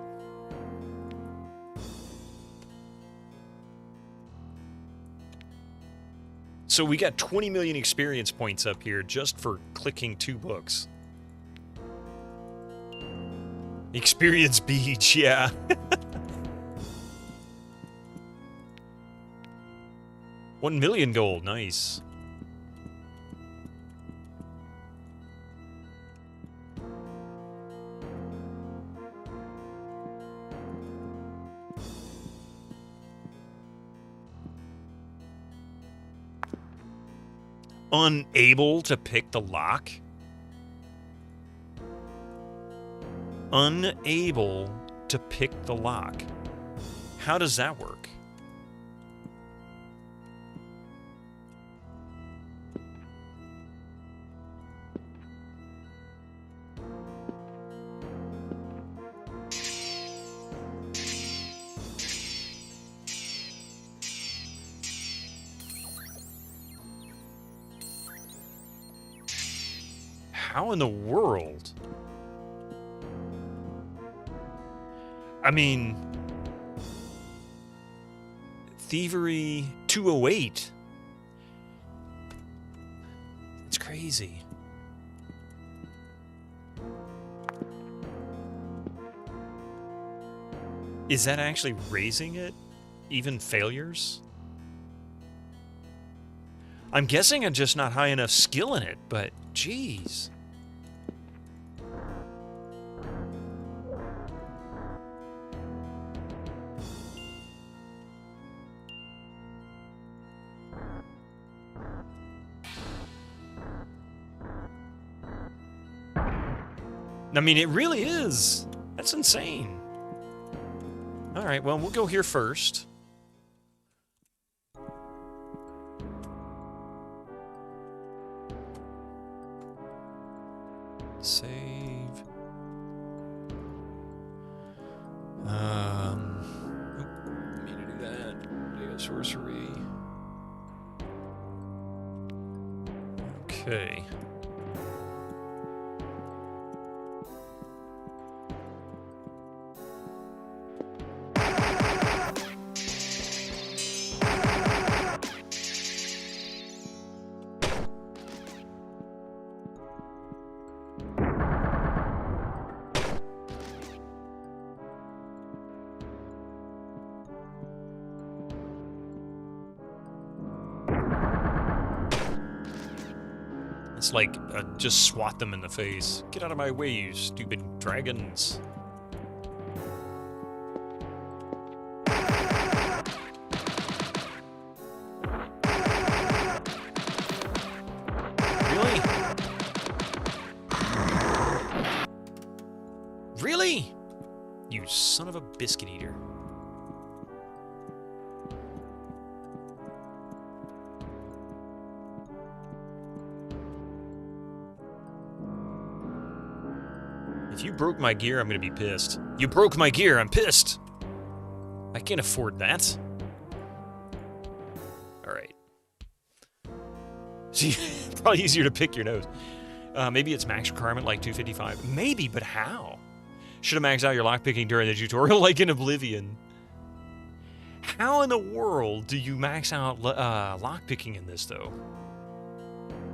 C: So we got 20 million experience points up here just for clicking 2 books. Experience Beach, yeah. $1 million gold, nice. Unable to pick the lock? Unable to pick the lock. How does that work? How in the world? I mean, Thievery 208. It's crazy. Is that actually raising it? Even failures? I'm guessing I'm just not high enough skill in it, but geez. I mean, it really is. That's insane. All right, well, we'll go here first. Save. Need to do that. Data sorcery. Okay. It's like, just swat them in the face. Get out of my way, you stupid dragons. Really? Really? You son of a biscuit eater. If you broke my gear, I'm gonna be pissed. You broke my gear, I'm pissed! I can't afford that. Alright. See, probably easier to pick your nose. Maybe it's max requirement like 255. Maybe, but how? Should have maxed out your lockpicking during the tutorial like in Oblivion. How in the world do you max out lockpicking in this, though?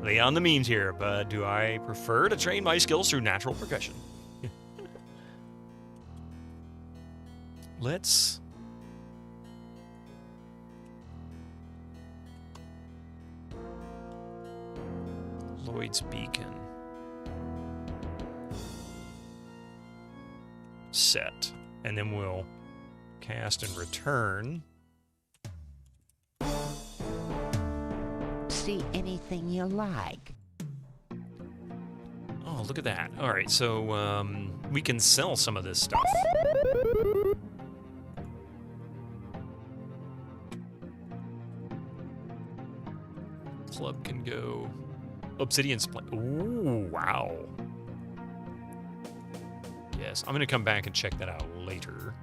C: Lay on the memes here, but do I prefer to train my skills through natural progression? Let's... Lloyd's Beacon. Set. And then we'll cast and return.
G: See anything you like.
C: Oh, look at that. Alright, so we can sell some of this stuff. Club can go. Obsidian Splint. Ooh, wow. Yes, I'm gonna come back and check that out later.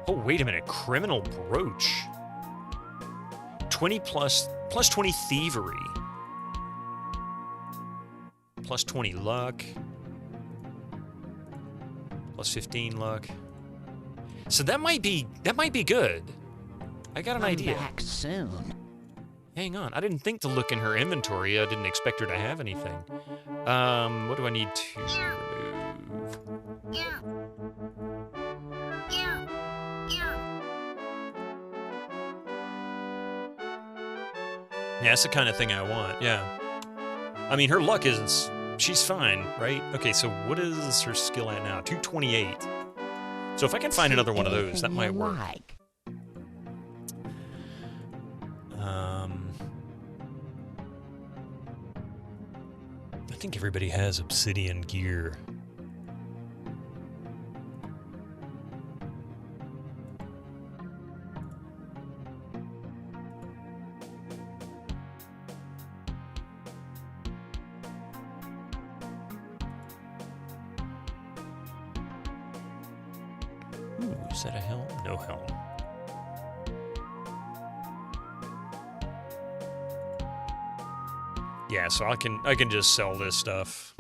C: Oh, wait a minute. Criminal Brooch. 20 plus 20 thievery. Plus 20 luck. Plus 15 luck. So that might be good. I got an idea.
G: Back soon.
C: Hang on. I didn't think to look in her inventory. I didn't expect her to have anything. What do I need to remove? Yeah, that's the kind of thing I want. Yeah. I mean, her luck is... She's fine, right? Okay, so what is her skill at now? 228. So if I can find another one of those, that might work. I think everybody has obsidian gear. Ooh, is that a helm? No helm. Yeah, so I can just sell this stuff.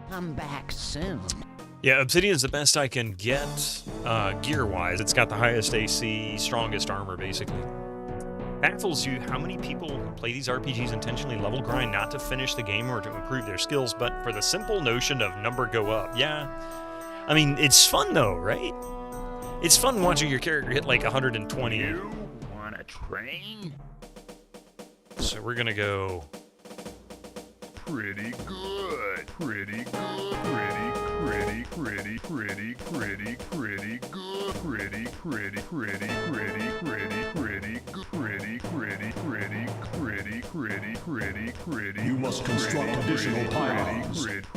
G: Come back soon.
C: Yeah, Obsidian's the best I can get, gear-wise. It's got the highest AC, strongest armor, basically. Baffles you how many people who play these RPGs intentionally level grind not to finish the game or to improve their skills, but for the simple notion of number go up. Yeah. I mean, it's fun, though, right? It's fun watching your character hit, like, 120.
K: You wanna train?
C: So we're gonna go...
K: Pretty good. Pretty good. Pretty good. Pretty good.
F: You
A: us construct additional pylons.
D: Good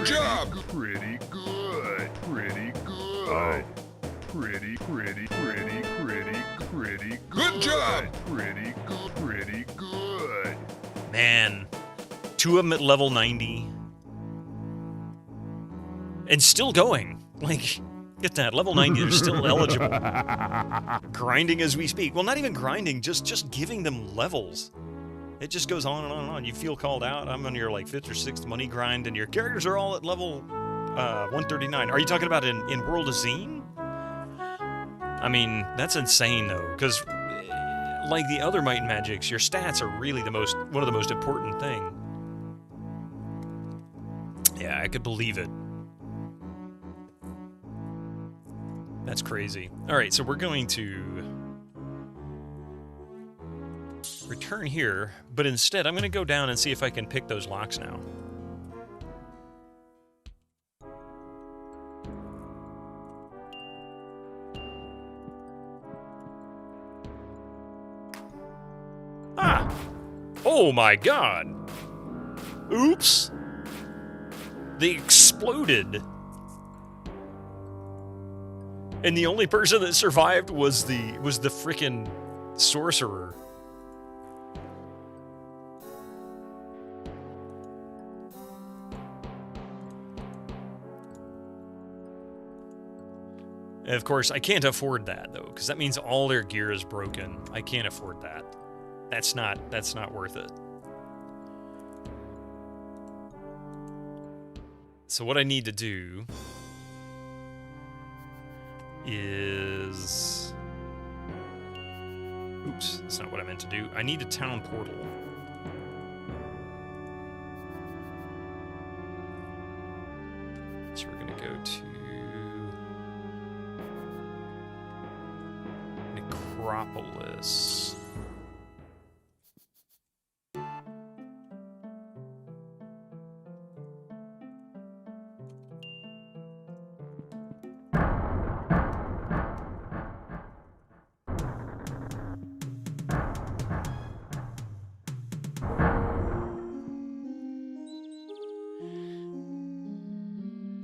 D: job!
K: Pretty good.
D: Good job!
K: Pretty good.
C: Man, 2 of them at level 90. And still going. Like, get that. Level 90, they're still eligible. Grinding as we speak. Well, not even grinding, just giving them levels. It just goes on and on and on. You feel called out. I'm on your, like, 5th or 6th money grind, and your characters are all at level 139. Are you talking about in World of Xeen? I mean, that's insane, though, because like the other Might and Magics, your stats are really one of the most important thing. Yeah, I could believe it. That's crazy. All right, so we're going to return here, but instead I'm going to go down and see if I can pick those locks now. Ah! Oh my god! Oops! They exploded. And the only person that survived was the frickin' sorcerer. And of course, I can't afford that though, because that means all their gear is broken. I can't afford that. That's not worth it. So what I need to do is... Oops, that's not what I meant to do. I need a town portal. So we're gonna go to Necropolis.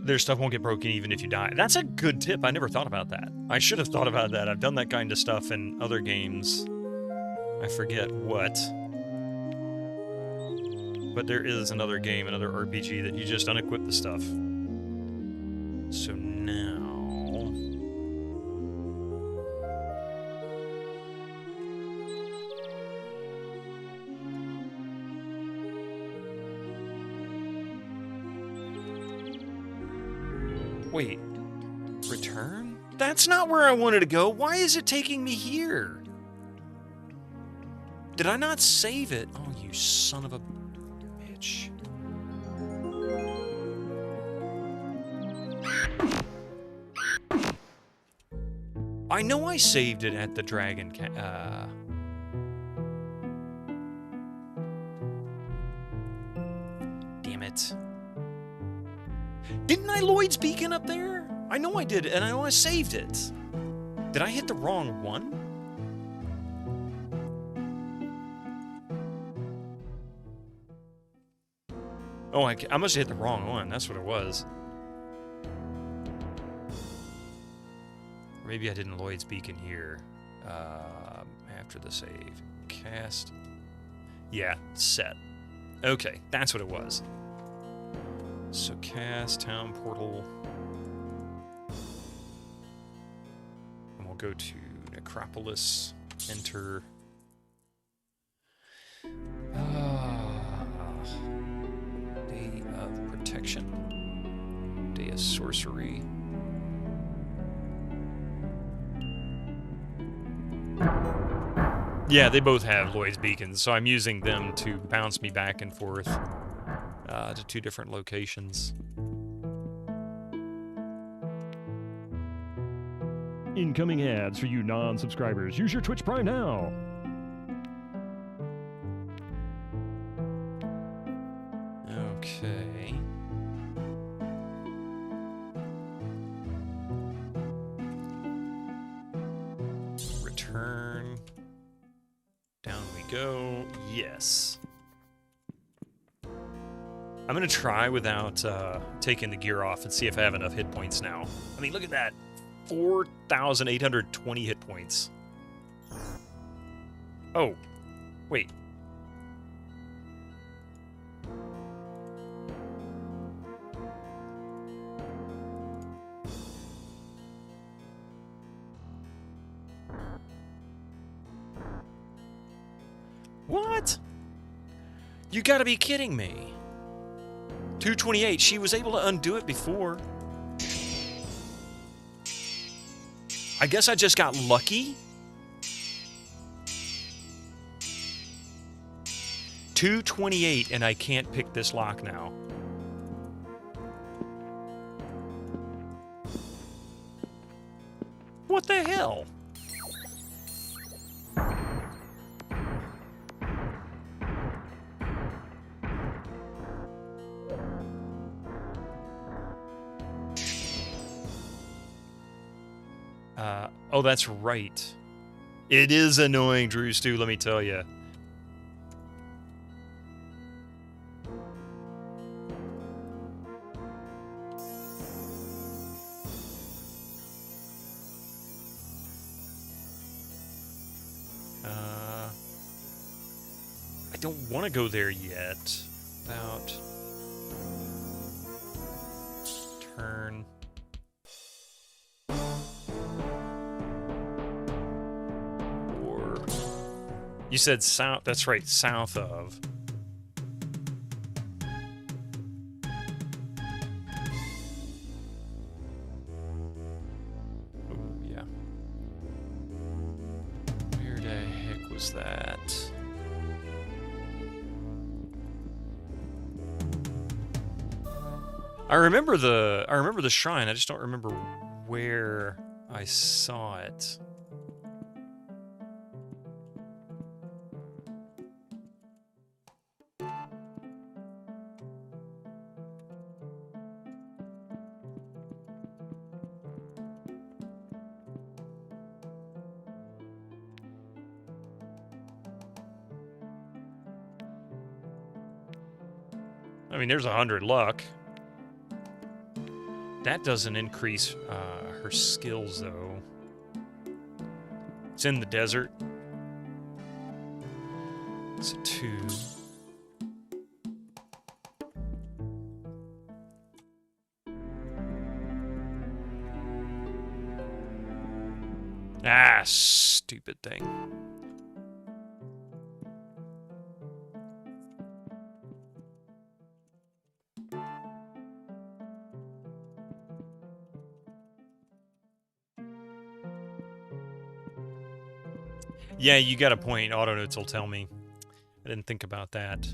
C: Their stuff won't get broken even if you die. That's a good tip. I never thought about that. I should have thought about that. I've done that kind of stuff in other games. I forget what. But there is another game, another RPG that you just unequip the stuff. So now... Wait, return? That's not where I wanted to go. Why is it taking me here? Did I not save it? Oh, you son of a bitch. I know I saved it at the Dragon Damn it. Didn't I Lloyd's Beacon up there? I know I did, and I know I saved it. Did I hit the wrong one? Oh, I must have hit the wrong one. That's what it was. Or maybe I didn't Lloyd's Beacon here. After the save. Cast. Yeah, set. Okay, that's what it was. So cast town portal. And we'll go to Necropolis. Enter. Day of Protection. Day of Sorcery. Yeah, they both have Lloyd's Beacons, so I'm using them to bounce me back and forth to 2 different locations.
I: Incoming ads for you non-subscribers. Use your Twitch Prime now.
C: Okay. Return. Down we go. Yes. I'm going to try without taking the gear off and see if I have enough hit points now. I mean, look at that. 4,820 hit points. Oh, wait. What? You gotta be kidding me. 228, she was able to undo it before. I guess I just got lucky? 228 and I can't pick this lock now. What the hell? Oh, that's right. It is annoying, Drew Stu, let me tell you. I don't want to go there yet. About turn. You said south, that's right, south of. Oh, yeah. Where the heck was that? I remember the shrine, I just don't remember where I saw it. I mean, there's 100 luck. That doesn't increase her skills, though. It's in the desert. It's a 2. Ah, stupid thing. Yeah, you got a point. Auto notes will tell me. I didn't think about that.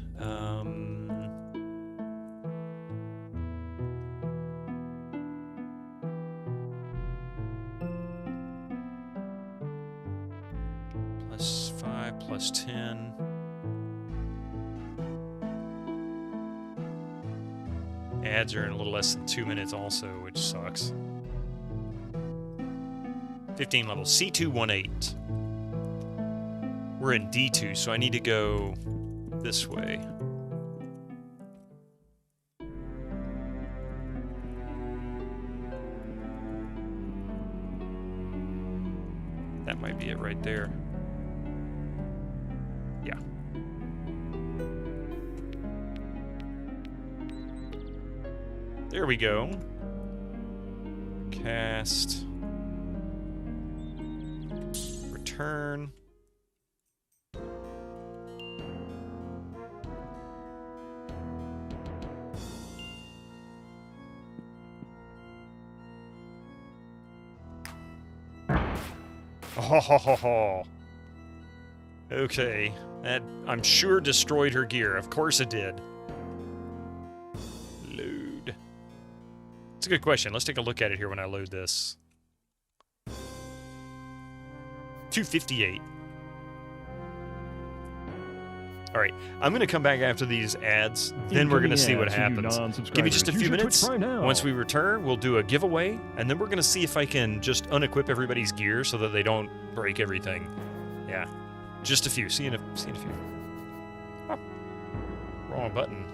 C: +5, +10. Ads are in a little less than 2 minutes also, which sucks. 15 levels. C218. We're in D2, so I need to go this way. That might be it right there. Yeah. There we go. Cast. Return. Oh, okay, that I'm sure destroyed her gear. Of course it did. Load. It's a good question. Let's take a look at it here when I load this. 258. All right, I'm going to come back after these ads, then we're going to see what happens. Give me just a few minutes. Once we return, we'll do a giveaway, and then we're going to see if I can just unequip everybody's gear so that they don't break everything. Yeah, just a few. See you in a few. Oh, wrong button.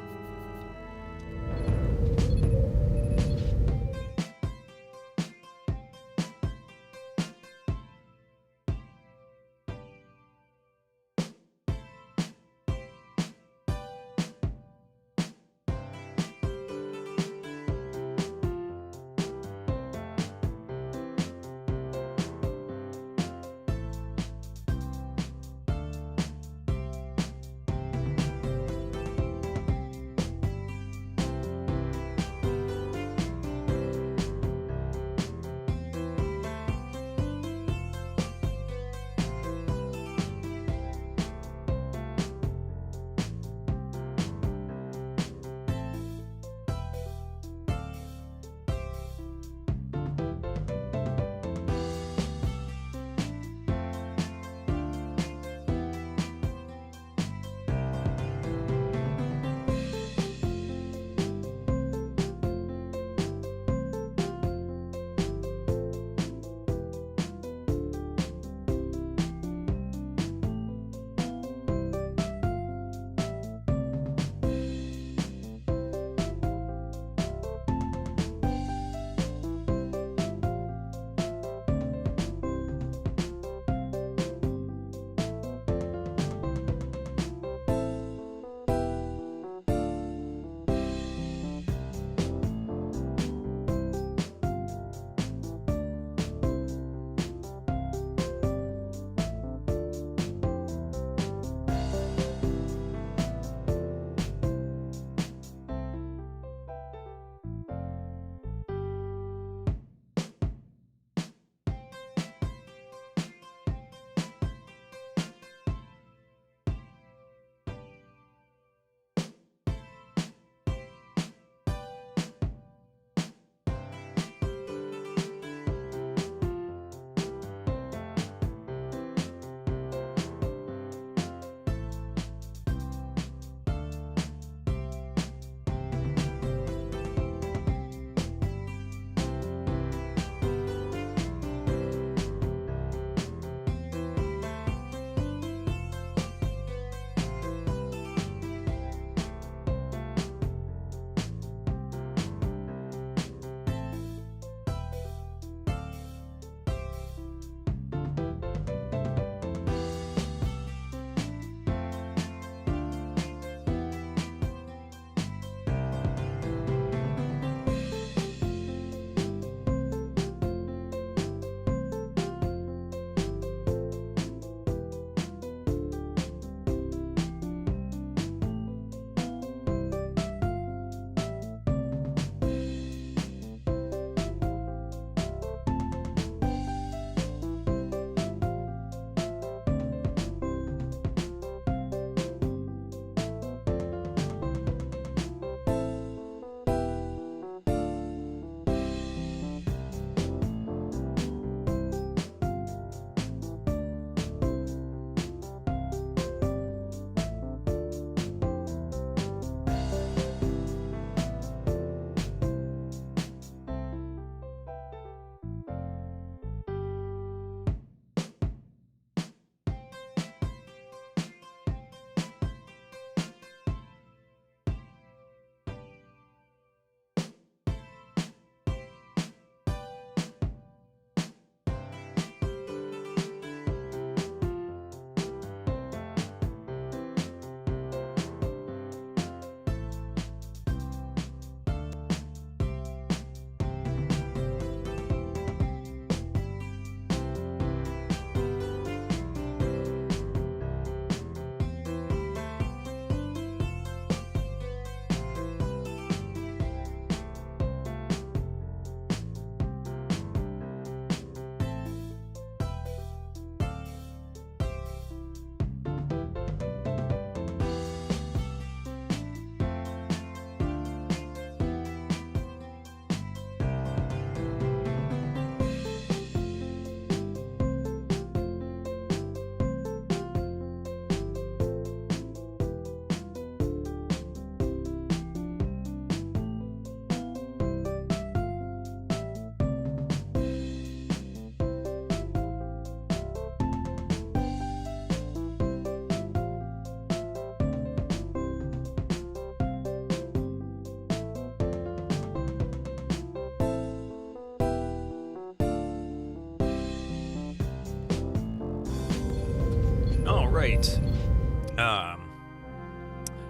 C: right.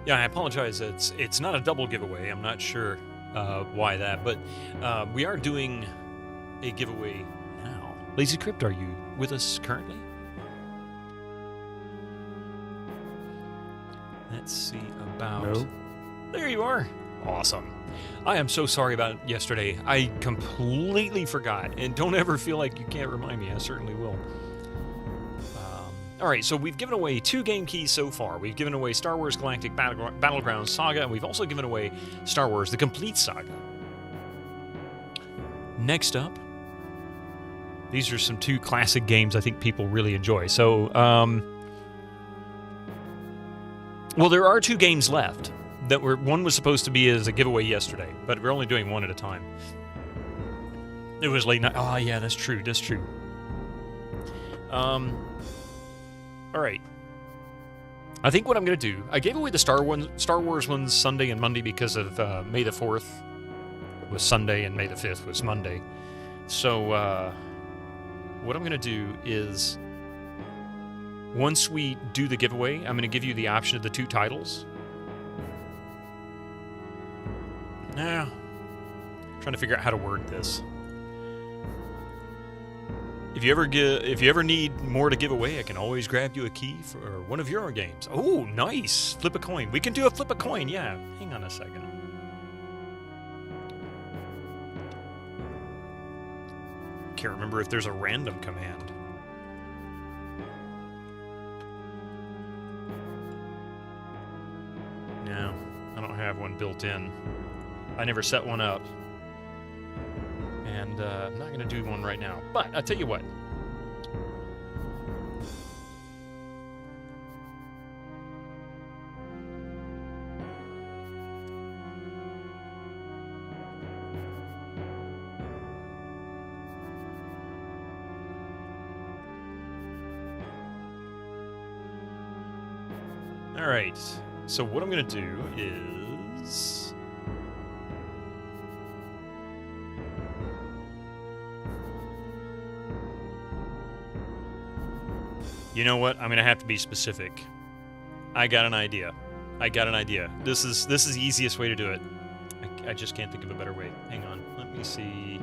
C: Yeah, I apologize. It's not a double giveaway. I'm not sure why that, but we are doing a giveaway now. Lazy Crypt, are you with us currently? Let's see about...
I: No.
C: There you are. Awesome. I am so sorry about yesterday. I completely forgot, and don't ever feel like you can't remind me. I certainly will. All right, so we've given away 2 game keys so far. We've given away Star Wars Galactic Battlegrounds Saga, and we've also given away Star Wars The Complete Saga. Next up, these are some 2 classic games I think people really enjoy. So, well, there are 2 games left. One was supposed to be as a giveaway yesterday, but we're only doing one at a time. It was late night. Oh, yeah, that's true. That's true. All right. I think what I'm going to do, I gave away the Star Wars ones Sunday and Monday because of May the 4th was Sunday and May the 5th was Monday. So what I'm going to do is once we do the giveaway, I'm going to give you the option of the 2 titles. Now, trying to figure out how to word this. If you ever need more to give away, I can always grab you a key for one of your games. Oh, nice! Flip a coin. We can do a flip a coin. Yeah. Hang on a second. Can't remember if there's a random command. No, I don't have one built in. I never set one up. And I'm not going to do one right now. But I'll tell you what. All right. So what I'm going to do is... You know what? I'm going to have to be specific. I got an idea. This is the easiest way to do it. I just can't think of a better way. Hang on. Let me see.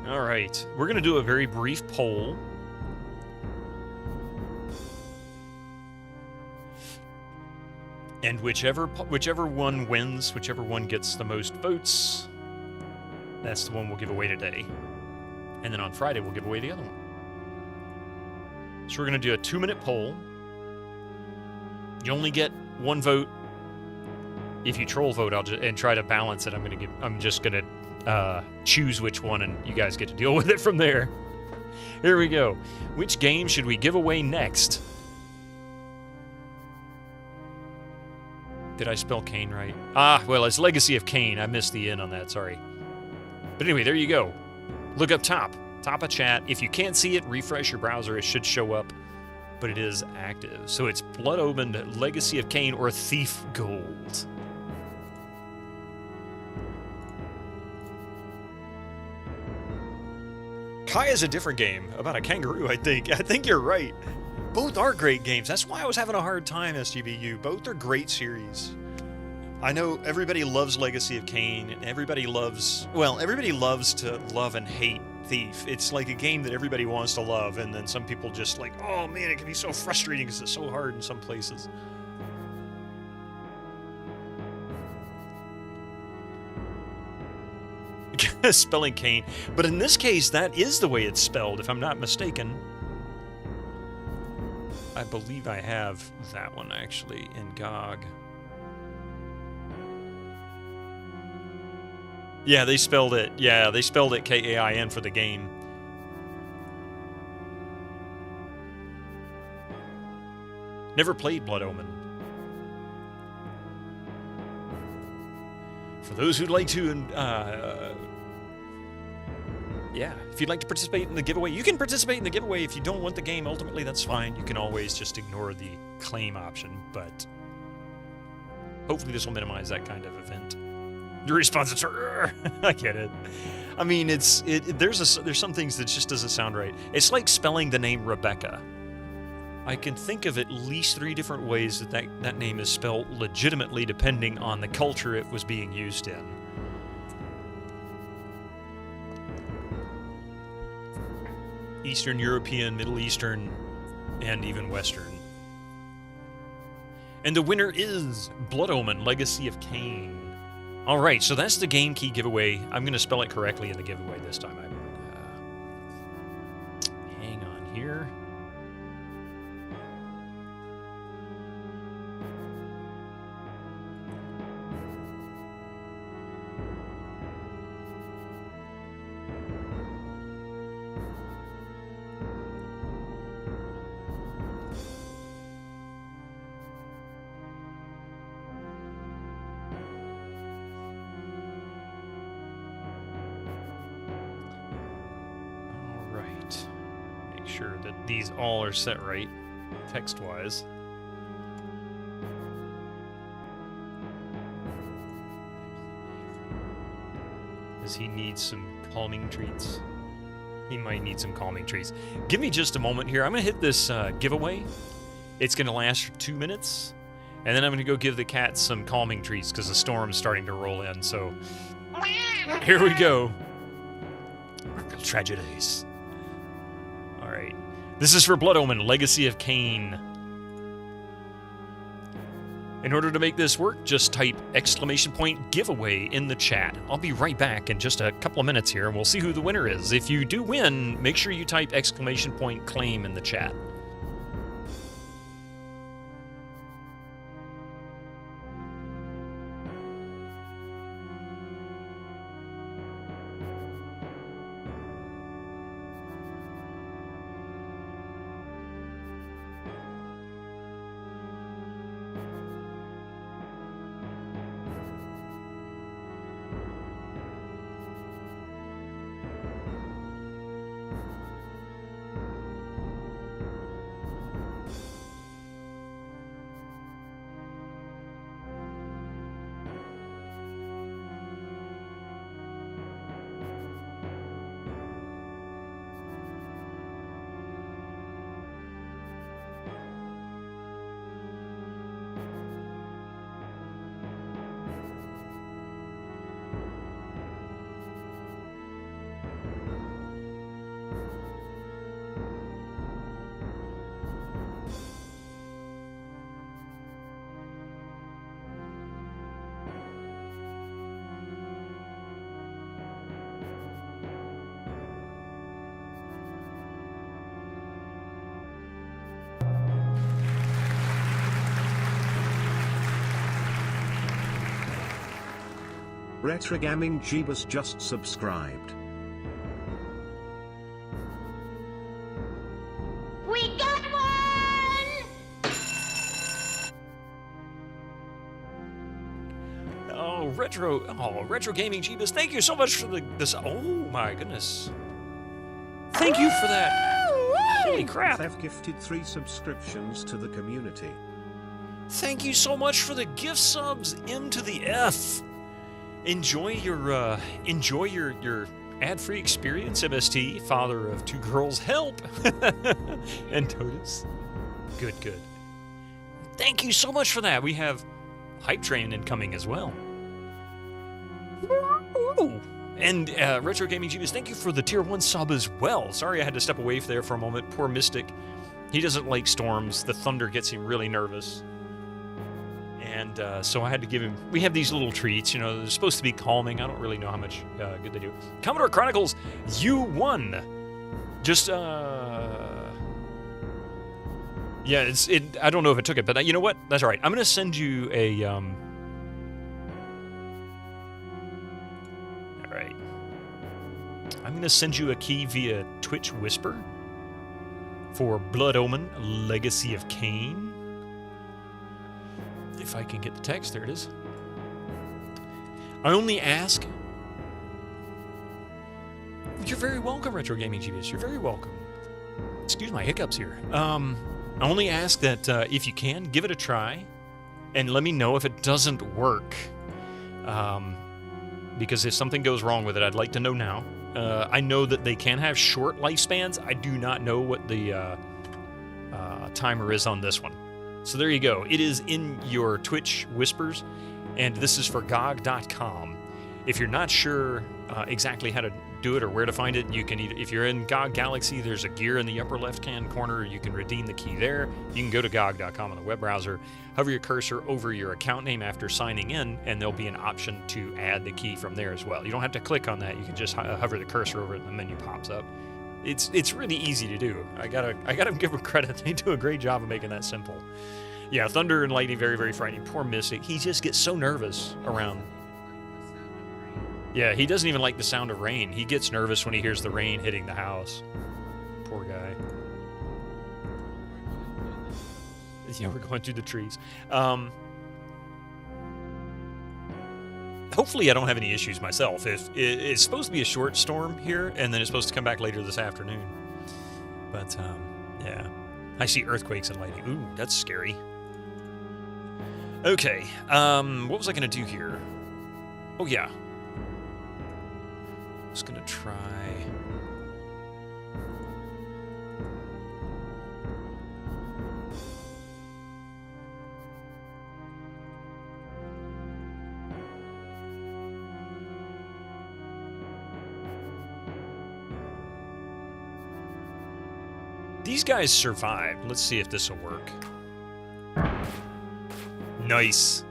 C: All right. We're going to do a very brief poll. And whichever one wins, whichever one gets the most votes, that's the one we'll give away today. And then on Friday, we'll give away the other one. So we're going to do a 2-minute poll. You only get 1 vote. If you troll vote, and try to balance it. I'm just going to choose which one, and you guys get to deal with it from there. Here we go. Which game should we give away next? Did I spell Kane right? Ah, well, it's Legacy of Kane. I missed the N on that, sorry. But anyway, there you go. Look up top of chat. If you can't see it, refresh your browser. It should show up, but it is active. So it's Blood Omen, Legacy of Kane, or Thief Gold. Kai is a different game about a kangaroo, I think. I think you're right. Both are great games. That's why I was having a hard time, SGBU. Both are great series. I know everybody loves Legacy of Kane, and everybody loves to love and hate Thief. It's like a game that everybody wants to love, and then some people just like, oh man, it can be so frustrating because it's so hard in some places. Spelling Kane. But in this case, that is the way it's spelled, if I'm not mistaken. I believe I have that one, actually, in GOG. Yeah, they spelled it. Yeah, they spelled it K-A-I-N for the game. Never played Blood Omen. For those who'd like to yeah, if you'd like to participate in the giveaway, you can participate in the giveaway. If you don't want the game, ultimately, that's fine. You can always just ignore the claim option, but hopefully this will minimize that kind of event. Your response is, I get it. I mean, there's some things that just doesn't sound right. It's like spelling the name Rebecca. I can think of at least 3 different ways that name is spelled legitimately, depending on the culture it was being used in. Eastern European, Middle Eastern, and even Western. And the winner is Blood Omen, Legacy of Kain. All right, so that's the game key giveaway. I'm going to spell it correctly in the giveaway this time. Hang on here. Sure that these all are set right, text-wise. Does he need some calming treats? He might need some calming treats. Give me just a moment here. I'm going to hit this giveaway. It's going to last for 2 minutes, and then I'm going to go give the cat some calming treats because the storm's starting to roll in. So here we go. Tragedies. Alright. This is for Blood Omen, Legacy of Kain. In order to make this work, just type !giveaway in the chat. I'll be right back in just a couple of minutes here, and we'll see who the winner is. If you do win, make sure you type !claim in the chat.
E: Retro Gaming Jeebus just subscribed.
P: We got one!
C: Retro Gaming Jeebus, thank you so much for this. Oh my goodness. Thank you for that. Holy crap.
E: I've gifted 3 subscriptions to the community.
C: Thank you so much for the gift subs, M to the F. Enjoy your ad-free experience, MST, father of 2 girls, help! And Totus. Good. Thank you so much for that. We have Hype Train incoming as well. And Retro Gaming Genius, thank you for the Tier 1 sub as well. Sorry I had to step away there for a moment. Poor Mystic. He doesn't like storms. The thunder gets him really nervous. And so I had to give him... We have these little treats, you know, they're supposed to be calming. I don't really know how much good they do. Commodore Chronicles, you won! Just, yeah, I don't know if it took it, but you know what? That's all right. I'm going to send you a, all right. I'm going to send you a key via Twitch Whisper for Blood Omen, Legacy of Kain. If I can get the text, there it is. I only ask You're very welcome, Retro Gaming Genius. You're very welcome. Excuse my hiccups here. I only ask that if you can, give it a try, and let me know if it doesn't work. Because if something goes wrong with it, I'd like to know now. I know that they can have short lifespans. I do not know what the timer is on this one. So there you go. It is in your Twitch whispers, and this is for GOG.com. If you're not sure exactly how to do it or where to find it, you can either, if you're in GOG Galaxy, there's a gear in the upper left-hand corner. You can redeem the key there. You can go to GOG.com on the web browser, hover your cursor over your account name after signing in, and there'll be an option to add the key from there as well. You don't have to click on that. You can just hover the cursor over it, and the menu pops up. It's really easy to do. I gotta give them credit. They do a great job of making that simple. Yeah, thunder and lightning, very, very frightening. Poor Mystic. He just gets so nervous around. Yeah, he doesn't even like the sound of rain. He gets nervous when he hears the rain hitting the house. Poor guy. Yeah, we're going through the trees. Hopefully I don't have any issues myself. If it's supposed to be a short storm here, and then it's supposed to come back later this afternoon. But, yeah. I see earthquakes and lightning. Ooh, that's scary. Okay, what was I going to do here? Oh, yeah. Just going to try... These guys survived. Let's see if this will work. Nice.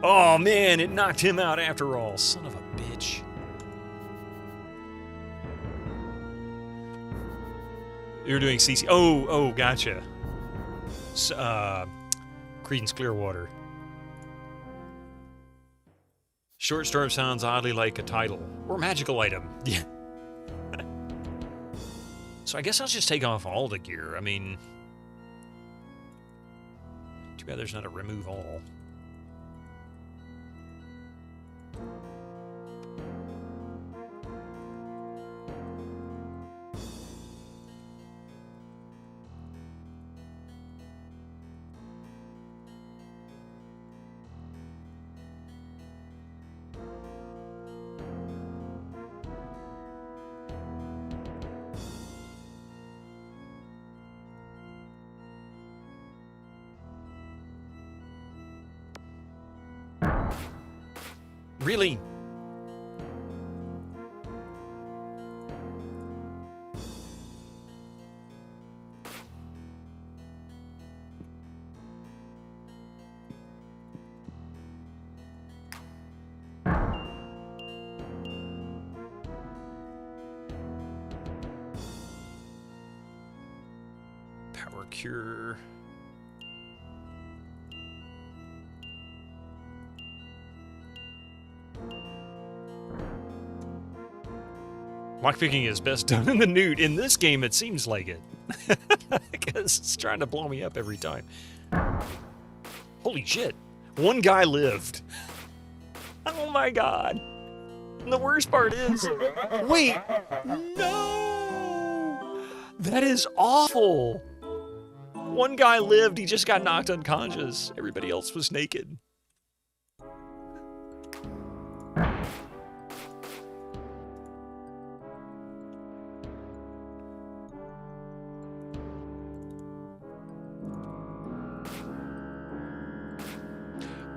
C: Oh, man, it knocked him out after all. Son of a bitch. You're doing CC. Oh, gotcha. Creedence Clearwater. Short storm sounds oddly like a title. Or magical item. Yeah. So I guess I'll just take off all the gear. I mean... Too bad there's not a remove all. Really? Power cure. Lockpicking is best done in the nude. In this game, it seems like it. Because it's trying to blow me up every time. Holy shit. One guy lived. Oh my god. And the worst part is... Wait. No. That is awful. One guy lived. He just got knocked unconscious. Everybody else was naked.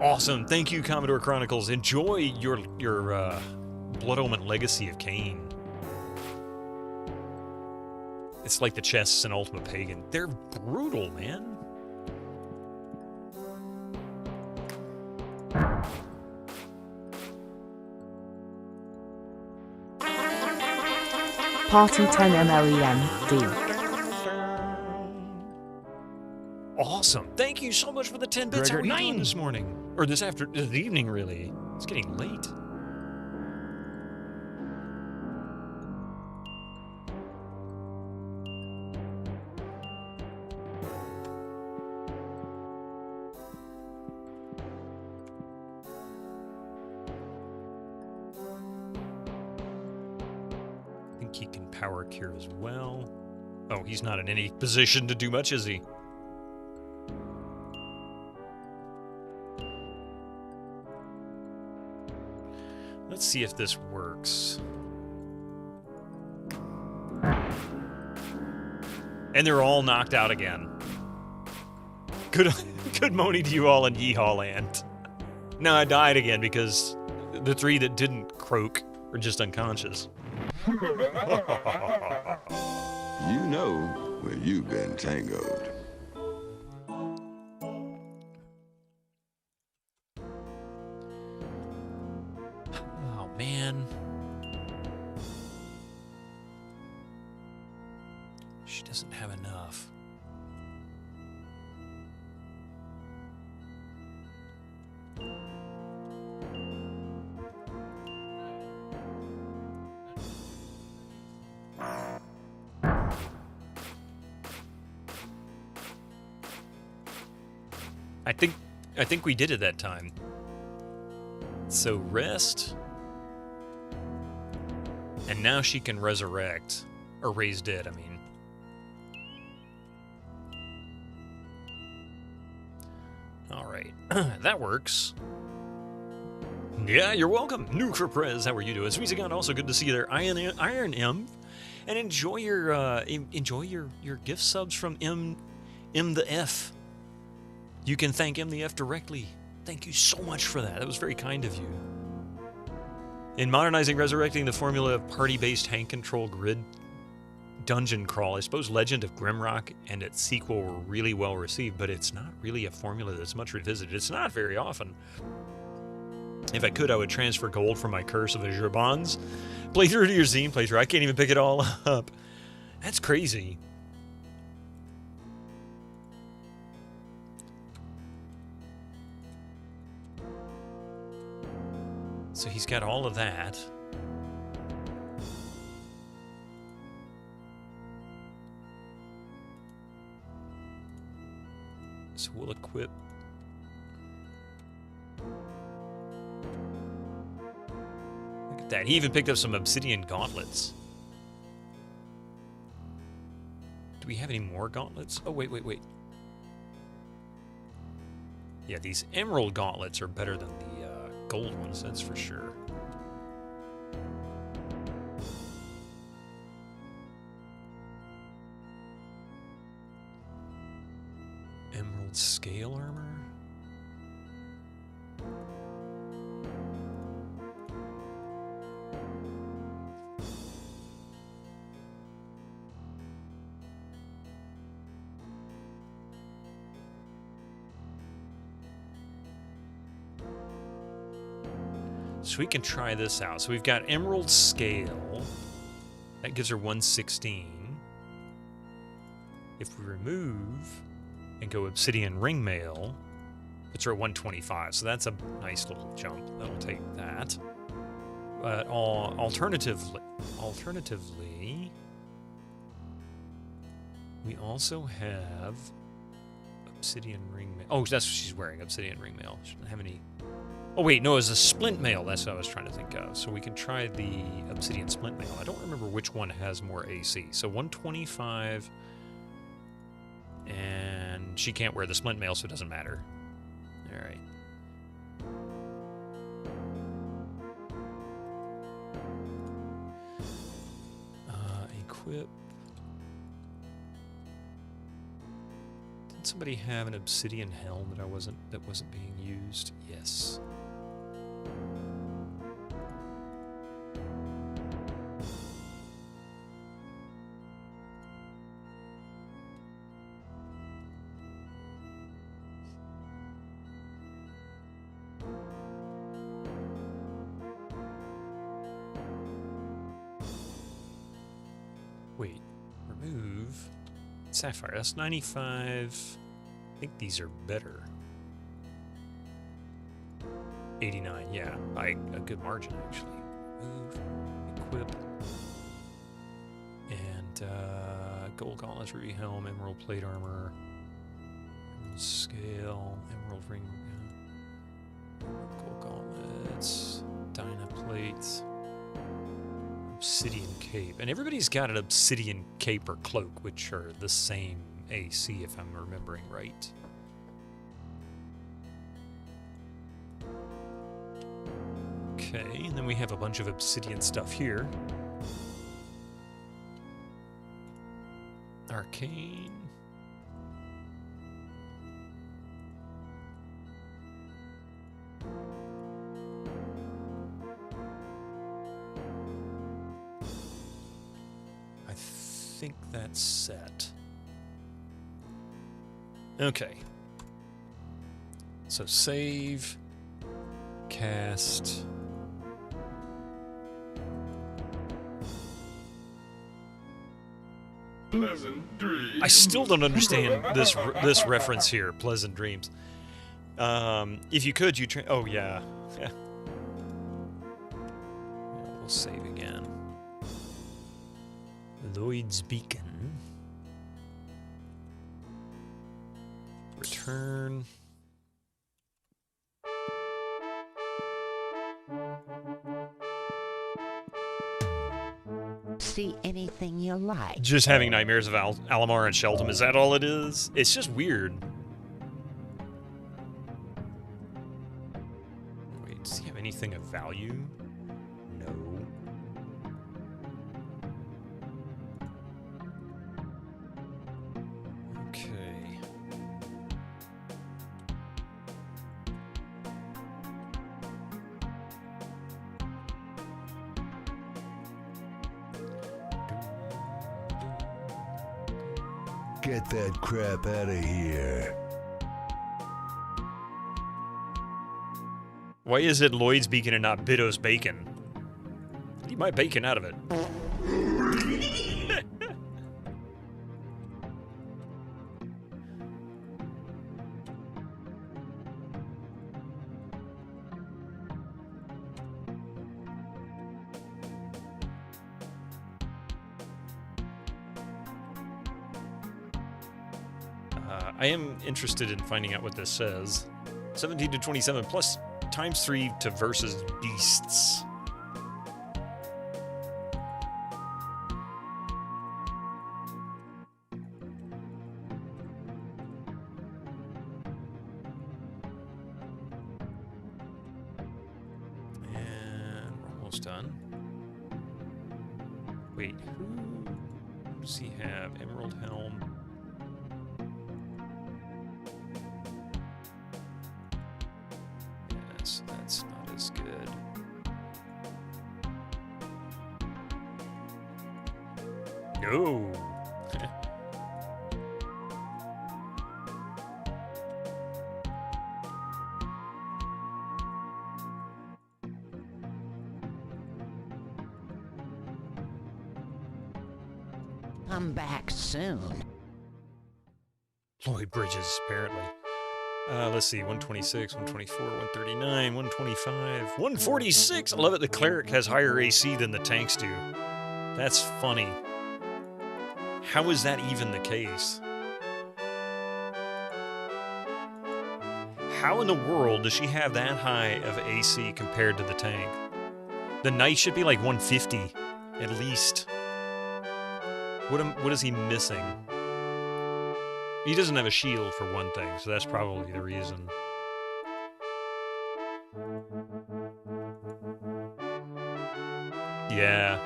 C: Awesome. Thank you, Commodore Chronicles. Enjoy your Blood Omen Legacy of Kain. It's like the chests in Ultimate Pagan. They're brutal, man.
N: Party 10 MLEMD.
C: Awesome. Thank you so much for the 10 bits. How are you doing this morning? Or this evening, really. It's getting late. think he can power cure as well. Oh, he's not in any position to do much, is he? Let's see if this works. And they're all knocked out again. Good morning to you all in Yeehaw Land. No, I died again because the 3 that didn't croak are just unconscious.
R: You know where you've been tangoed.
C: Oh, man. She doesn't have enough. I think we did it that time. So rest. And now she can resurrect. Or raise dead, I mean. Alright. That works. Yeah, you're welcome. Nucra Prez, how are you doing? Sweet God, also good to see you there. Iron M. And enjoy your gift subs from M the F. You can thank M the F directly. Thank you so much for that. That was very kind of you. In modernizing, resurrecting the formula of party-based hand-control grid dungeon crawl, I suppose Legend of Grimrock and its sequel were really well received, but it's not really a formula that's much revisited. It's not very often. If I could, I would transfer gold from my Curse of Azure Bonds playthrough to your Xeen playthrough. I can't even pick it all up. That's crazy. So he's got all of that. So we'll equip. Look at that. He even picked up some obsidian gauntlets. Do we have any more gauntlets? Oh, wait. Yeah, these emerald gauntlets are better than the gold ones, that's for sure. Emerald scale armor? So we can try this out. So we've got Emerald Scale. That gives her 116. If we remove and go Obsidian Ringmail, puts her at 125. So that's a nice little jump. That'll take that. But alternatively, we also have Obsidian Ringmail. Oh, that's what she's wearing, Obsidian Ringmail. She doesn't have any... Oh, wait, no, it's a Splint Mail. That's what I was trying to think of. So we can try the Obsidian Splint Mail. I don't remember which one has more AC. So 125. And she can't wear the Splint Mail, so it doesn't matter. All right. Equip. Did somebody have an Obsidian Helm that wasn't being used? Yes. Wait, remove Sapphire. That's 95. I think these are better. 89, yeah, by a good margin, actually. Move, equip, and gold gauntlets, ruby helm, emerald plate armor, emerald scale, emerald ring, gold gauntlets, dyna plates, obsidian cape. And everybody's got an obsidian cape or cloak, which are the same AC, if I'm remembering right. Okay, and then we have a bunch of obsidian stuff here. Arcane. I think that's set. Okay. So save, cast.
D: Pleasant dreams.
C: I still don't understand this reference here. Pleasant dreams. If you could, oh yeah. We'll save again. Lloyd's Beacon. Return.
G: See anything you like.
C: Just having nightmares of Alamar and S.H.E.L.T.E.M, is that all it is? It's just weird. Wait, does he have anything of value? No. Okay.
H: Get that crap out of here.
C: Why is it Lloyd's Beacon and not Biddo's Bacon? Eat my bacon out of it. I am interested in finding out what this says. 17 to 27 plus times 3 to versus beasts. And we're almost done. Wait, who does he have? Emerald Helm. That's not as good. No.
G: Come back soon.
C: Lloyd Bridges, apparently. Let's see, 126, 124, 139, 125, 146! I love it, the cleric has higher AC than the tanks do. That's funny. How is that even the case? How in the world does she have that high of AC compared to the tank? The knight should be like 150, at least. What is he missing? He doesn't have a shield, for one thing, so that's probably the reason. Yeah.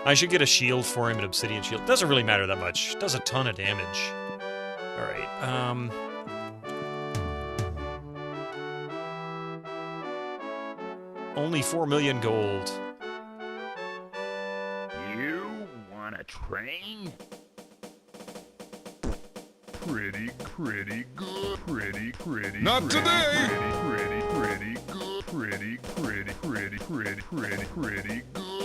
C: I should get a shield for him, an obsidian shield. Doesn't really matter that much. Does a ton of damage. Alright, only 4 million gold.
D: You want to train? Pretty good. Pretty.
J: Not today!
D: Pretty good. Pretty good. Pretty good. Pretty good.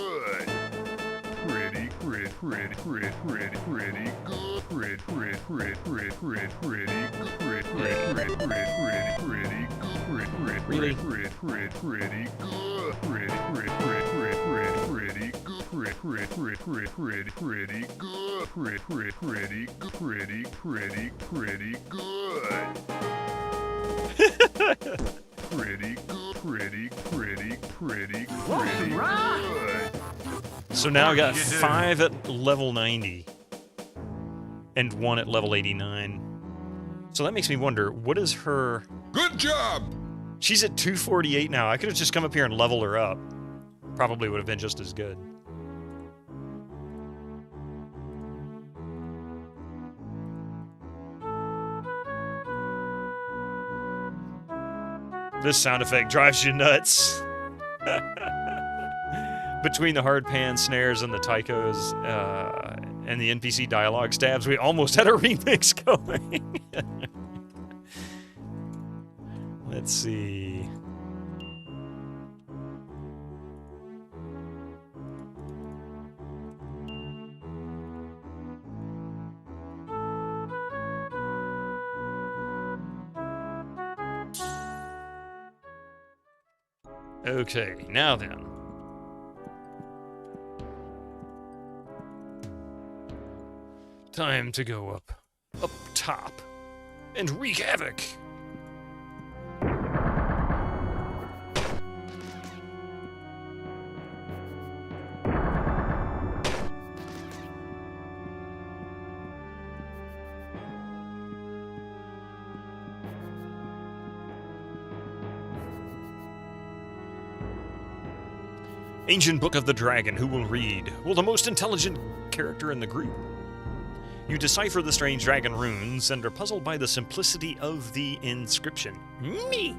C: So now I got 5 at level 90 and 1 at level 89. So that makes me wonder, what is her...
D: Good job!
C: She's at 248 now. I could have just come up here and leveled her up. Probably would have been just as good. This sound effect drives you nuts. Between the hard pan snares and the taikos and the NPC dialogue stabs, we almost had a remix going. Let's see. Okay, now then. Time to go up top, and wreak havoc. Ancient Book of the Dragon, who will read? Well, the most intelligent character in the group. You decipher the strange dragon runes and are puzzled by the simplicity of the inscription. Me!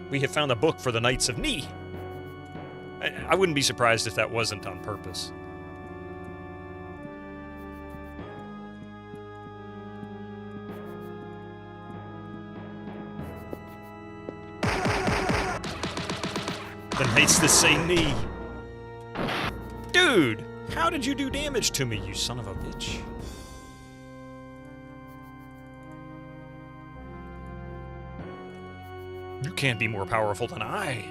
C: We have found a book for the Knights of Ni. I wouldn't be surprised if that wasn't on purpose. The Knights that say Ni. Dude! How did you do damage to me, you son of a bitch? You can't be more powerful than I.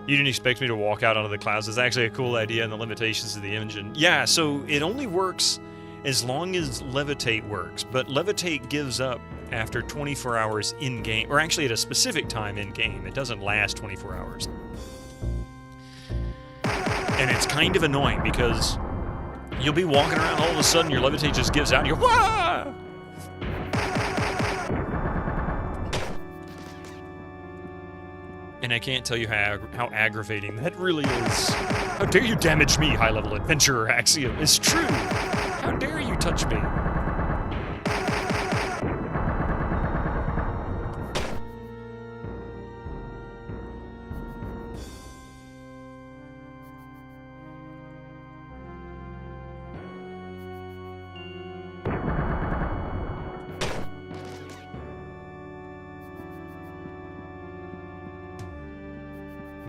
C: You didn't expect me to walk out onto the clouds. It's actually a cool idea and the limitations of the engine. Yeah, so it only works as long as Levitate works, but Levitate gives up after 24 hours in-game, or actually at a specific time in-game. It doesn't last 24 hours. And it's kind of annoying because you'll be walking around, all of a sudden your Levitate just gives out and you're, wah! And I can't tell you how aggravating that really is. How dare you damage me, high-level adventurer Axiom? It's true! How dare you touch me?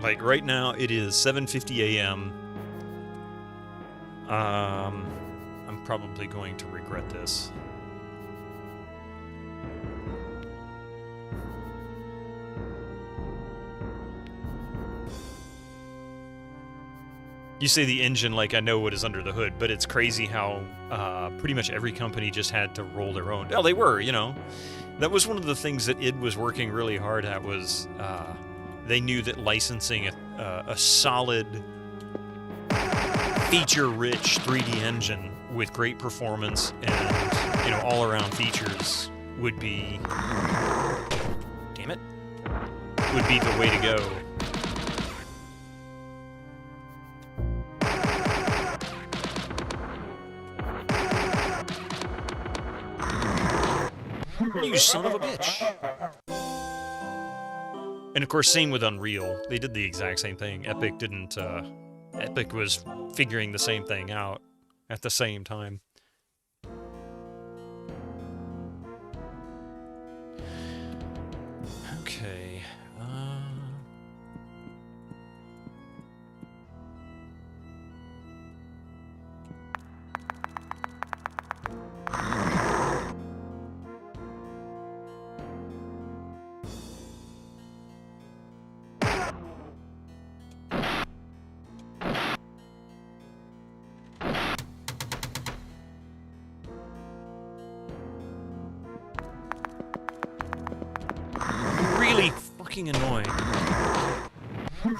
C: Like right now, it is 7:50 a.m. I'm probably going to regret this. You say the engine like I know what is under the hood, but it's crazy how pretty much every company just had to roll their own. Oh, they were, you know. That was one of the things that id was working really hard at was they knew that licensing a solid, feature-rich 3D engine with great performance and, you know, all-around features would be, damn it, would be the way to go. You son of a bitch. And of course, same with Unreal. They did the exact same thing. Epic didn't, Epic was figuring the same thing out at the same time. Okay. fucking annoying.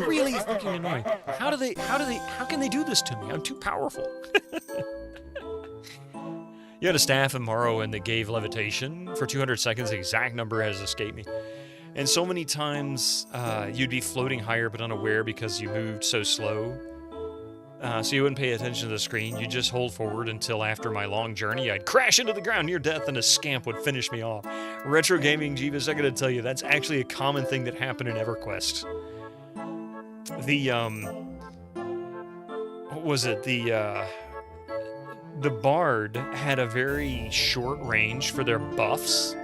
C: Really fucking annoying. How can they do this to me? I'm too powerful. You had a staff in Morrowind that gave levitation for 200 seconds. The exact number has escaped me. And so many times you'd be floating higher but unaware because you moved so slow. So you wouldn't pay attention to the screen. You'd just hold forward until after my long journey, I'd crash into the ground near death and a scamp would finish me off. Retro gaming, Jeeves, I gotta tell you, that's actually a common thing that happened in EverQuest. What was it? The Bard had a very short range for their buffs.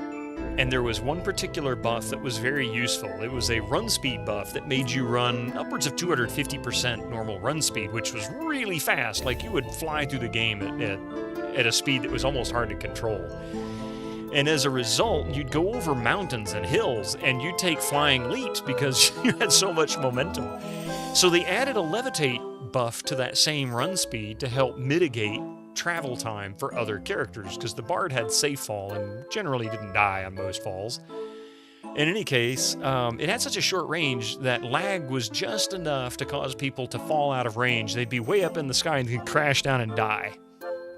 C: And there was one particular buff that was very useful. It was a run speed buff that made you run upwards of 250% normal run speed, which was really fast. Like, you would fly through the game at a speed that was almost hard to control. And as a result, you'd go over mountains and hills, and you'd take flying leaps because you had so much momentum. So they added a levitate buff to that same run speed to help mitigate travel time for other characters, because the Bard had safe fall and generally didn't die on most falls. In any case, it had such a short range that lag was just enough to cause people to fall out of range. They'd be way up in the sky and they'd crash down and die.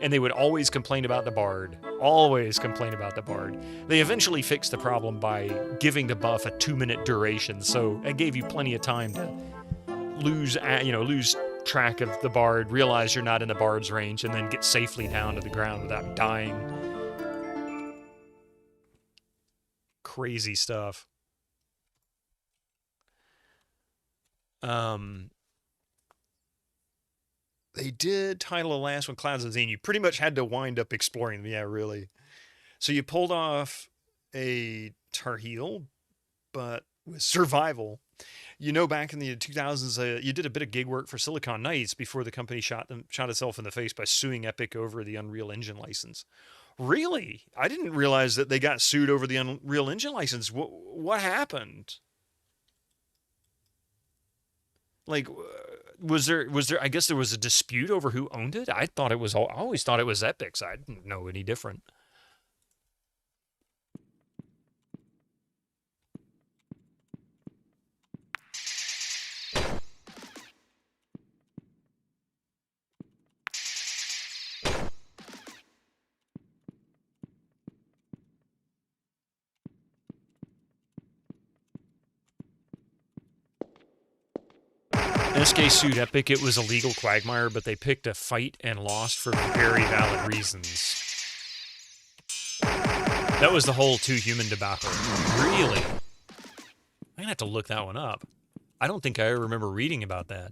C: And they would always complain about the Bard. Always complain about the Bard. They eventually fixed the problem by giving the buff a 2-minute duration, so it gave you plenty of time to lose track of the Bard, realize you're not in the Bard's range, and then get safely down to the ground without dying. Crazy stuff. They did title the last one Clouds of Xeen. You pretty much had to wind up exploring them. Yeah, really. So you pulled off a Tar-Heel, but with survival. You know, back in the 2000s, you did a bit of gig work for Silicon Knights before the company shot itself in the face by suing Epic over the Unreal Engine license. Really? I didn't realize that they got sued over the Unreal Engine license. What happened? Like, was there? I guess there was a dispute over who owned it. I always thought it was Epic's. I didn't know any different. In this case, sued Epic. It was a legal quagmire, but they picked a fight and lost for very valid reasons. That was the whole Two Human debacle. Really? I'm gonna have to look that one up. I don't think I ever remember reading about that.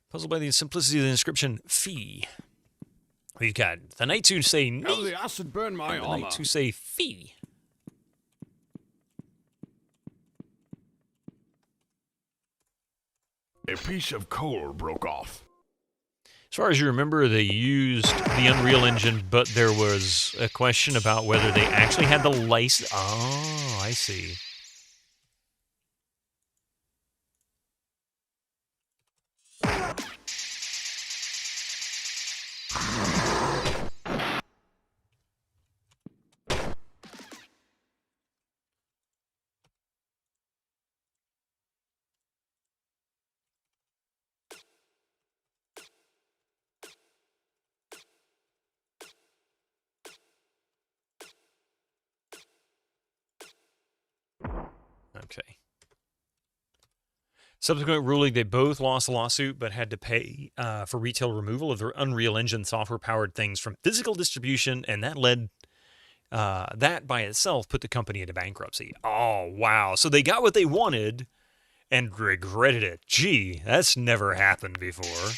C: Puzzled by the simplicity of the inscription, fee. We've got the knights who say me,
M: the acid burn my
C: and the
M: armor.
C: knights who say fee.
K: A piece of coal broke off.
C: As far as you remember, they used the Unreal Engine, but there was a question about whether they actually had the license. Oh, I see. Okay. Subsequent ruling, they both lost the lawsuit, but had to pay for retail removal of their Unreal Engine software-powered things from physical distribution, and that led, that by itself put the company into bankruptcy. Oh, wow. So they got what they wanted and regretted it. Gee, that's never happened before.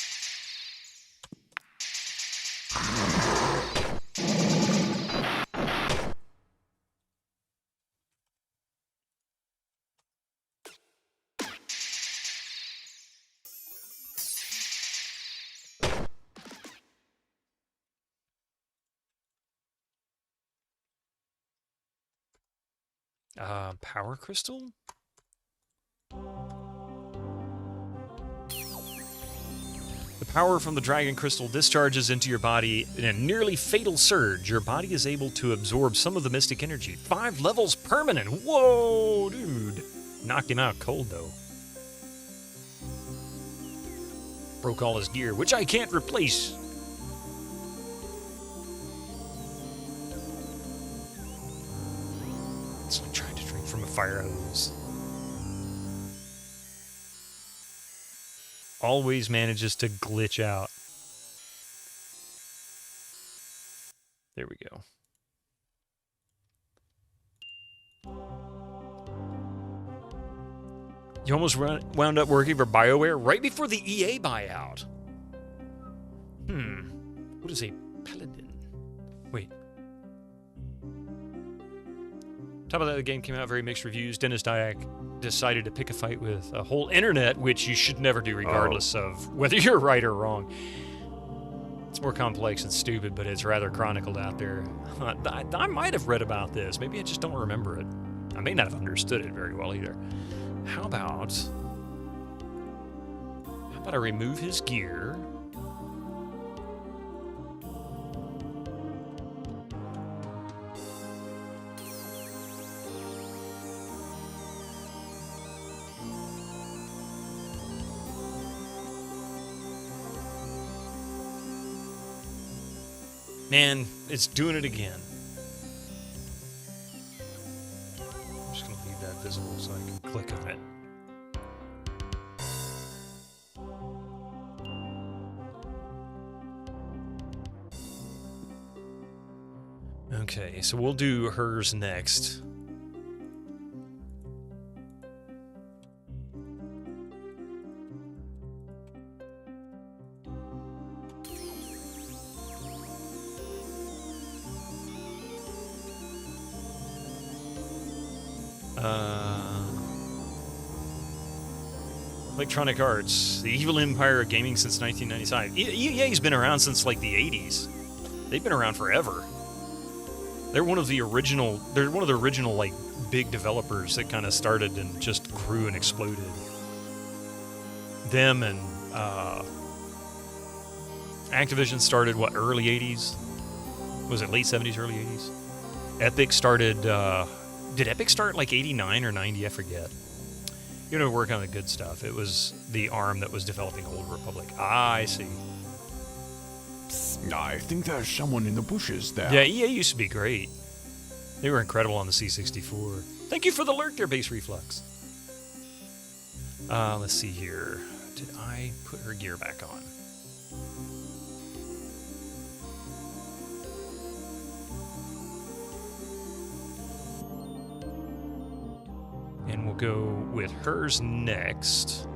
C: Power crystal? The Power from the Dragon Crystal discharges into your body in a nearly fatal surge. Your body is able to absorb some of the mystic energy. 5 levels permanent. Whoa, dude. Knocked him out cold, though. Broke all his gear, which I can't replace. It's like trying to drink from a fire hose. Always manages to glitch out. There we go. You almost wound up working for BioWare right before the EA buyout. What is a paladin? Wait. Top of that, the game came out, very mixed reviews. Dennis Dyack decided to pick a fight with a whole internet, which you should never do regardless of whether you're right or wrong. It's more complex and stupid, but it's rather chronicled out there. I might have read about this. Maybe I just don't remember it. I may not have understood it very well either. How about I remove his gear? Man, it's doing it again. I'm just going to leave that visible so I can click on it. Okay, so we'll do hers next. Electronic Arts, the evil empire of gaming since 1995. EA's been around since like the 80s. They've been around forever. They're one of the original. They're one of the original like big developers that kind of started and just grew and exploded. Them and Activision started what, early 80s? Was it late 70s, early 80s? Epic started. Did Epic start like 89 or 90? I forget. You know, work on the good stuff. It was the arm that was developing Old Republic. Ah, I see.
K: I think there's someone in the bushes there.
C: Yeah, EA used to be great. They were incredible on the C64. Thank you for the lurk there, Base Reflux. Let's see here. Did I put her gear back on? And we'll go with hers next.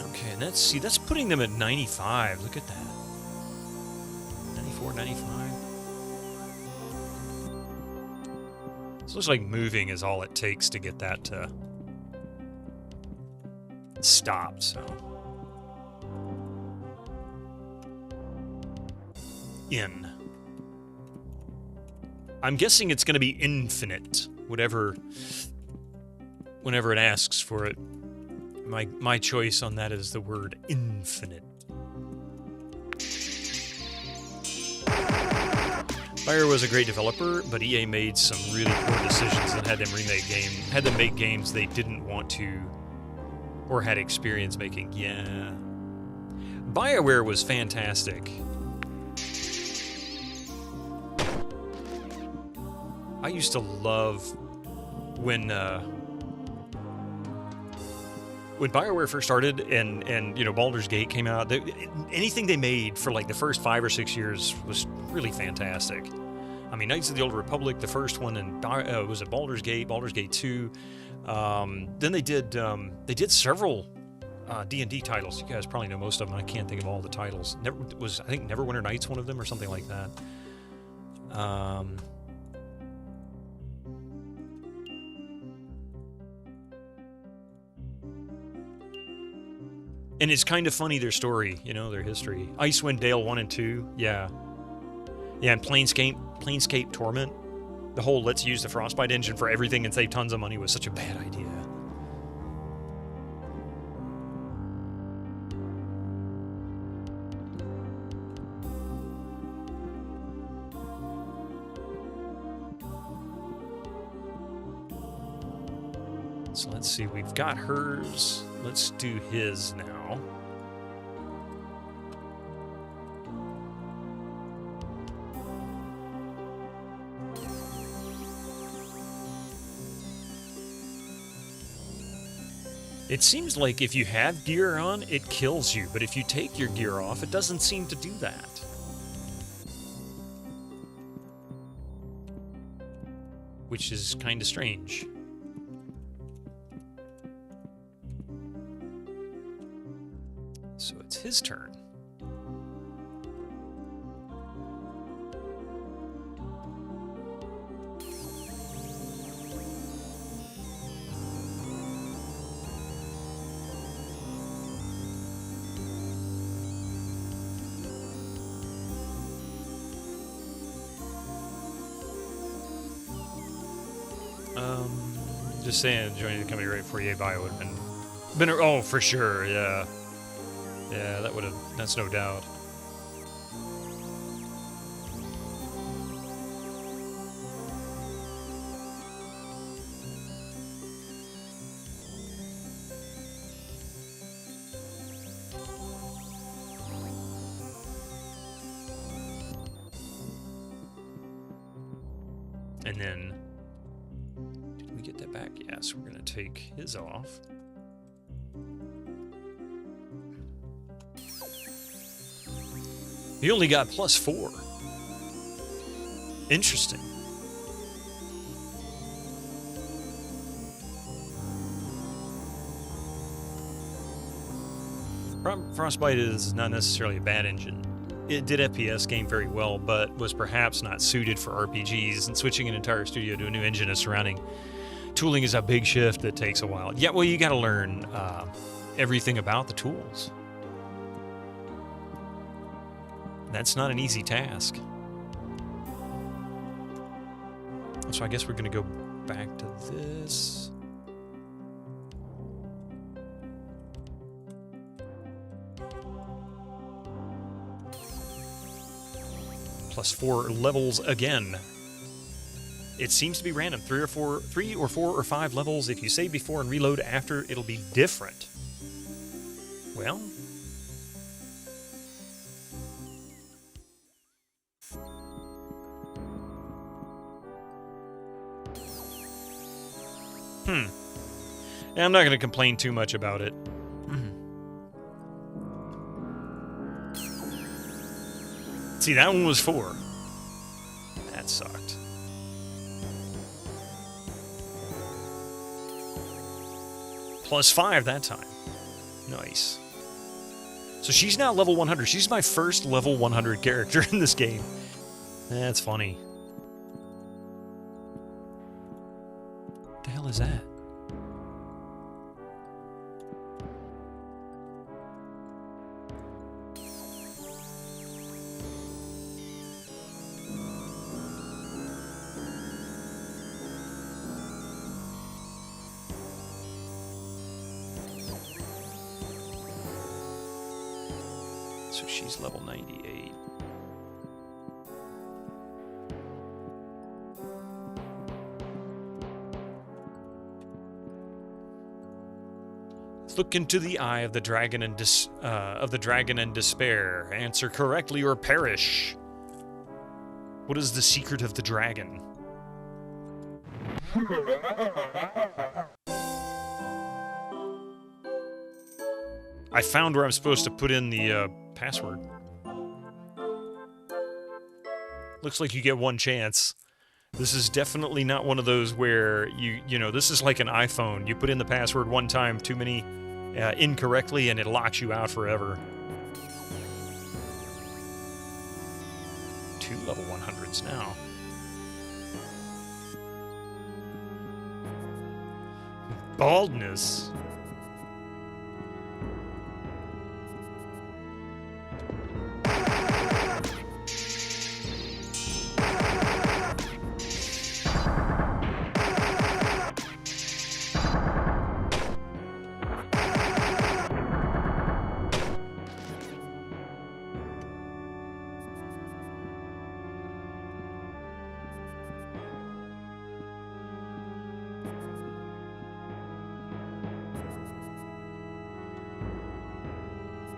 C: Okay, and let's see, that's putting them at 95. Look at that. 94, 95. It looks like moving is all it takes to get that to stop, so. In. I'm guessing it's going to be infinite, whenever it asks for it. My choice on that is the word infinite. BioWare was a great developer, but EA made some really poor decisions and had them make games they didn't want to or had experience making. Yeah. BioWare was fantastic. I used to love when BioWare first started and you know, Baldur's Gate came out, anything they made for like the first 5 or 6 years was really fantastic. I mean, Knights of the Old Republic, the first one, and was it Baldur's Gate 2. Then they did several D&D titles. You guys probably know most of them. I can't think of all the titles. I think Neverwinter Nights one of them or something like that. And it's kind of funny, their story, you know, their history. Icewind Dale 1 and 2, yeah. Yeah, and Planescape Torment. The whole let's use the Frostbite engine for everything and save tons of money was such a bad idea. So let's see, we've got hers. Let's do his now. It seems like if you have gear on, it kills you, but if you take your gear off, it doesn't seem to do that. Which is kind of strange. So it's his turn. Just saying, joining the company right before EA Bio would have been oh, for sure, yeah. Yeah, that would have, that's no doubt. And then, did we get that back? Yes, we're going to take his off. He only got +4. Interesting. Frostbite is not necessarily a bad engine. It did FPS game very well, but was perhaps not suited for RPGs, and switching an entire studio to a new engine and surrounding tooling is a big shift that takes a while. Yeah, well, you got to learn everything about the tools. That's not an easy task. So I guess we're going to go back to this. +4 levels again. It seems to be random. 3 or 4 or 5 levels. If you save before and reload after, it'll be different. Well, I'm not going to complain too much about it. See, that one was 4. That sucked. +5 that time. Nice. So she's now level 100. She's my first level 100 character in this game. That's funny. What the hell is that? So she's level 98. Look into the eye of the dragon and despair. Answer correctly or perish. What is the secret of the dragon? I found where I'm supposed to put in the password. Looks like you get one chance. This is definitely not one of those where you know, this is like an iPhone. You put in the password one time too many incorrectly and it locks you out forever. 2 level 100s now. Baldness.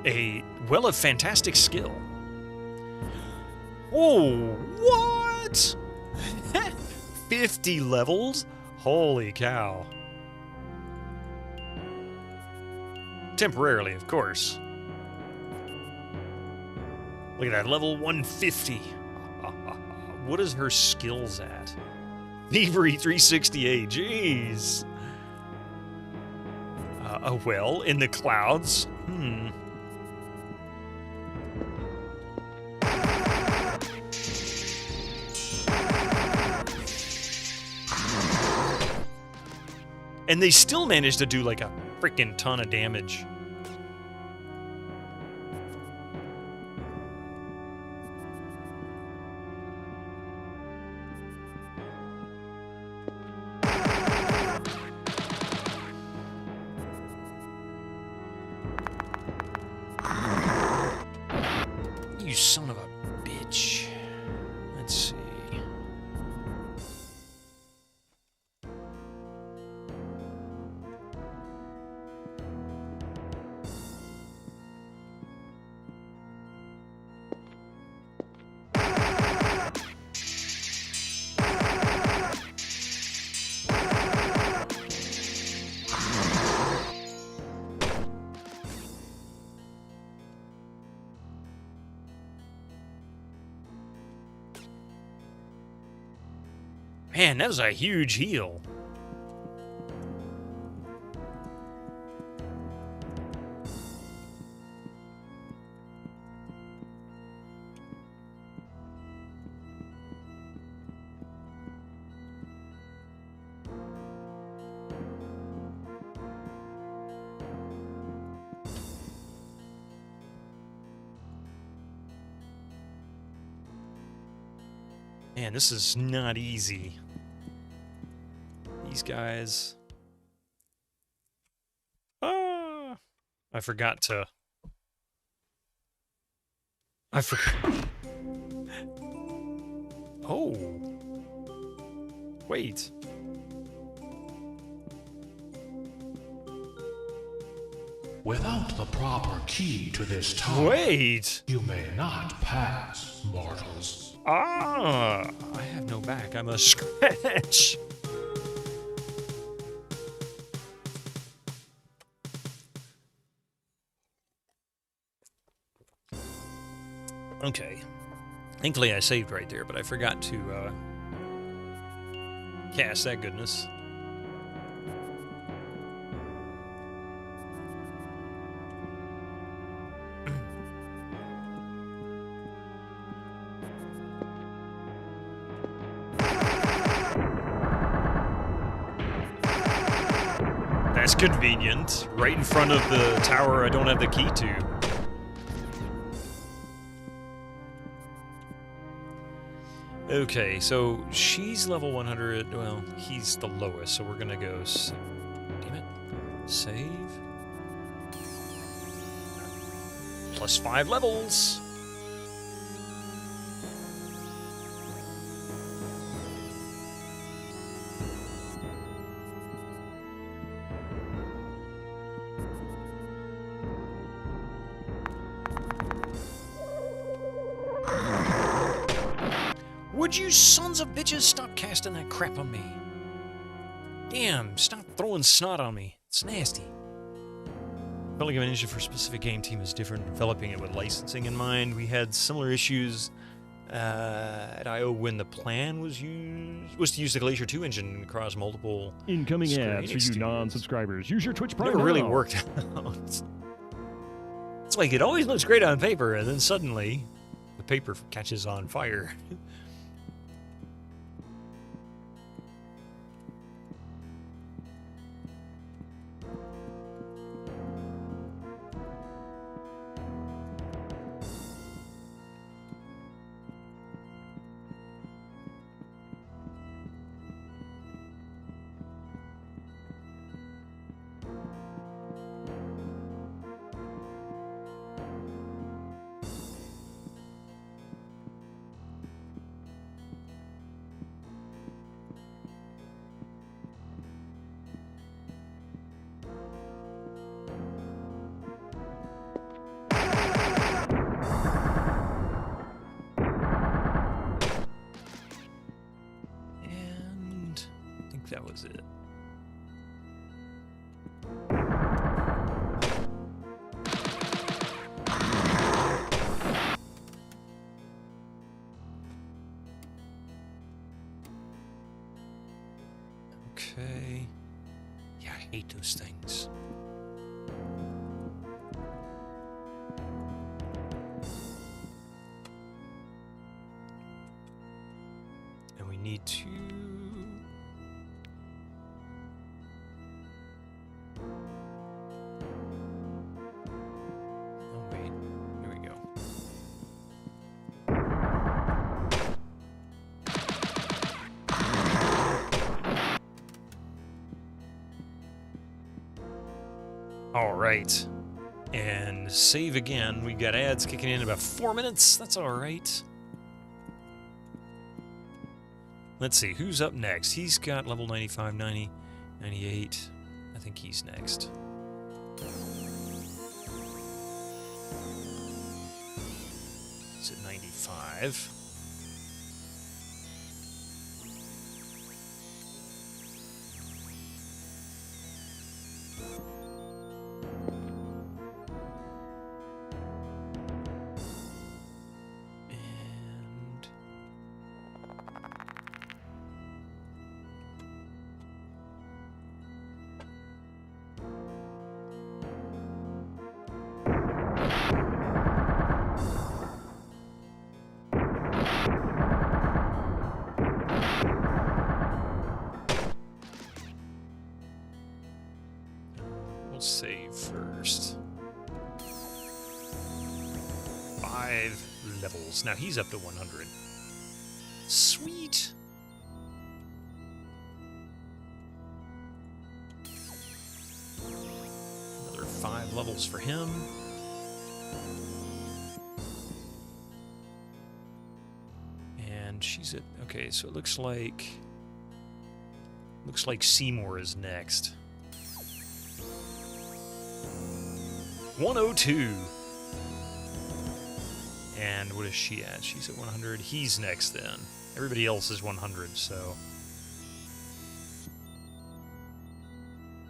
C: a well of fantastic skill. Oh, what? 50 levels? Holy cow. Temporarily, of course. Look at that, level 150. What is her skills at? Thievery 368, jeez. A well in the clouds? And they still managed to do like a freaking ton of damage. You son of a bitch. Let's see. Man, that was a huge heal. Man, this is not easy. These guys. I forgot to. I forgot. Oh. Wait.
O: Without the proper key to this tower,
C: wait,
O: you may not pass, mortals.
C: I have no back. I'm a scratch. Okay. Thankfully I saved right there, but I forgot to cast that goodness. That's convenient. Right in front of the tower I don't have the key to. Okay, so she's level 100. Well, he's the lowest, so we're gonna go. Damn it. Save. Plus 5 levels. Would you sons of bitches stop casting that crap on me? Damn, stop throwing snot on me. It's nasty. Developing an engine for a specific game team is different. Developing it with licensing in mind. We had similar issues at I.O. when the plan was to use the Glacier 2 engine across multiple
I: incoming ads for you non-subscribers. Use your Twitch Prime.
C: Never really
I: now.
C: worked out. It's like it always looks great on paper, and then suddenly the paper catches on fire. that was it. Okay. Yeah, I hate those things. And we need to... Oh, wait. Here we go. All right. And save again. We got ads kicking in about 4 minutes. That's all right. Let's see, who's up next? He's got level 95, 90, 98. I think he's next. He's at 95. We'll save first. 5 levels. Now he's up to 100. Sweet. Another 5 levels for him. And she's at... Okay, so it looks like Seymour is next. 102. And what is she at? She's at 100. He's next then. Everybody else is 100, so...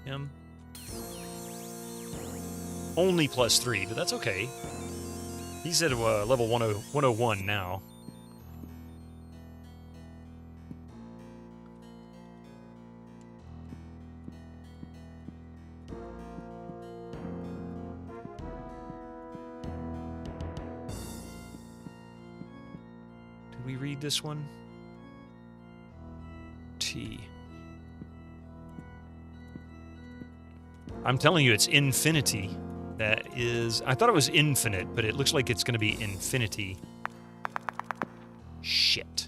C: Him. Only +3, but that's okay. He's at level 101 now. Did we read this one? T. I'm telling you, it's infinity. That is... I thought it was infinite, but it looks like it's going to be infinity. Shit.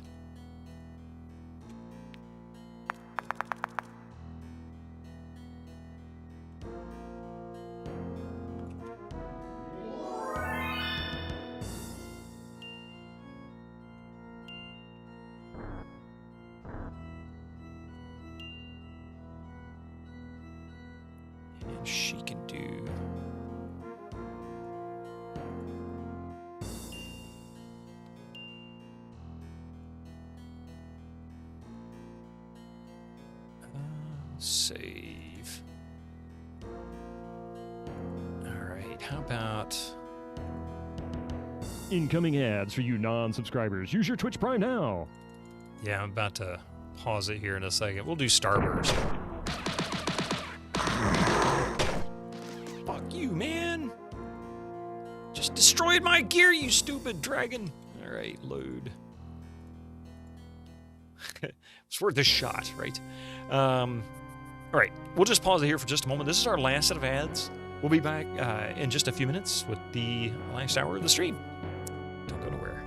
C: And she can do... Save. Alright, how about...
I: Incoming ads for you non-subscribers. Use your Twitch Prime now.
C: Yeah, I'm about to pause it here in a second. We'll do Starburst. Fuck you, man! Just destroyed my gear, you stupid dragon! Alright, load. It's worth a shot, right? Alright, we'll just pause it here for just a moment. This is our last set of ads. We'll be back in just a few minutes with the last hour of the stream. Don't go nowhere.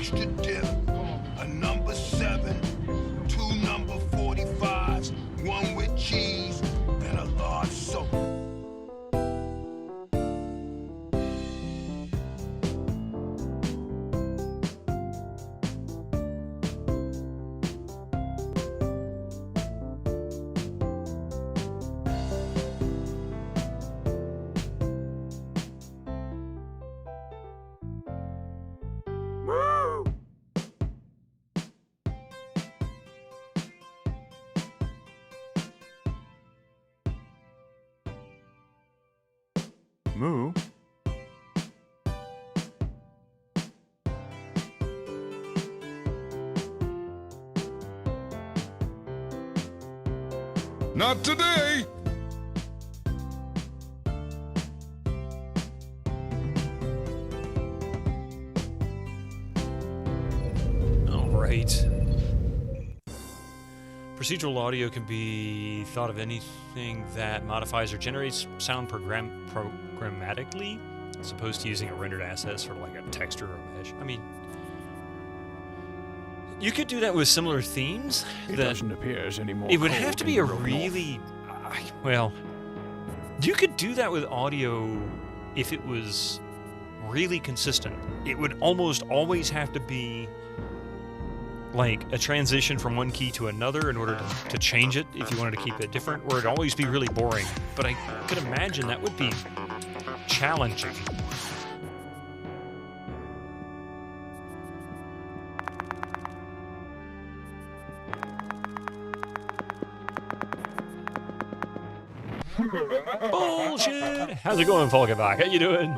Q: extra dip, a number 7, 2 number 45s, 1 with cheese, and a large soda.
K: Moo?
D: Not today!
C: All right. Procedural audio can be thought of anything that modifies or generates sound programmatically, as opposed to using a rendered asset, sort of like a texture or a mesh. I mean, you could do that with similar themes.
K: It doesn't appear as any more.
C: It would have to be a really, well, you could do that with audio if it was really consistent. It would almost always have to be like a transition from one key to another in order to change it if you wanted to keep it different, or it'd always be really boring. But I could imagine that would be challenging. Bullshit! How's it going, Falkenbach? How you doing?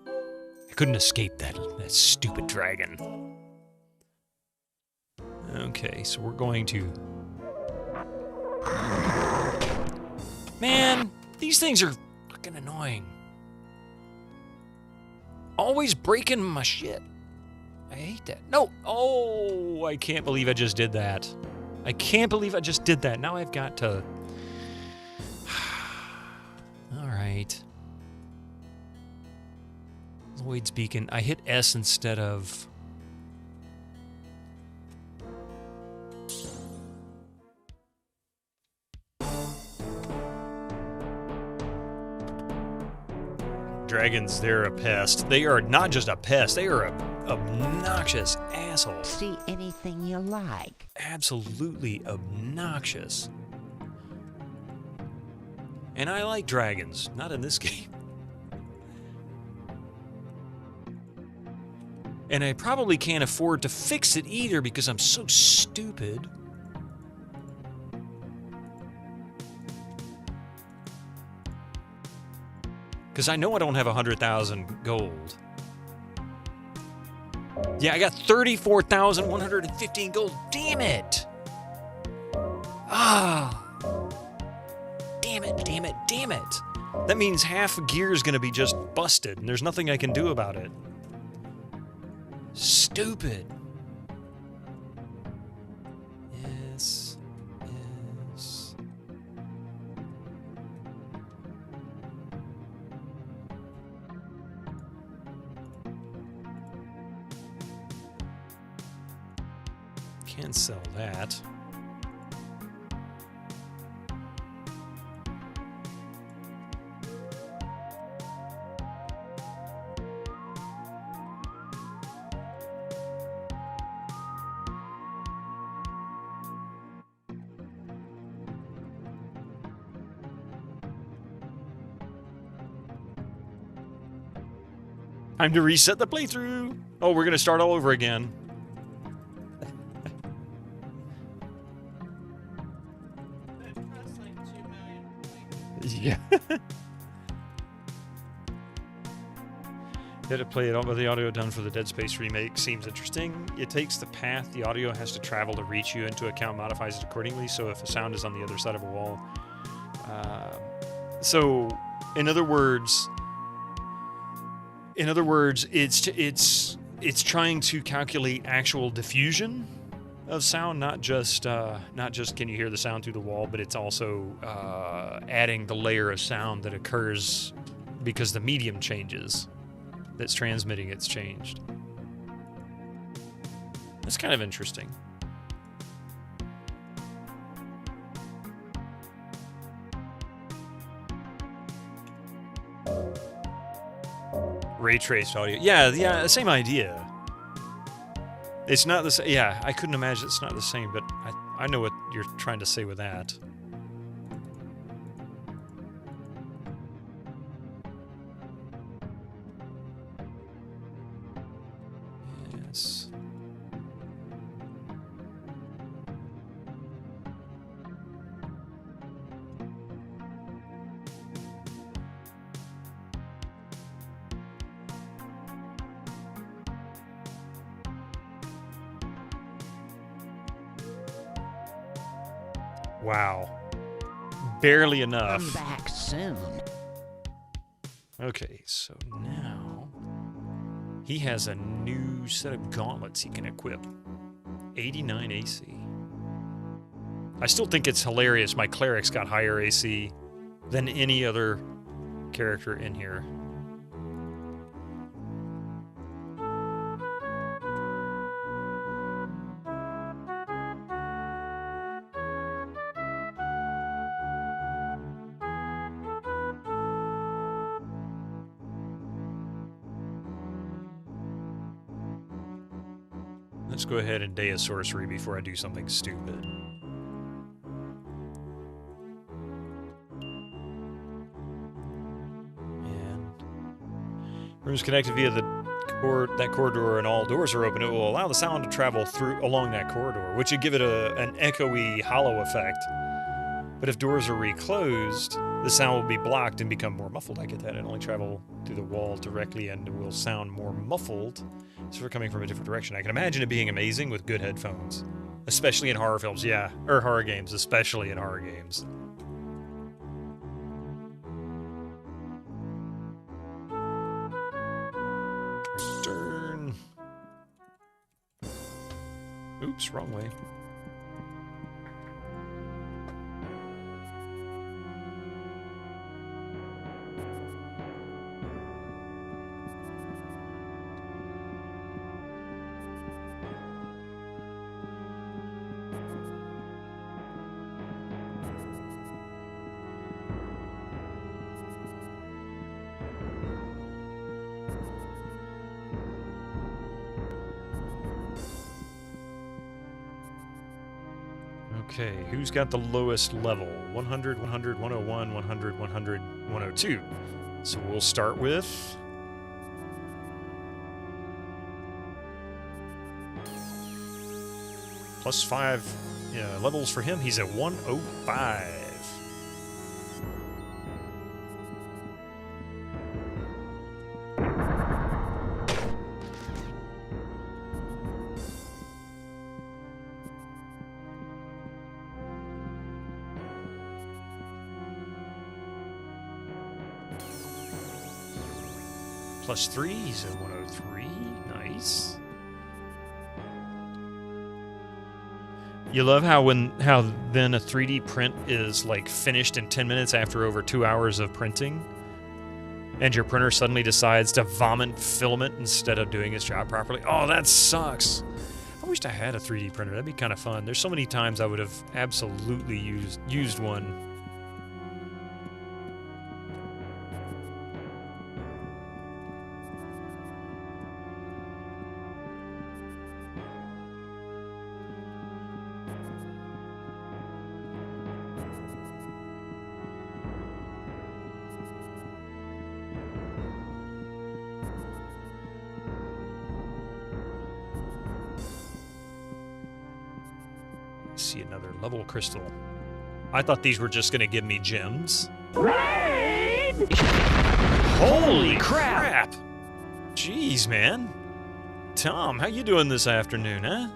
C: I couldn't escape that stupid dragon. Okay, so we're going to... Man, these things are fucking annoying. Always breaking my shit. I hate that. No! Oh, I can't believe I just did that. I can't believe I just did that. Now I've got to... Alright. Lloyd's Beacon. I hit S instead of... Dragons, they're a pest. They are not just a pest, they are a obnoxious asshole.
G: See anything you like.
C: Absolutely obnoxious. And I like dragons, not in this game. And I probably can't afford to fix it either because I'm so stupid. Because I know I don't have 100,000 gold. Yeah, I got 34,115 gold. Damn it! Ah! Damn it, damn it, damn it! That means half a gear is going to be just busted, and there's nothing I can do about it. Stupid. Yes. Yes. Can't sell that. Time to reset the playthrough. Oh, we're gonna start all over again. Yeah. Had to play it all, but the audio done for the Dead Space remake seems interesting. It takes the path the audio has to travel to reach you into account, modifies it accordingly. So if a sound is on the other side of a wall, so in other words, it's trying to calculate actual diffusion of sound, not just can you hear the sound through the wall, but it's also adding the layer of sound that occurs because the medium changes that's transmitting it's changed. That's kind of interesting. Ray traced audio. Yeah, same idea. It's not the same. Yeah, I couldn't imagine it's not the same, but I know what you're trying to say with that. Yes. Wow. Barely enough.
G: Come back soon.
C: Okay, so now he has a new set of gauntlets he can equip. 89 AC. I still think it's hilarious my cleric's got higher AC than any other character in here. Let's go ahead and day a sorcery before I do something stupid. And rooms connected via that corridor, and all doors are open. It will allow the sound to travel along that corridor, which would give it an echoey, hollow effect. But if doors are reclosed, the sound will be blocked and become more muffled. I get that. It only travel through the wall directly and will sound more muffled. So we're coming from a different direction. I can imagine it being amazing with good headphones. Especially in horror films, yeah. Or horror games, especially in horror games. Turn. Oops, wrong way. Okay, who's got the lowest level? 100, 100, 101, 100, 100, 102. So we'll start with... +5 levels for him. He's at 105. +3, he's at 103. Nice. You love how then a 3D print is like finished in 10 minutes after over 2 hours of printing, and your printer suddenly decides to vomit filament instead of doing its job properly. Oh, that sucks. I wished I had a 3D printer. That'd be kind of fun. There's so many times I would have absolutely used one. See another level crystal. I thought these were just going to give me gems.
P: Raid!
C: Holy crap! Jeez, man. Tom, how you doing this afternoon, huh?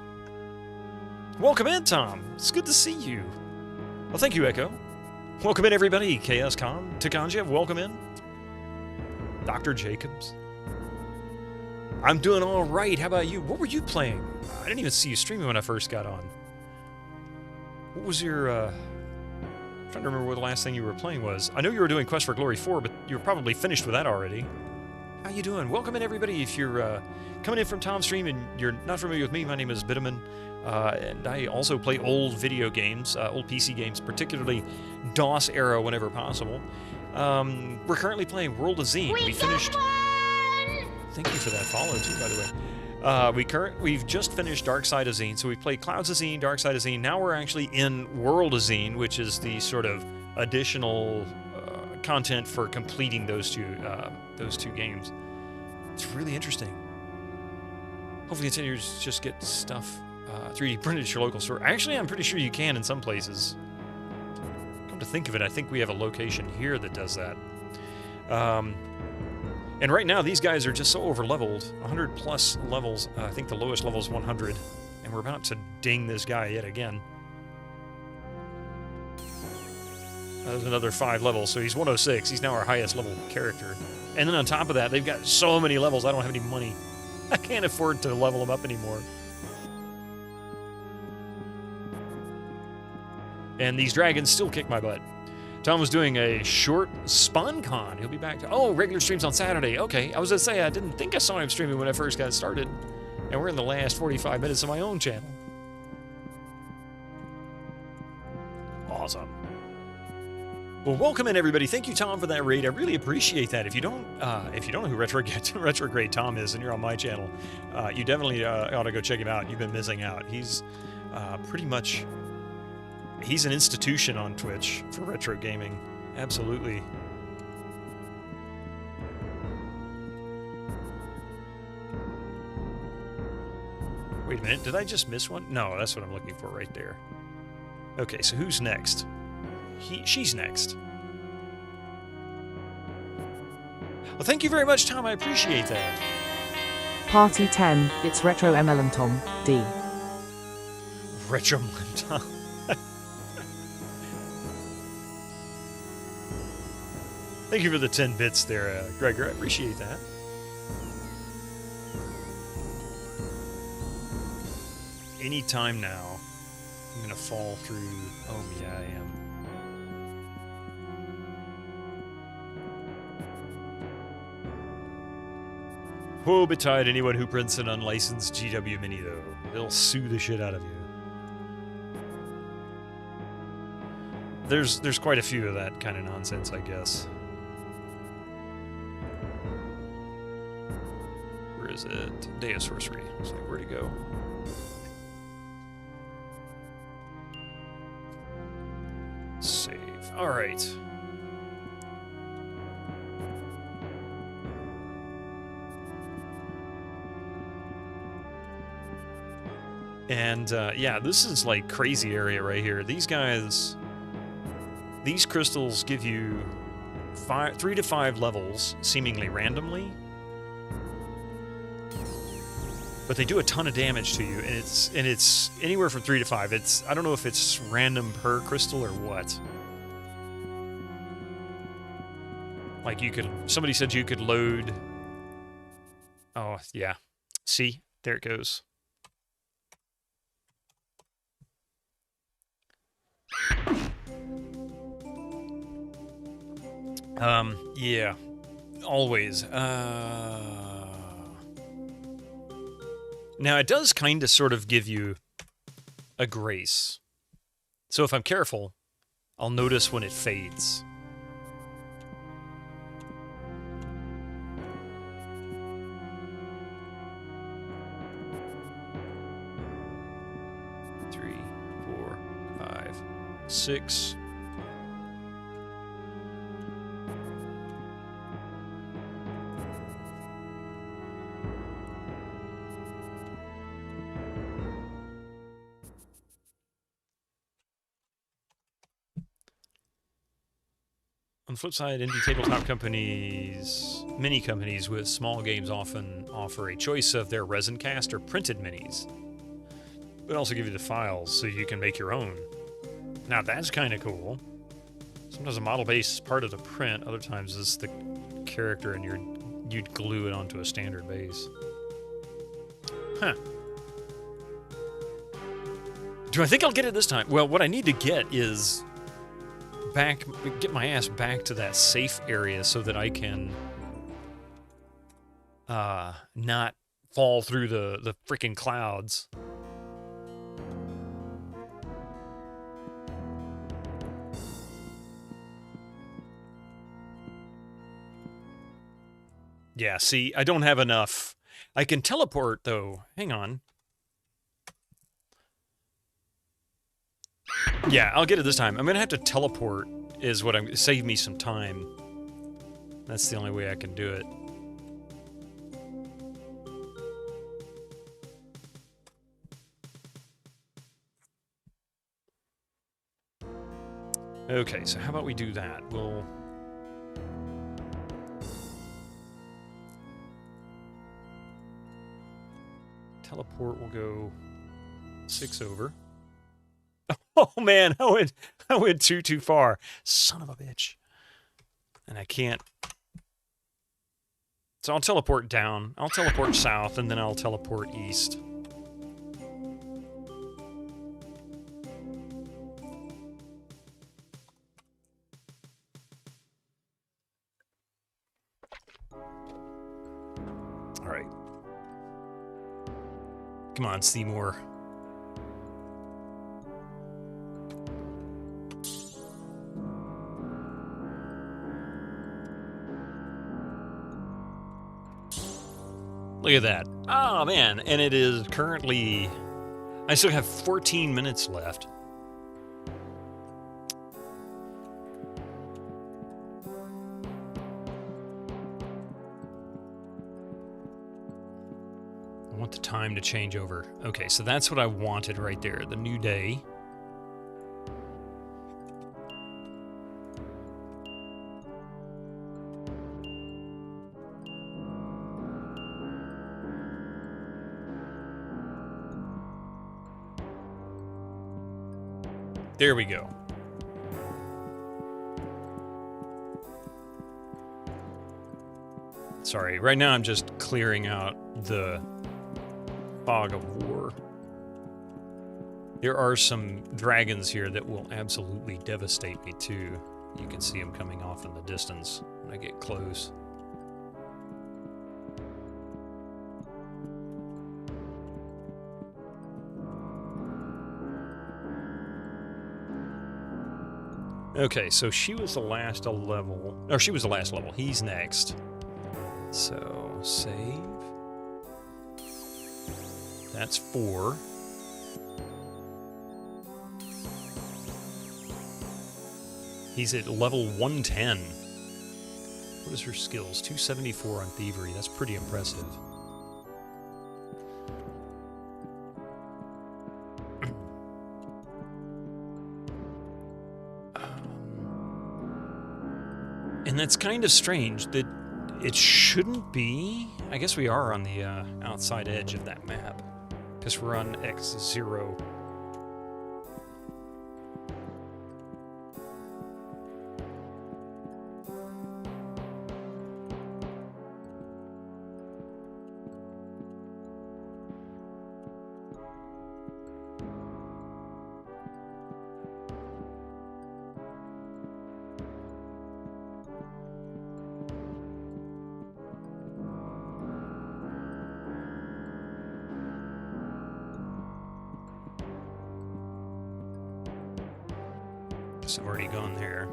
C: Welcome in, Tom. It's good to see you. Well, thank you, Echo. Welcome in, everybody. KSCom, Takanjev, welcome in. Dr. Jacobs. I'm doing all right. How about you? What were you playing? I didn't even see you streaming when I first got on. What was your, I'm trying to remember what the last thing you were playing was. I know you were doing Quest for Glory 4, but you were probably finished with that already. How you doing? Welcome in, everybody. If you're coming in from Tom's stream and you're not familiar with me, my name is Bitterman, and I also play old video games, old PC games, particularly DOS era whenever possible. We're currently playing World of Xeen. We finished... Thank you for that follow, too, by the way. We've just finished Dark Side of Xeen, so we played Clouds of Xeen, Dark Side of Xeen. Now we're actually in World of Xeen, which is the sort of additional content for completing those two games. It's really interesting. Hopefully it's easier to just get stuff 3D printed at your local store. Actually, I'm pretty sure you can in some places. Come to think of it, I think we have a location here that does that. And right now, these guys are just so over-leveled. 100 plus levels. I think the lowest level is 100. And we're about to ding this guy yet again. There's another 5 levels, so he's 106. He's now our highest level character. And then on top of that, they've got so many levels, I don't have any money. I can't afford to level them up anymore. And these dragons still kick my butt. Tom was doing a short SpawnCon. He'll be back to... Oh, regular streams on Saturday. Okay, I was going to say, I didn't think I saw him streaming when I first got started. And we're in the last 45 minutes of my own channel. Awesome. Well, welcome in, everybody. Thank you, Tom, for that raid. I really appreciate that. If you don't know who Retrograde Tom is and you're on my channel, you definitely ought to go check him out. You've been missing out. He's pretty much... He's an institution on Twitch for retro gaming. Absolutely. Wait a minute, did I just miss one? No, that's what I'm looking for right there. Okay, so who's next? She's next. Well, thank you very much, Tom. I appreciate that.
N: Party 10, it's Retro ML and Tom, D.
C: Retro ML and Tom. Thank you for the 10 bits there, Gregor. I appreciate that. Anytime now, I'm going to fall through... Oh, yeah, I am. Woe betide anyone who prints an unlicensed GW Mini, though. They'll sue the shit out of you. There's quite a few of that kind of nonsense, I guess. Where is it? Day of Sorcery. It's like, where'd it go? Save. Alright. And, yeah, this is like crazy area right here. These guys... These crystals give you 3 to 5 levels, seemingly randomly. But they do a ton of damage to you, and it's anywhere from 3 to 5. I don't know if it's random per crystal or what. Like somebody said you could load... Oh, yeah. See? There it goes. Yeah. Always. Now, it does kind of sort of give you a grace. So if I'm careful, I'll notice when it fades. Three, 4, 5, 6... On the flip side, indie tabletop companies, mini companies with small games often offer a choice of their resin cast or printed minis, but also give you the files so you can make your own. Now that's kind of cool. Sometimes a model base is part of the print, other times it's the character and you'd glue it onto a standard base. Huh. Do I think I'll get it this time? Well, what I need to get is... get my ass back to that safe area so that I can not fall through the freaking clouds. Yeah, see, I don't have enough. I can teleport, though. Hang on. Yeah, I'll get it this time. I'm going to have to teleport is what I'm... Save me some time. That's the only way I can do it. Okay, so how about we do that? We'll... Teleport will go 6 over. Oh man, I went too far. Son of a bitch. And I can't. So I'll teleport down. I'll teleport south, and then I'll teleport east. All right. Come on, Seymour. Look at that. Oh, man. And it is currently... I still have 14 minutes left. I want the time to change over. Okay, so that's what I wanted right there. The new day. There we go. Sorry, right now I'm just clearing out the fog of war. There are some dragons here that will absolutely devastate me too. You can see them coming off in the distance when I get close. Okay, so she was the last level. Or she was the last level. He's next. So, save. That's 4. He's at level 110. What is her skills? 274 on thievery. That's pretty impressive. And that's kind of strange that it shouldn't be. I guess we are on the outside edge of that map because we're on X0. I've already gone there.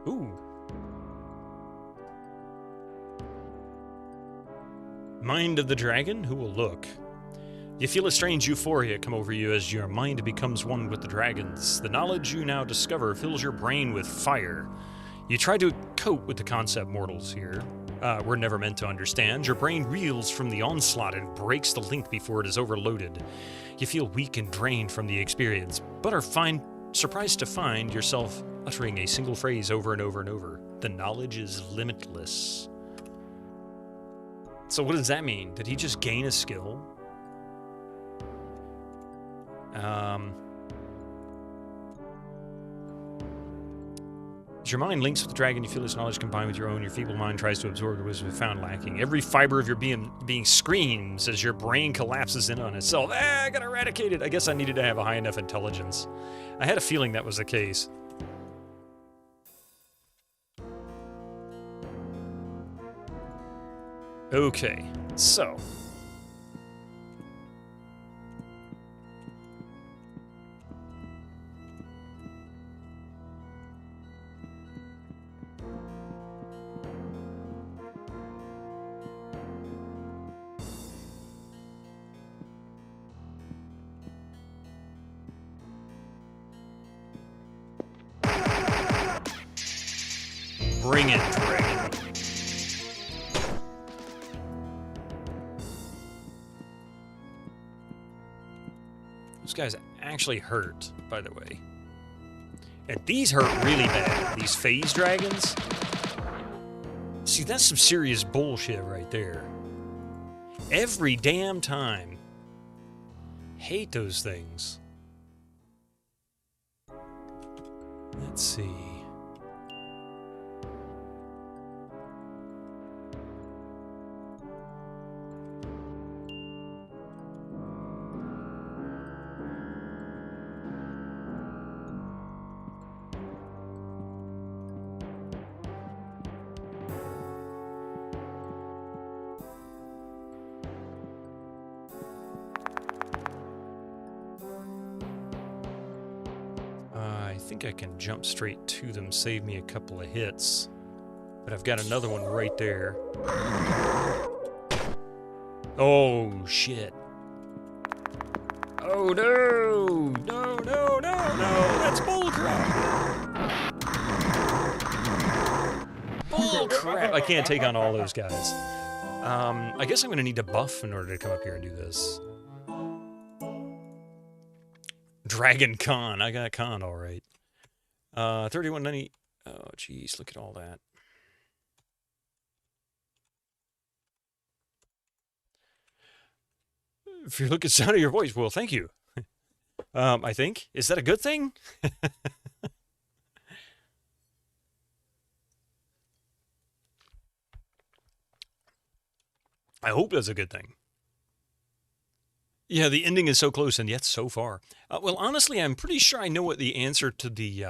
C: Ooh. Mind of the dragon? Who will look? You feel a strange euphoria come over you as your mind becomes one with the dragons. The knowledge you now discover fills your brain with fire. You try to cope with the concept mortals here were never meant to understand. Your brain reels from the onslaught and breaks the link before it is overloaded. You feel weak and drained from the experience, but are surprised to find yourself uttering a single phrase over and over and over. The knowledge is limitless. So what does that mean? Did he just gain a skill? As your mind links with the dragon, you feel its knowledge combined with your own. Your feeble mind tries to absorb the wisdom found lacking. Every fiber of your being screams as your brain collapses in on itself. I got eradicated. I guess I needed to have a high enough intelligence. I had a feeling that was the case. Okay, so... Bring it, dragon. Those guys actually hurt, by the way. And these hurt really bad. These phase dragons. See, that's some serious bullshit right there. Every damn time. Hate those things. Let's see. I think I can jump straight to them, save me a couple of hits. But I've got another one right there. Oh, shit. Oh, no! No, no, no, no! That's bullcrap! Bullcrap! I can't take on all those guys. I guess I'm going to need to buff in order to come up here and do this. Dragon Con. I got Con, all right. 3190. Oh, jeez, look at all that. If you look at the sound of your voice, well, thank you. I think. Is that a good thing? I hope that's a good thing. Yeah, the ending is so close and yet so far. Well, honestly, I'm pretty sure I know what the answer to the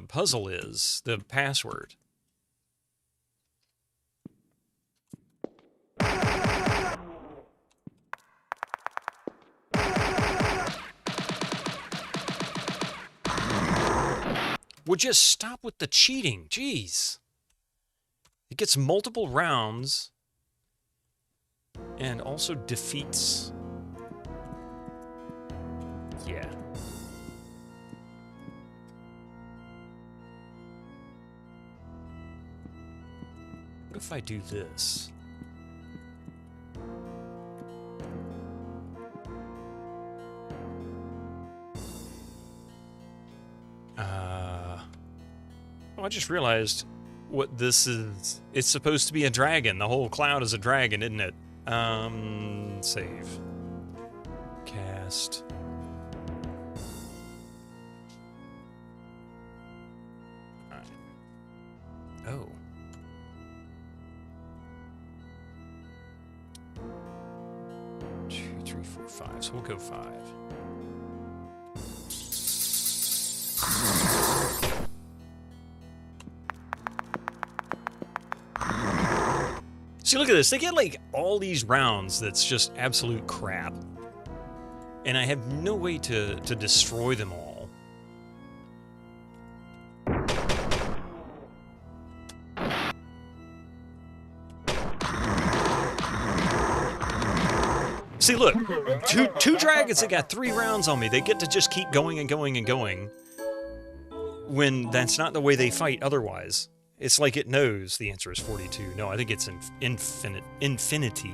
C: puzzle is. The password. Would just stop with the cheating. Jeez. It gets multiple rounds. And also defeats... Yeah. What if I do this? Oh, I just realized what this is. It's supposed to be a dragon. The whole cloud is a dragon, isn't it? Save. Cast. Alright. Oh. Two, three, four, five. So we'll go 5. See, look at this. They get, like, all these rounds that's just absolute crap. And I have no way to destroy them all. See, look. Two dragons that got 3 rounds on me. They get to just keep going and going and going. When that's not the way they fight otherwise. It's like it knows the answer is 42. No, I think it's infinity.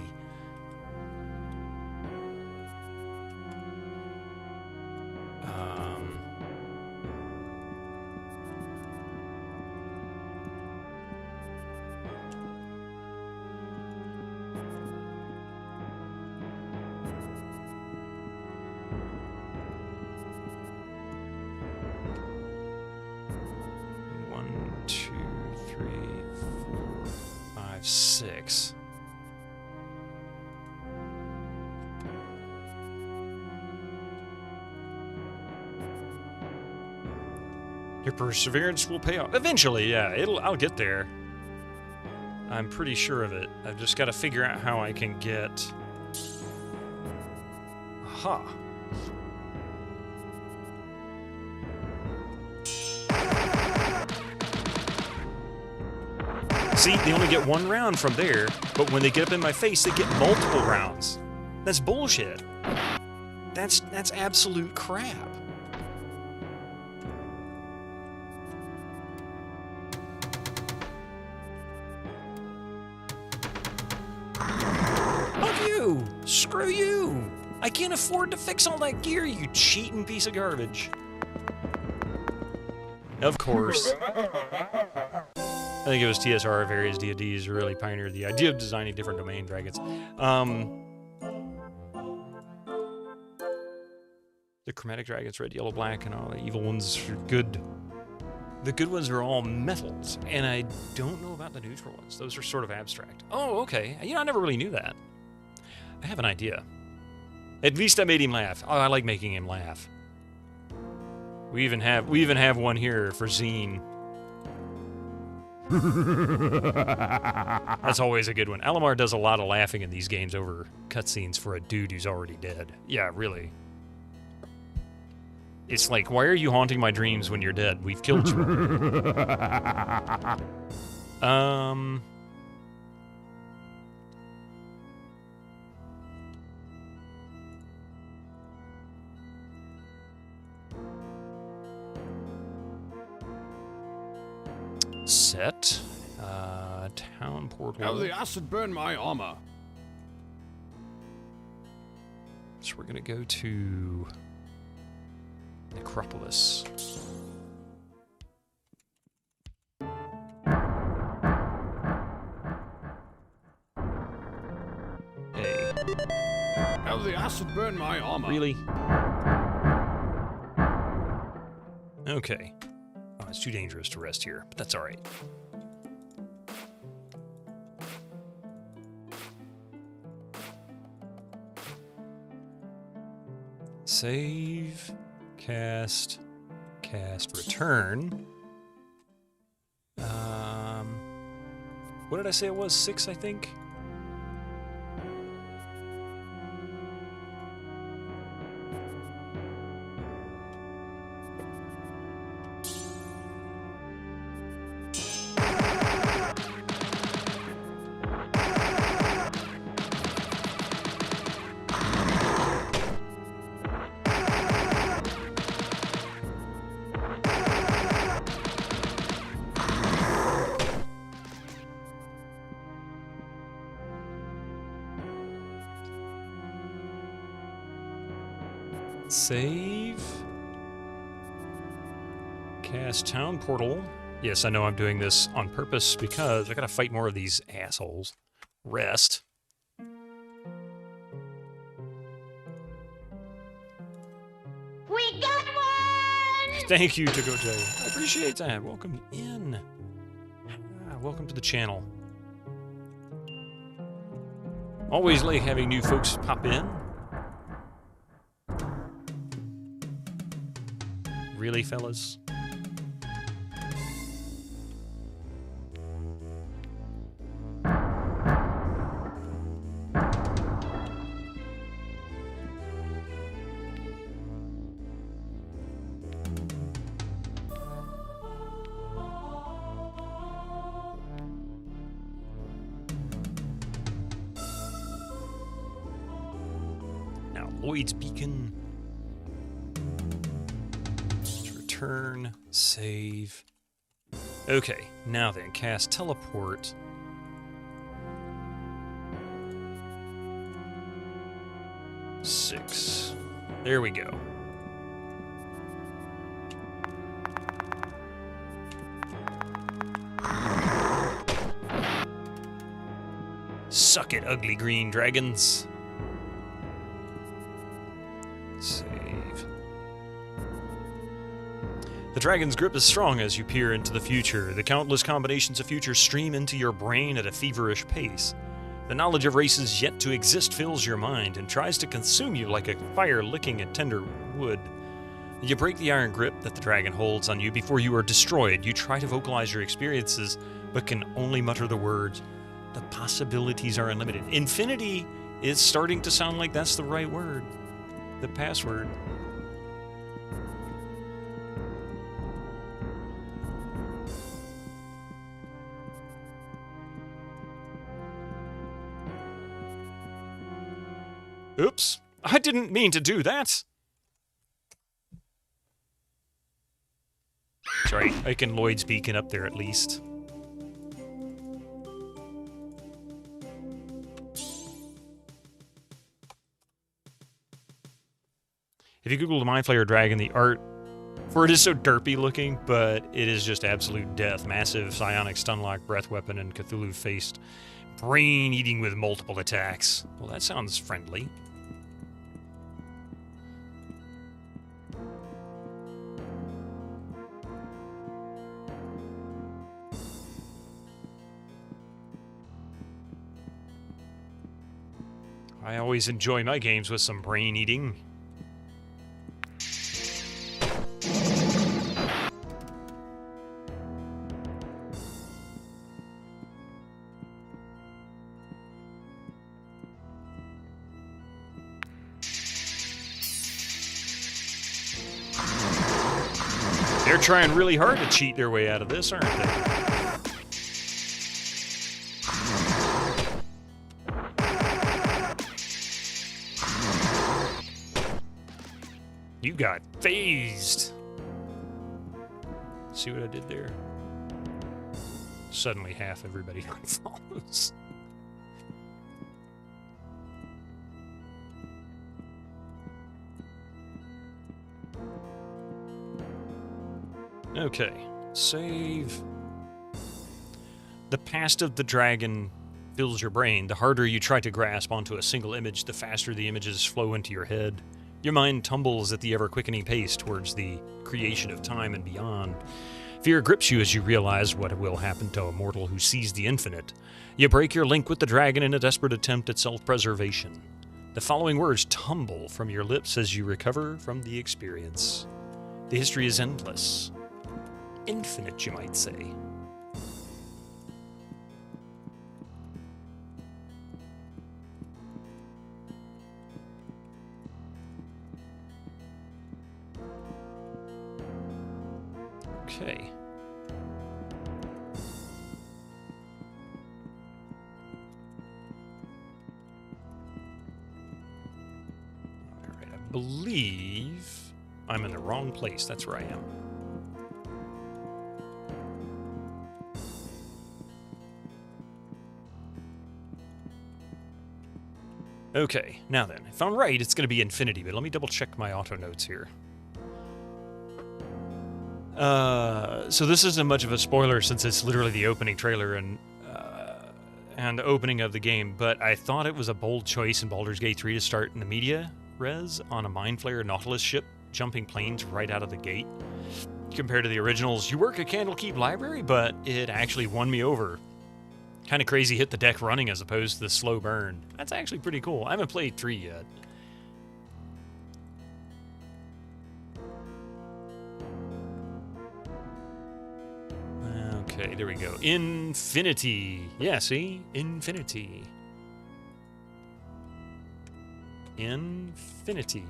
C: 6. Your perseverance will pay off. Eventually, yeah. I'll get there. I'm pretty sure of it. I've just got to figure out how I can get... Aha. See, they only get 1 round from there, but when they get up in my face, they get multiple rounds. That's bullshit. That's absolute crap. Fuck you! Screw you! I can't afford to fix all that gear, you cheating piece of garbage. Of course. I think it was TSR of various DoDs really pioneered the idea of designing different domain dragons. The chromatic dragons, red, yellow, black, and all the evil ones are good. The good ones are all metals, and I don't know about the neutral ones. Those are sort of abstract. Oh, okay. You know, I never really knew that. I have an idea. At least I made him laugh. Oh, I like making him laugh. We even have one here for Xeen. That's always a good one. Alamar does a lot of laughing in these games over cutscenes for a dude who's already dead. Yeah, really. It's like, why are you haunting my dreams when you're dead? We've killed you. Set. Town portal.
M: How the acid burn my armor.
C: So we're gonna go to Necropolis. Hey.
M: How the acid burn my armor.
C: Really? Okay. Oh, it's too dangerous to rest here, but that's all right. Save, cast, return. What did I say it was? 6, I think? Save. Cast town portal. Yes, I know I'm doing this on purpose because I gotta fight more of these assholes. Rest.
P: We got one!
C: Thank you, Jay. I appreciate that. Welcome in. Welcome to the channel. Always like having new folks pop in. Really, fellas? Now, Lloyd's Beacon. Turn, save. Okay, now then, cast teleport. Six. There we go. Suck it, ugly green dragons. The dragon's grip is strong as you peer into the future. The countless combinations of futures stream into your brain at a feverish pace. The knowledge of races yet to exist fills your mind and tries to consume you like a fire licking at tender wood. You break the iron grip that the dragon holds on you before you are destroyed. You try to vocalize your experiences, but can only mutter the words. The possibilities are unlimited. Infinity is starting to sound like that's the right word. The password. Oops, I didn't mean to do that. Sorry, I can Lloyd's Beacon up there at least. If you Google the Mind Flayer Dragon, the art for it is so derpy looking, but it is just absolute death. Massive psionic stunlock breath weapon and Cthulhu-faced brain eating with multiple attacks. Well, that sounds friendly. I always enjoy my games with some brain eating. They're trying really hard to cheat their way out of this, aren't they? You got phased. See what I did there? Suddenly half everybody unfollows. Okay, save. The past of the dragon fills your brain. The harder you try to grasp onto a single image, the faster the images flow into your head. Your mind tumbles at the ever-quickening pace towards the creation of time and beyond. Fear grips you as you realize what will happen to a mortal who sees the infinite. You break your link with the dragon in a desperate attempt at self-preservation. The following words tumble from your lips as you recover from the experience. The history is endless. Infinite, you might say. Okay. All right, I believe I'm in the wrong place. That's where I am. Okay, now then, if I'm right, it's going to be infinity, but let me double check my auto notes here. So this isn't much of a spoiler since it's literally the opening trailer and opening of the game, but I thought it was a bold choice in Baldur's Gate 3 to start in the media res on a Mind Flayer Nautilus ship, jumping planes right out of the gate. Compared to the originals, you work a Candlekeep library, but it actually won me over. Kind of crazy hit the deck running as opposed to the slow burn. That's actually pretty cool. I haven't played 3 yet. Okay, there we go. Infinity. Yeah, see? Infinity. Infinity.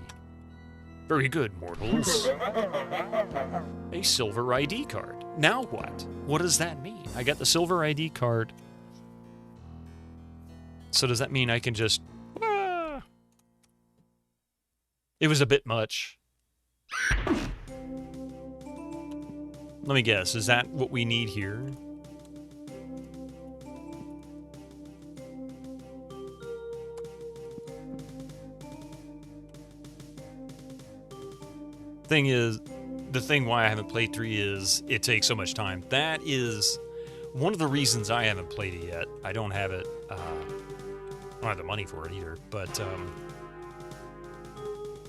C: Very good, mortals. A silver ID card. Now what? What does that mean? I got the silver ID card. So does that mean I can just... It was a bit much. Let me guess, is that what we need here? The thing why I haven't played 3 is it takes so much time. That is one of the reasons I haven't played it yet. I don't have it, I don't have the money for it either, but,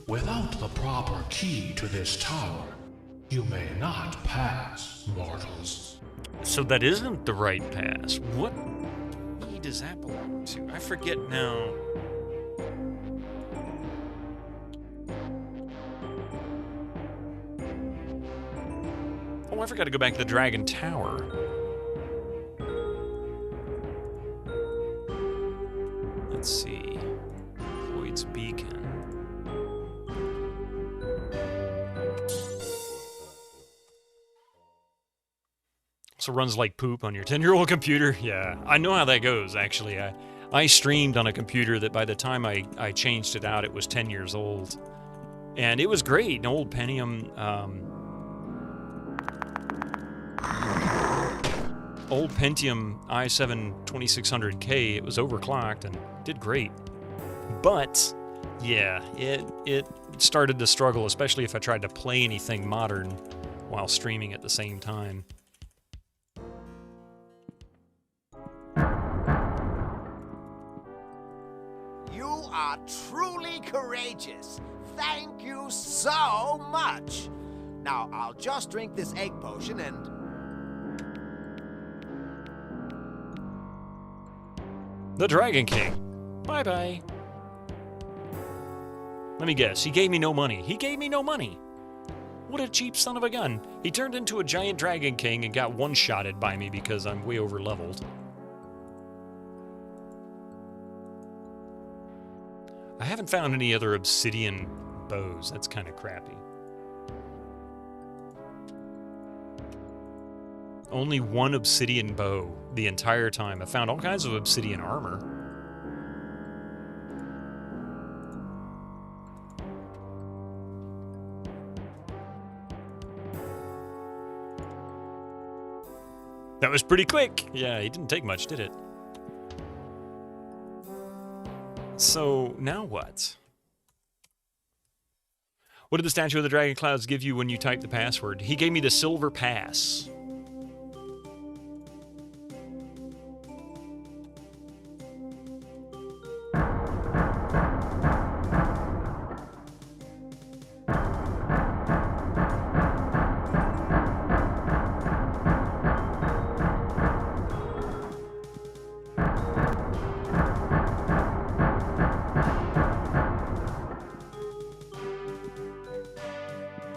O: Without the proper key to this tower, You may not pass, mortals.
C: So that isn't the right pass. What key does that belong to? I forget now. Oh, I forgot to go back to the Dragon Tower. Let's see. Floyd's Beacon. Also runs like poop on your 10-year-old computer. Yeah, I know how that goes, actually. I streamed on a computer that by the time I changed it out, it was 10 years old. And it was great. An old Pentium... old Pentium i7 2600K. It was overclocked and did great. But, yeah, it started to struggle, especially if I tried to play anything modern while streaming at the same time.
L: You are truly courageous. Thank you so much. Now, I'll just drink this egg potion and...
C: The Dragon King. Bye-bye. Let me guess. He gave me no money. He gave me no money. What a cheap son of a gun. He turned into a giant Dragon King and got one-shotted by me because I'm way over-leveled. I haven't found any other obsidian bows. That's kind of crappy. Only one obsidian bow the entire time. I found all kinds of obsidian armor. That was pretty quick. Yeah, he didn't take much, did it? So, now what? What did the Statue of the Dragon Clouds give you when you typed the password? He gave me the Silver Pass.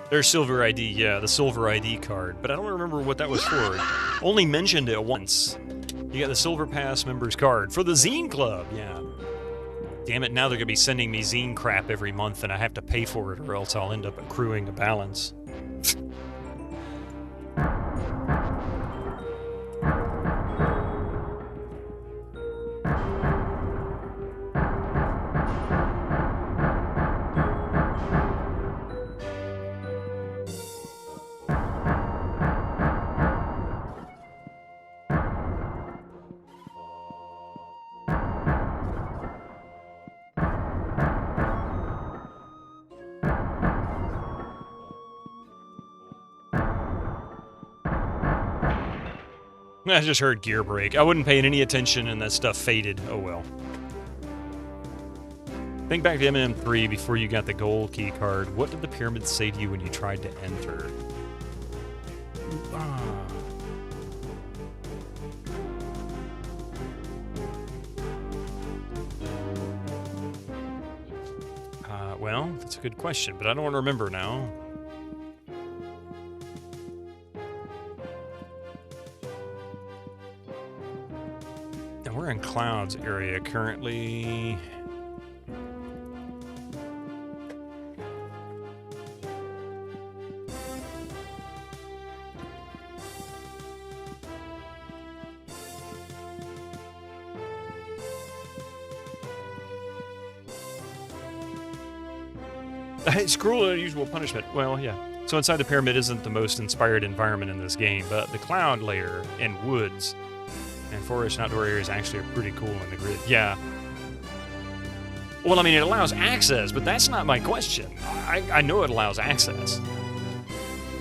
C: There's Silver ID, yeah, the Silver ID card, but I don't remember what that was for. Only mentioned it once. You got the Silver Pass members card for the Zine Club, yeah. Damn it, now they're gonna be sending me zine crap every month and I have to pay for it or else I'll end up accruing a balance. I just heard gear break. I wouldn't pay any attention and that stuff faded. Oh well. Think back to MM3 before you got the gold key card. What did the pyramid say to you when you tried to enter? Well, that's a good question, but I don't remember now. We're in Clouds area currently. It's cruel and unusual punishment. Well, yeah. So inside the pyramid isn't the most inspired environment in this game, but the cloud layer and woods and forest and outdoor areas actually are pretty cool in the grid. Yeah. Well, I mean, it allows access, but that's not my question. I know it allows access,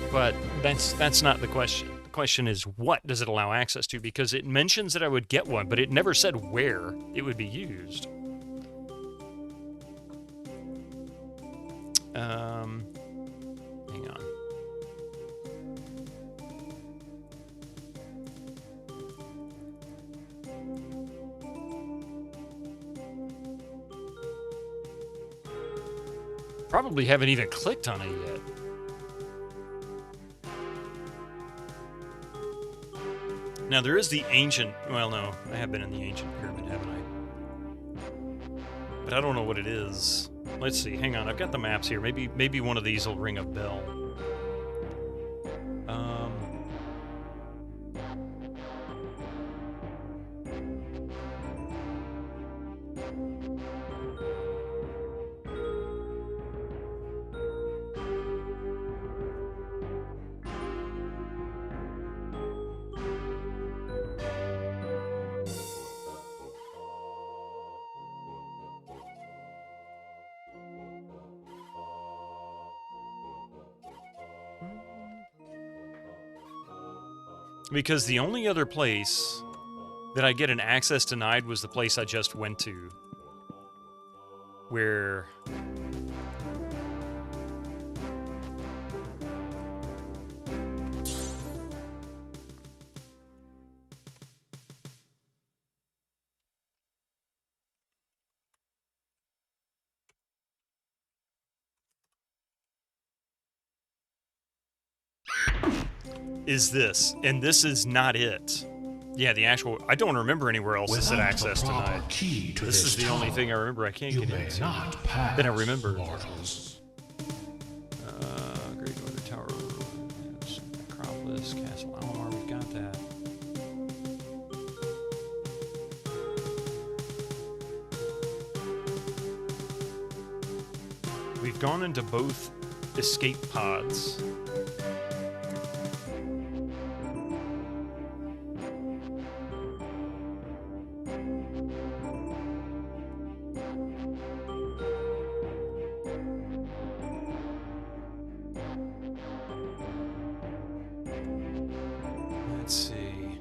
C: but that's not the question. The question is, what does it allow access to? Because it mentions that I would get one, but it never said where it would be used. Hang on. Probably haven't even clicked on it yet. Now, there is the ancient... Well, no. I have been in the ancient pyramid, haven't I? But I don't know what it is. Let's see. Hang on. I've got the maps here. Maybe one of these will ring a bell. Because the only other place that I get an access denied was the place I just went to. Where... is this, and this is not it. Yeah, the actual... I don't remember anywhere else that said access denied. This is the only thing I remember I can't get into. Then I remember. Great Northern Tower, Acropolis, Castle Almar, we've got that. We've gone into both escape pods. Let's see.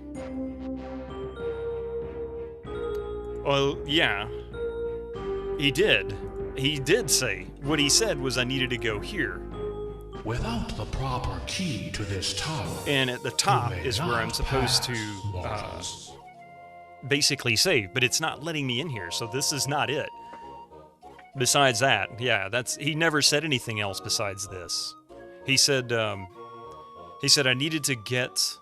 C: Well, yeah. He did. He did say. What he said was I needed to go here.
O: Without the proper key to this tower,
C: and at the top is where I'm supposed to basically save, but it's not letting me in here, so this is not it. Besides that, yeah, he never said anything else besides this. He said I needed to get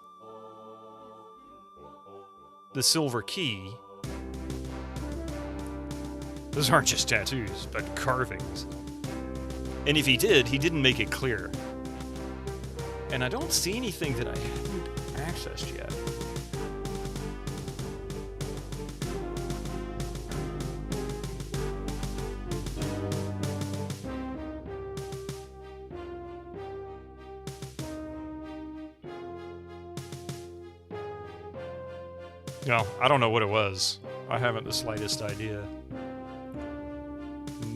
C: the silver key. Those aren't just tattoos, but carvings. And if he did, he didn't make it clear. And I don't see anything that I haven't accessed yet. No, I don't know what it was. I haven't the slightest idea.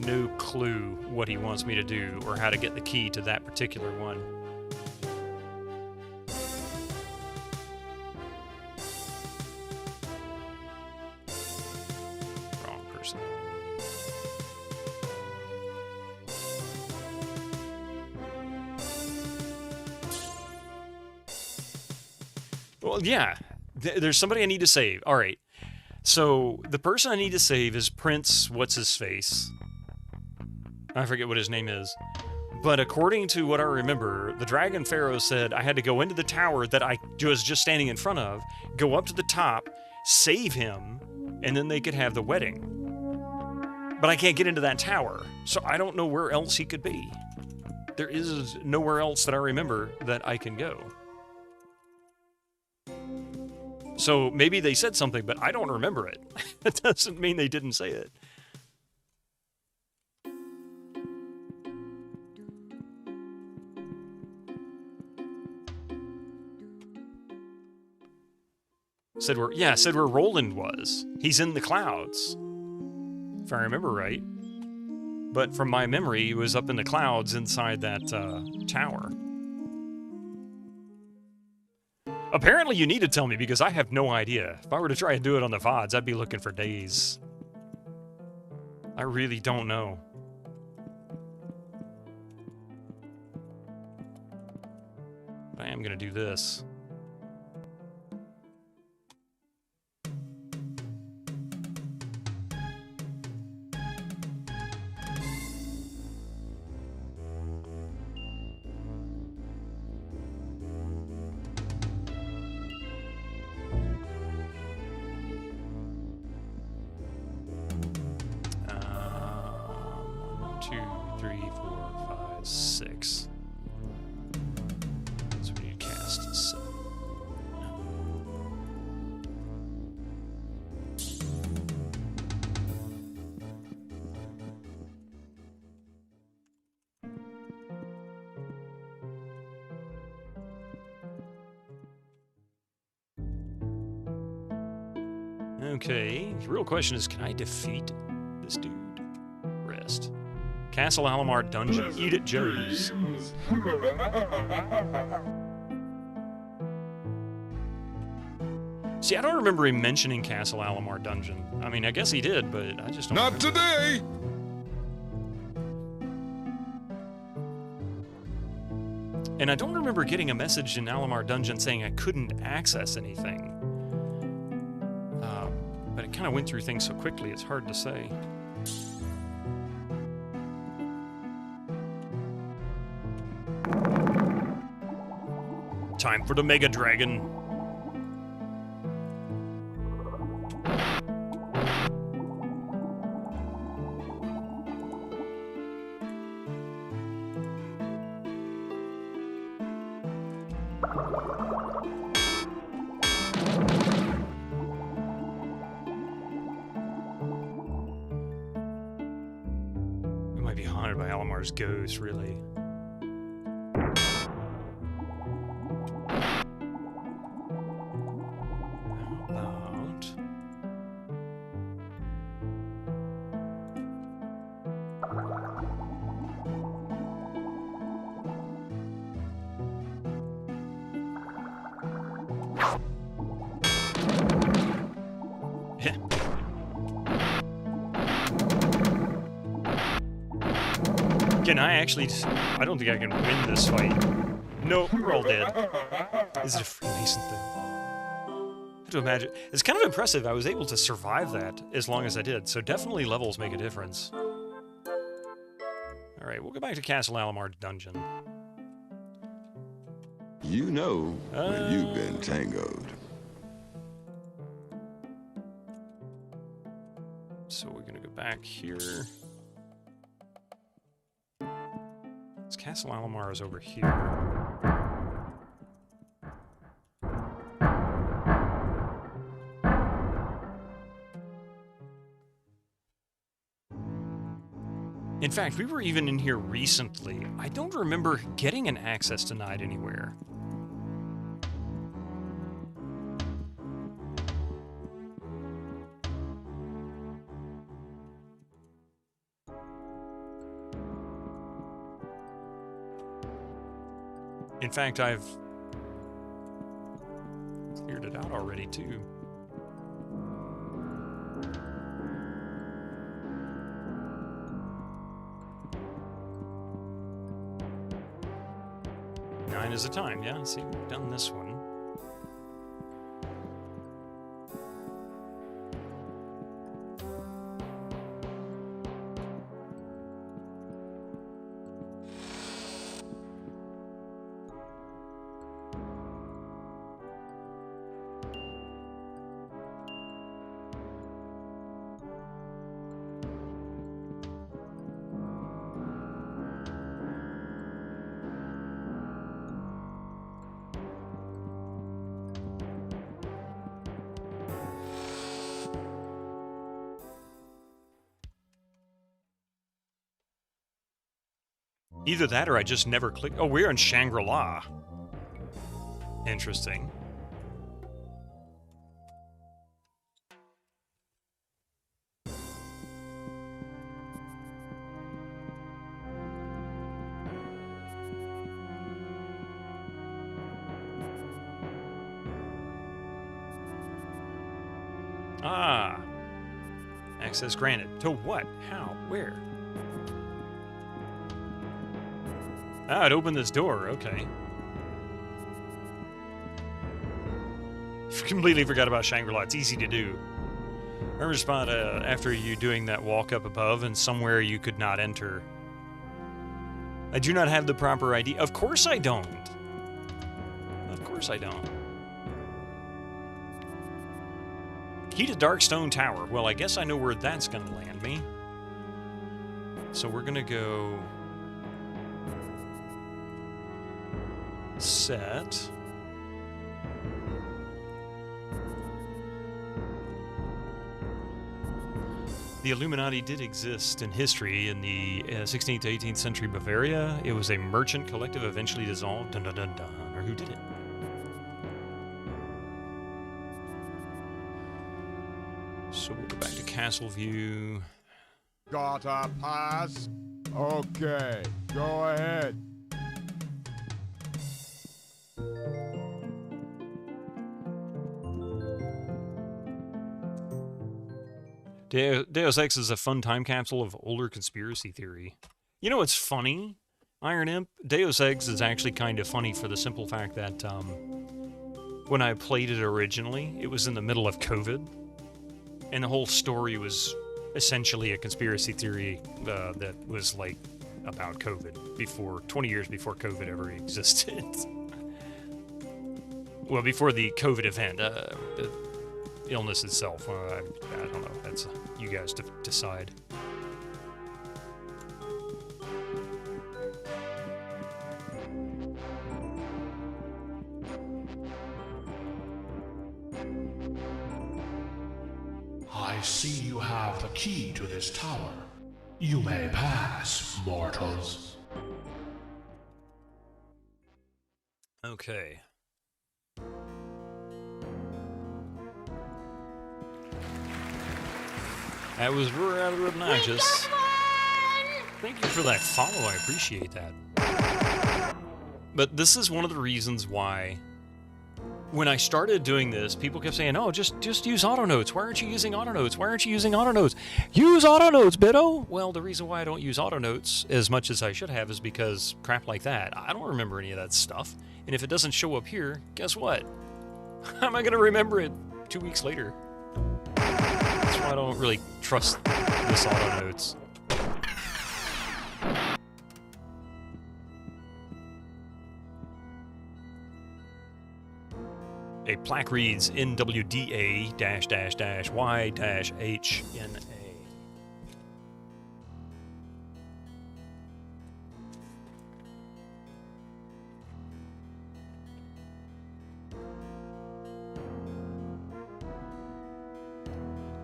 C: No clue what he wants me to do or how to get the key to that particular one. Wrong person. Well, yeah. There's somebody I need to save. All right. So the person I need to save is Prince What's-His-Face. I forget what his name is. But according to what I remember, the Dragon Pharaoh said I had to go into the tower that I was just standing in front of, go up to the top, save him, and then they could have the wedding. But I can't get into that tower, so I don't know where else he could be. There is nowhere else that I remember that I can go. So maybe they said something, but I don't remember it. That doesn't mean they didn't say it. Said where Roland was. He's in the clouds, if I remember right. But from my memory, he was up in the clouds inside that tower. Apparently you need to tell me, because I have no idea. If I were to try and do it on the VODs, I'd be looking for days. I really don't know. But I am going to do this. 2, 3, 4, 5, 6. So we need to cast 7. Okay, the real question is, can I defeat this dude? Rest. Castle Alamar Dungeon. Eat at Joe's. See, I don't remember him mentioning Castle Alamar Dungeon. I mean, I guess he did, but I just don't
D: Not
C: remember.
D: today!
C: And I don't remember getting a message in Alamar Dungeon saying I couldn't access anything. But it kind of went through things so quickly, it's hard to say. Time for the Mega Dragon. We might be haunted by Alamar's ghost, really. Can I actually... I don't think I can win this fight. Nope, we're all dead. Is it a Freemason thing? I have to imagine. It's kind of impressive I was able to survive that as long as I did, so definitely levels make a difference. Alright, we'll go back to Castle Alamar Dungeon.
R: You know when you've been tangoed.
C: So we're gonna go back here. Castle Alamar is over here. In fact, we were even in here recently. I don't remember getting an access denied anywhere. In fact, I've cleared it out already, too. Nine is the time, yeah? See, we've done this one. Either that or I just never clicked. Oh, we're in Shangri-La. Interesting. Ah. Access granted. To what? How? Where? Ah, it opened this door. Okay. Completely forgot about Shangri-La. It's easy to do. Remember spot after you doing that walk up above and somewhere you could not enter. I do not have the proper ID. Of course I don't. Of course I don't. Key to Darkstone Tower. Well, I guess I know where that's going to land me. So we're gonna go set. The Illuminati did exist in history in the 16th to 18th century Bavaria. It was a merchant collective eventually dissolved. Dun dun dun dun. Or who did it? So we'll go back to Castle View.
J: Gotta pass. Okay, go ahead.
C: Deus Ex is a fun time capsule of older conspiracy theory. You know what's funny? Iron Imp, Deus Ex is actually kind of funny for the simple fact that when I played it originally, it was in the middle of COVID, and the whole story was essentially a conspiracy theory that was like about COVID, before 20 years before COVID ever existed. Well, before the COVID event, the illness itself, I don't know, that's you guys to decide.
O: I see you have the key to this tower. You may pass, mortals.
C: Okay. That was rather obnoxious. Thank you for that follow, I appreciate that. But this is one of the reasons why, when I started doing this, people kept saying, oh, just use AutoNotes. Why aren't you using AutoNotes? Why aren't you using AutoNotes? Use AutoNotes, Biddo! Well, the reason why I don't use AutoNotes as much as I should have is because crap like that. I don't remember any of that stuff. And if it doesn't show up here, guess what? How am I going to remember it 2 weeks later? That's why I don't really trust this AutoNotes. A plaque reads NWDA-Y-HNA.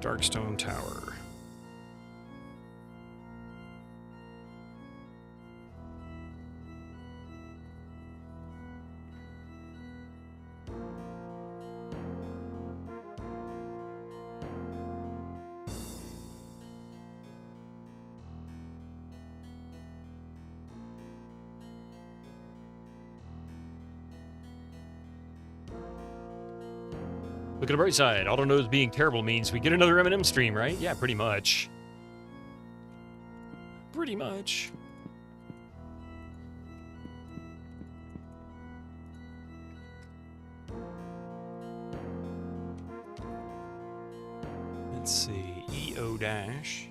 C: Darkstone Tower. Look at the bright side. AutoNotes being terrible means we get another M&M stream, right? Yeah, pretty much. Pretty much. Let's see. EO dash.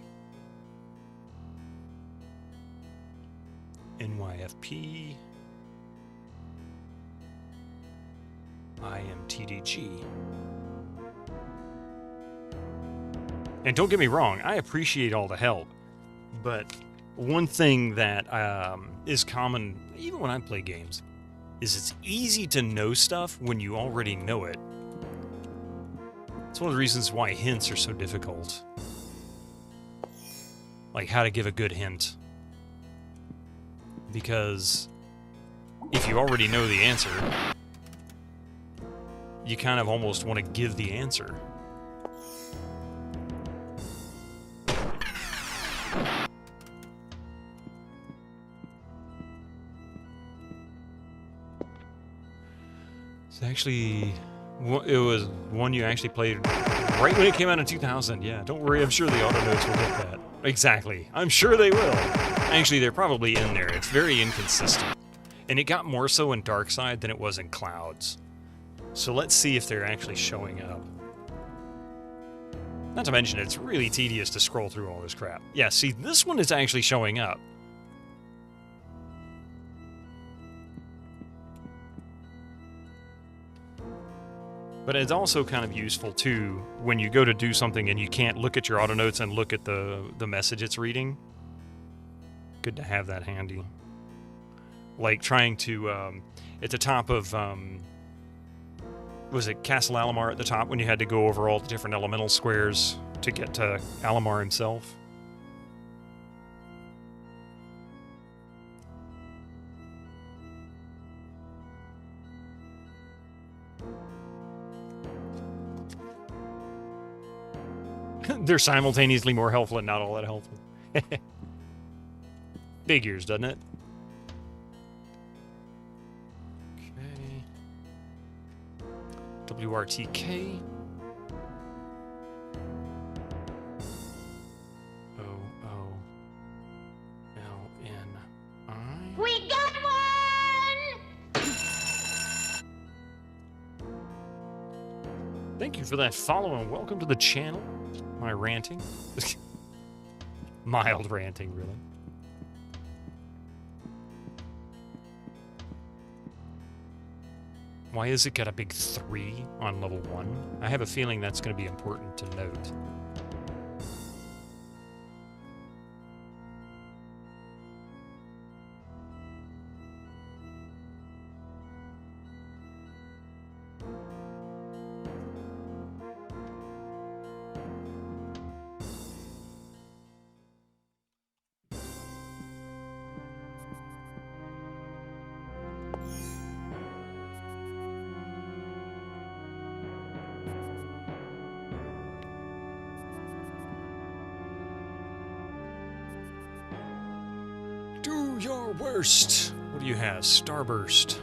C: NYFP. IMTDG. And don't get me wrong, I appreciate all the help, but one thing that is common, even when I play games, is it's easy to know stuff when you already know it. It's one of the reasons why hints are so difficult. Like how to give a good hint. Because if you already know the answer, you kind of almost want to give the answer. It's actually, it was one you actually played right when it came out in 2000. Yeah, don't worry, I'm sure the AutoNotes will get that. Exactly, I'm sure they will. Actually, they're probably in there. It's very inconsistent. And it got more so in Darkside than it was in Clouds. So let's see if they're actually showing up. Not to mention, it's really tedious to scroll through all this crap. Yeah, see, this one is actually showing up. But it's also kind of useful, too, when you go to do something and you can't look at your AutoNotes and look at the message it's reading. Good to have that handy. Like trying to, at the top of, was it Castle Alamar at the top when you had to go over all the different elemental squares to get to Alamar himself? They're simultaneously more helpful and not all that helpful. Figures, doesn't it? Okay. WRTK. OOLNI.
P: We got one!
C: Thank you for that follow and welcome to the channel. My ranting. Mild ranting, really. Why is it got a big 3 on level 1? I have a feeling that's going to be important to note. Do your worst. What do you have? Starburst.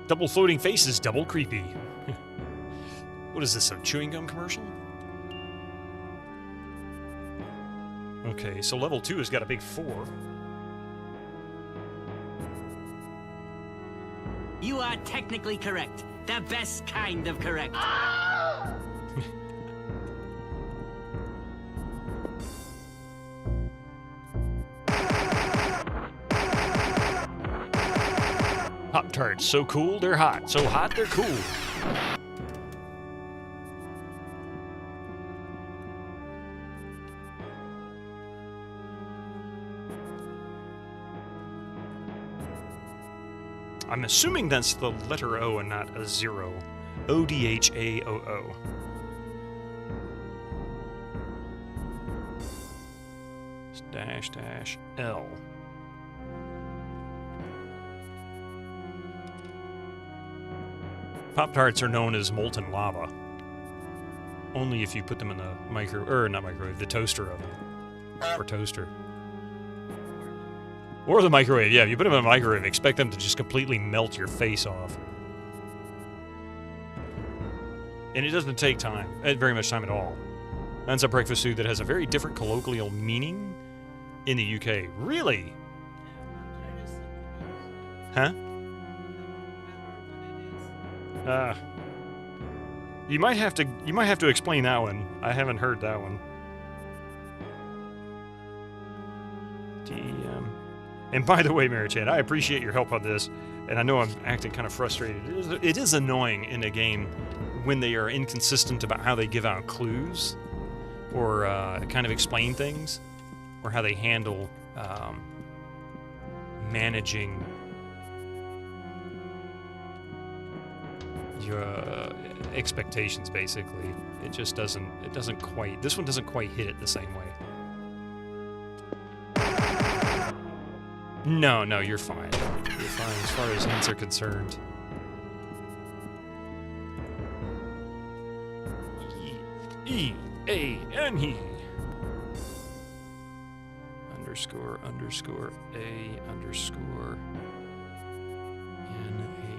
C: Double floating faces, double creepy. What is this, a chewing gum commercial? Okay, so level 2 has got a big 4.
S: You are technically correct. The best kind of correct.
C: Pop-Tarts, so cool, they're hot. So hot, they're cool. I'm assuming that's the letter O and not a 0. O-D-H-A-O-O. /L. Pop-Tarts are known as molten lava. Only if you put them in the the toaster oven. Or toaster. Or the microwave, yeah. If you put them in a microwave, expect them to just completely melt your face off. And it doesn't take time, very much time at all. That's a breakfast food that has a very different colloquial meaning in the UK. Really? Huh? You might have to explain that one. I haven't heard that one. DM. And by the way, Marichan, I appreciate your help on this, and I know I'm acting kind of frustrated. It is annoying in a game when they are inconsistent about how they give out clues or kind of explain things, or how they handle managing your expectations. Basically, it doesn't quite. This one doesn't quite hit it the same way. No, you're fine. You're fine as far as hints are concerned. E-A-N-E __A_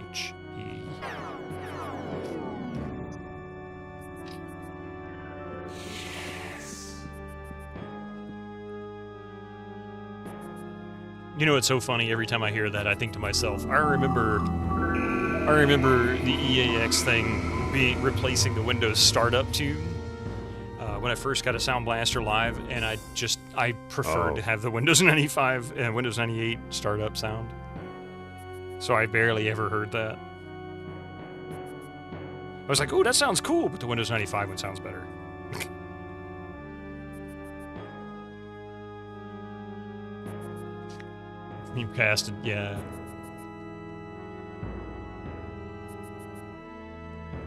C: N-H-E. You know, it's so funny. Every time I hear that, I think to myself, I remember the EAX thing replacing the Windows startup tune when I first got a Sound Blaster Live, and I preferred to have the Windows 95 and Windows 98 startup sound. So I barely ever heard that. I was like, "Oh, that sounds cool," but the Windows 95 one sounds better. You casted, yeah.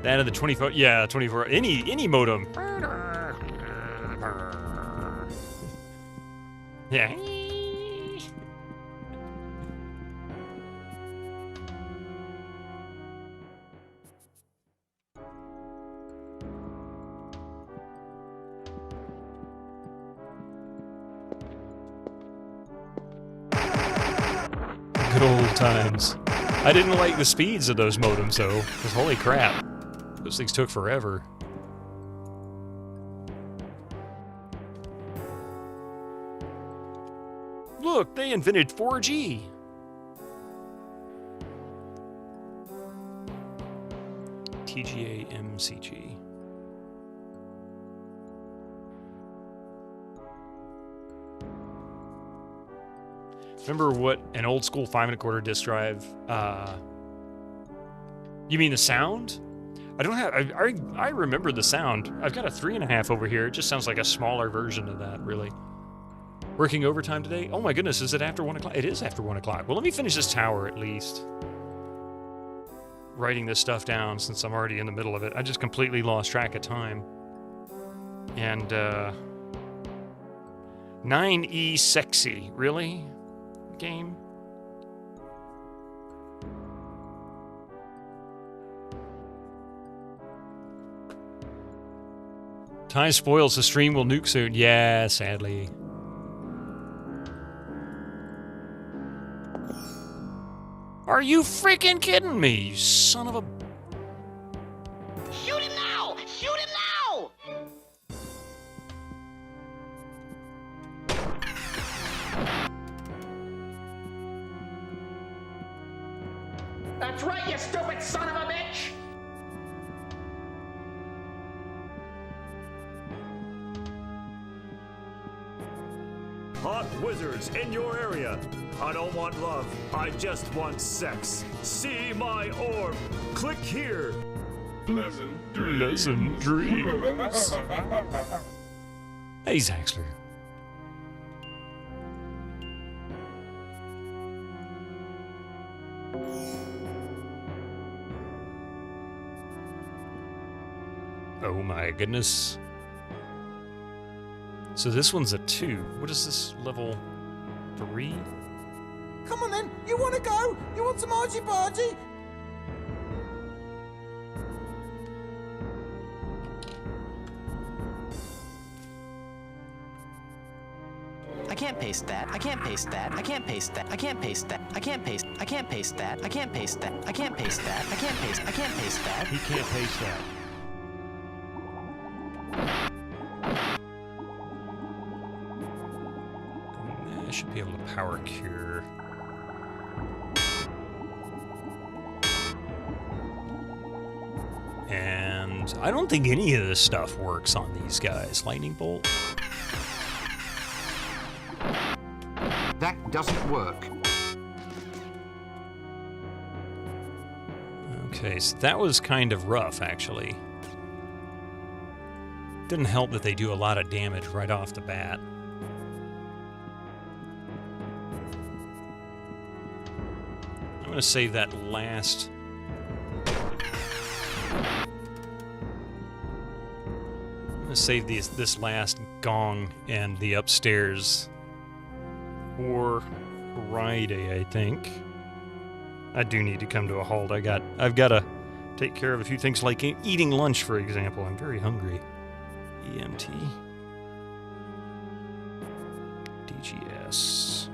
C: That of the 24, yeah, 24, any modem. Yeah. Good old times. I didn't like the speeds of those modems, though, because holy crap. Those things took forever. Look, they invented 4G. TGA MCG. Remember what an old school 5 1/4 disc drive, you mean the sound? I don't have, I remember the sound. I've got a 3 1/2 over here. It just sounds like a smaller version of that, really. Working overtime today? Oh my goodness, is it after 1 o'clock? It is after 1 o'clock. Well, let me finish this tower at least. Writing this stuff down since I'm already in the middle of it. I just completely lost track of time. And, 9E sexy, really? Game? Time spoils, the stream will nuke soon. Yeah, sadly. Are you freaking kidding me, you son of a...
P: Shoot him now! Shoot him now! That's right, you stupid son of a bitch!
U: Hot wizards in your area. I don't want love. I just want sex. See my orb. Click here.
K: Pleasant dreams.
C: Pleasant dreams. Hey, Zaxler. Oh my goodness. So this one's a 2. What is this, level 3?
L: Come on then, you want to go? You want some argy-bargy?
V: I can't paste that. I can't paste that. I can't paste that. I can't paste that. I can't paste. I can't paste that. I can't paste that. I can't paste that. I can't paste. I can't paste that.
U: He can't paste that.
C: I should be able to power cure. And I don't think any of this stuff works on these guys. Lightning bolt.
W: That doesn't work.
C: Okay, so that was kind of rough, actually. Didn't help that they do a lot of damage right off the bat. I'm going to save that last... I'm going to save this last gong and the upstairs for Friday, I think. I do need to come to a halt. I've got to take care of a few things like eating lunch, for example. I'm very hungry. EMT. DGS.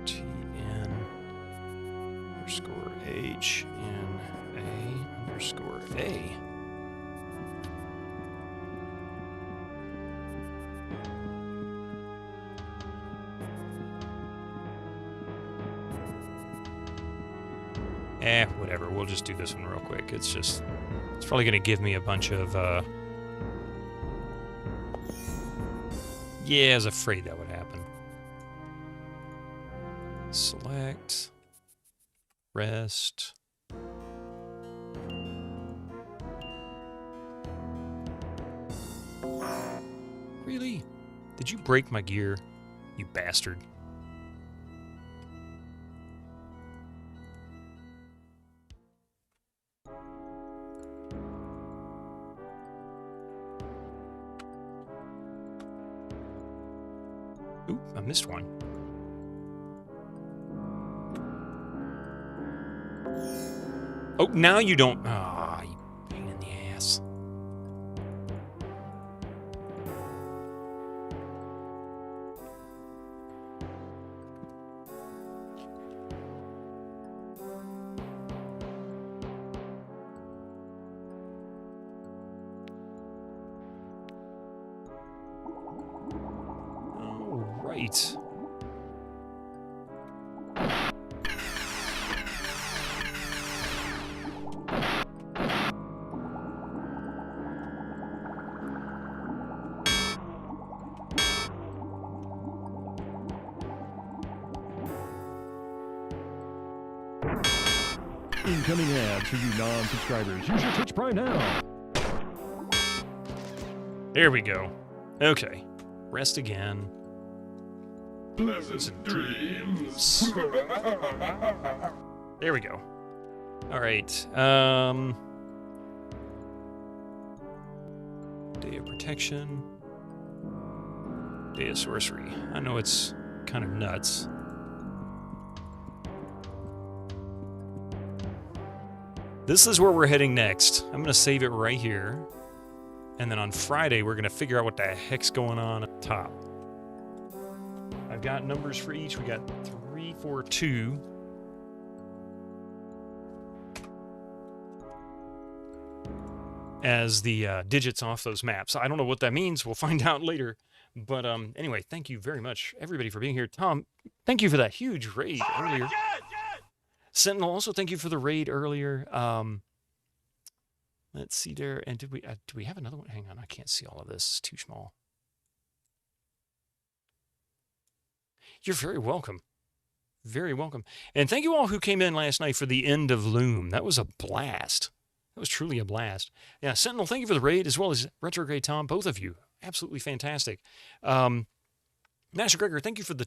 C: TN_HNA_A. Whatever. We'll just do this one real quick. It's probably going to give me a bunch of, yeah, I was afraid that would happen. Select. Rest. Really? Did you break my gear, you bastard? Ooh, I missed one. Oh, now you don't. Ah, you pain in the ass. All right.
I: Incoming ads for you non-subscribers. Use your Twitch Prime now.
C: There we go. Okay. Rest again.
K: Pleasant dreams.
C: There we go. All right. Day of Protection. Day of Sorcery. I know it's kind of nuts. This is where we're heading next. I'm going to save it right here. And then on Friday, we're going to figure out what the heck's going on at the top. I've got numbers for each. We got 3, 4, 2. As the digits off those maps. I don't know what that means. We'll find out later. But anyway, thank you very much, everybody, for being here. Tom, thank you for that huge raid earlier. Sentinel, also thank you for the raid earlier. Let's see there. And do we have another one? Hang on, I can't see all of this. It's too small. You're very welcome. Very welcome. And thank you all who came in last night for the end of Loom. That was a blast. That was truly a blast. Yeah, Sentinel, thank you for the raid, as well as Retrograde Tom, both of you. Absolutely fantastic. Master Gregor, thank you for the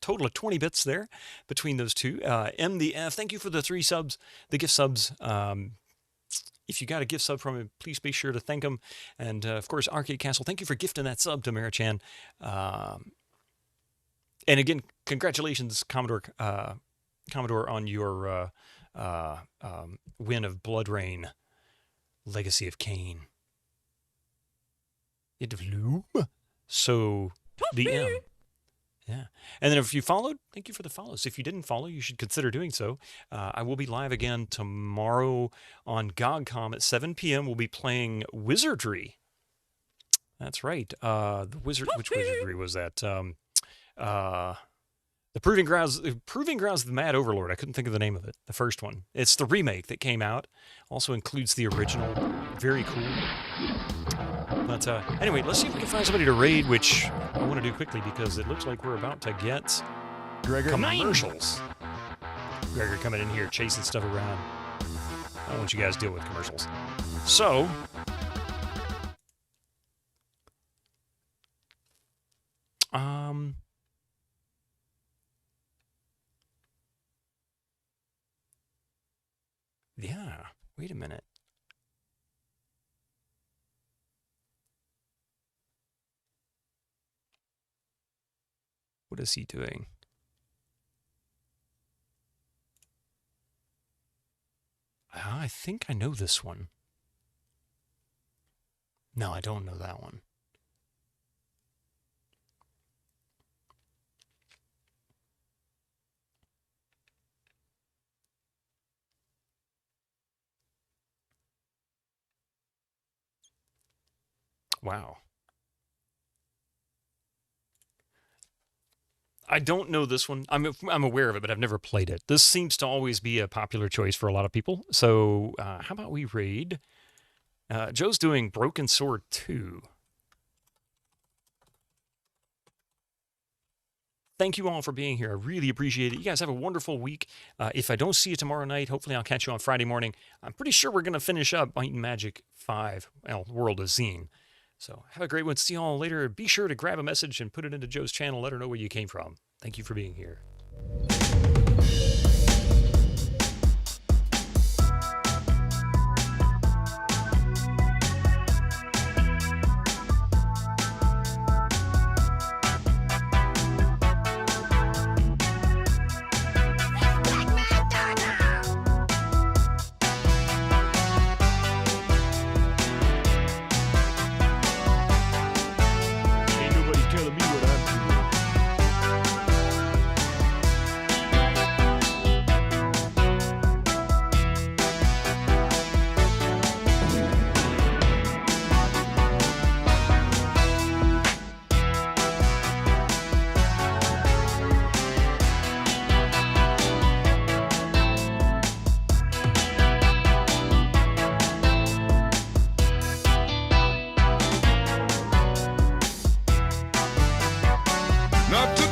C: total of 20 bits there between those two. M the F, thank you for the 3 subs, the gift subs. If you got a gift sub from him, please be sure to thank him. And, of course, Arcade Castle, thank you for gifting that sub to Marichan. And again, congratulations, Commodore, on your win of Blood Rain, Legacy of Kain. It of Loom. So, the M. Yeah. And then if you followed, thank you for the follows. If you didn't follow, you should consider doing so. I will be live again tomorrow on GOGcom at 7 p.m. We'll be playing Wizardry. That's right. Which Wizardry was that? The Proving Grounds of the Mad Overlord. I couldn't think of the name of it. The first one. It's the remake that came out. Also includes the original. Very cool. But anyway, let's see if we can find somebody to raid, which I want to do quickly because it looks like we're about to get commercials. Gregor coming in here chasing stuff around. I don't want you guys to deal with commercials. So, yeah, wait a minute. What is he doing? I think I know this one. No, I don't know that one. Wow. I don't know this one. I'm aware of it, but I've never played it. This seems to always be a popular choice for a lot of people. So how about we raid? Joe's doing Broken Sword 2. Thank you all for being here. I really appreciate it. You guys have a wonderful week. If I don't see you tomorrow night, hopefully I'll catch you on Friday morning. I'm pretty sure we're going to finish up Might and Magic 5, World of Xeen. So have a great one. See you all later. Be sure to grab a message and put it into Joe's channel. Let her know where you came from. Thank you for being here.
D: Not to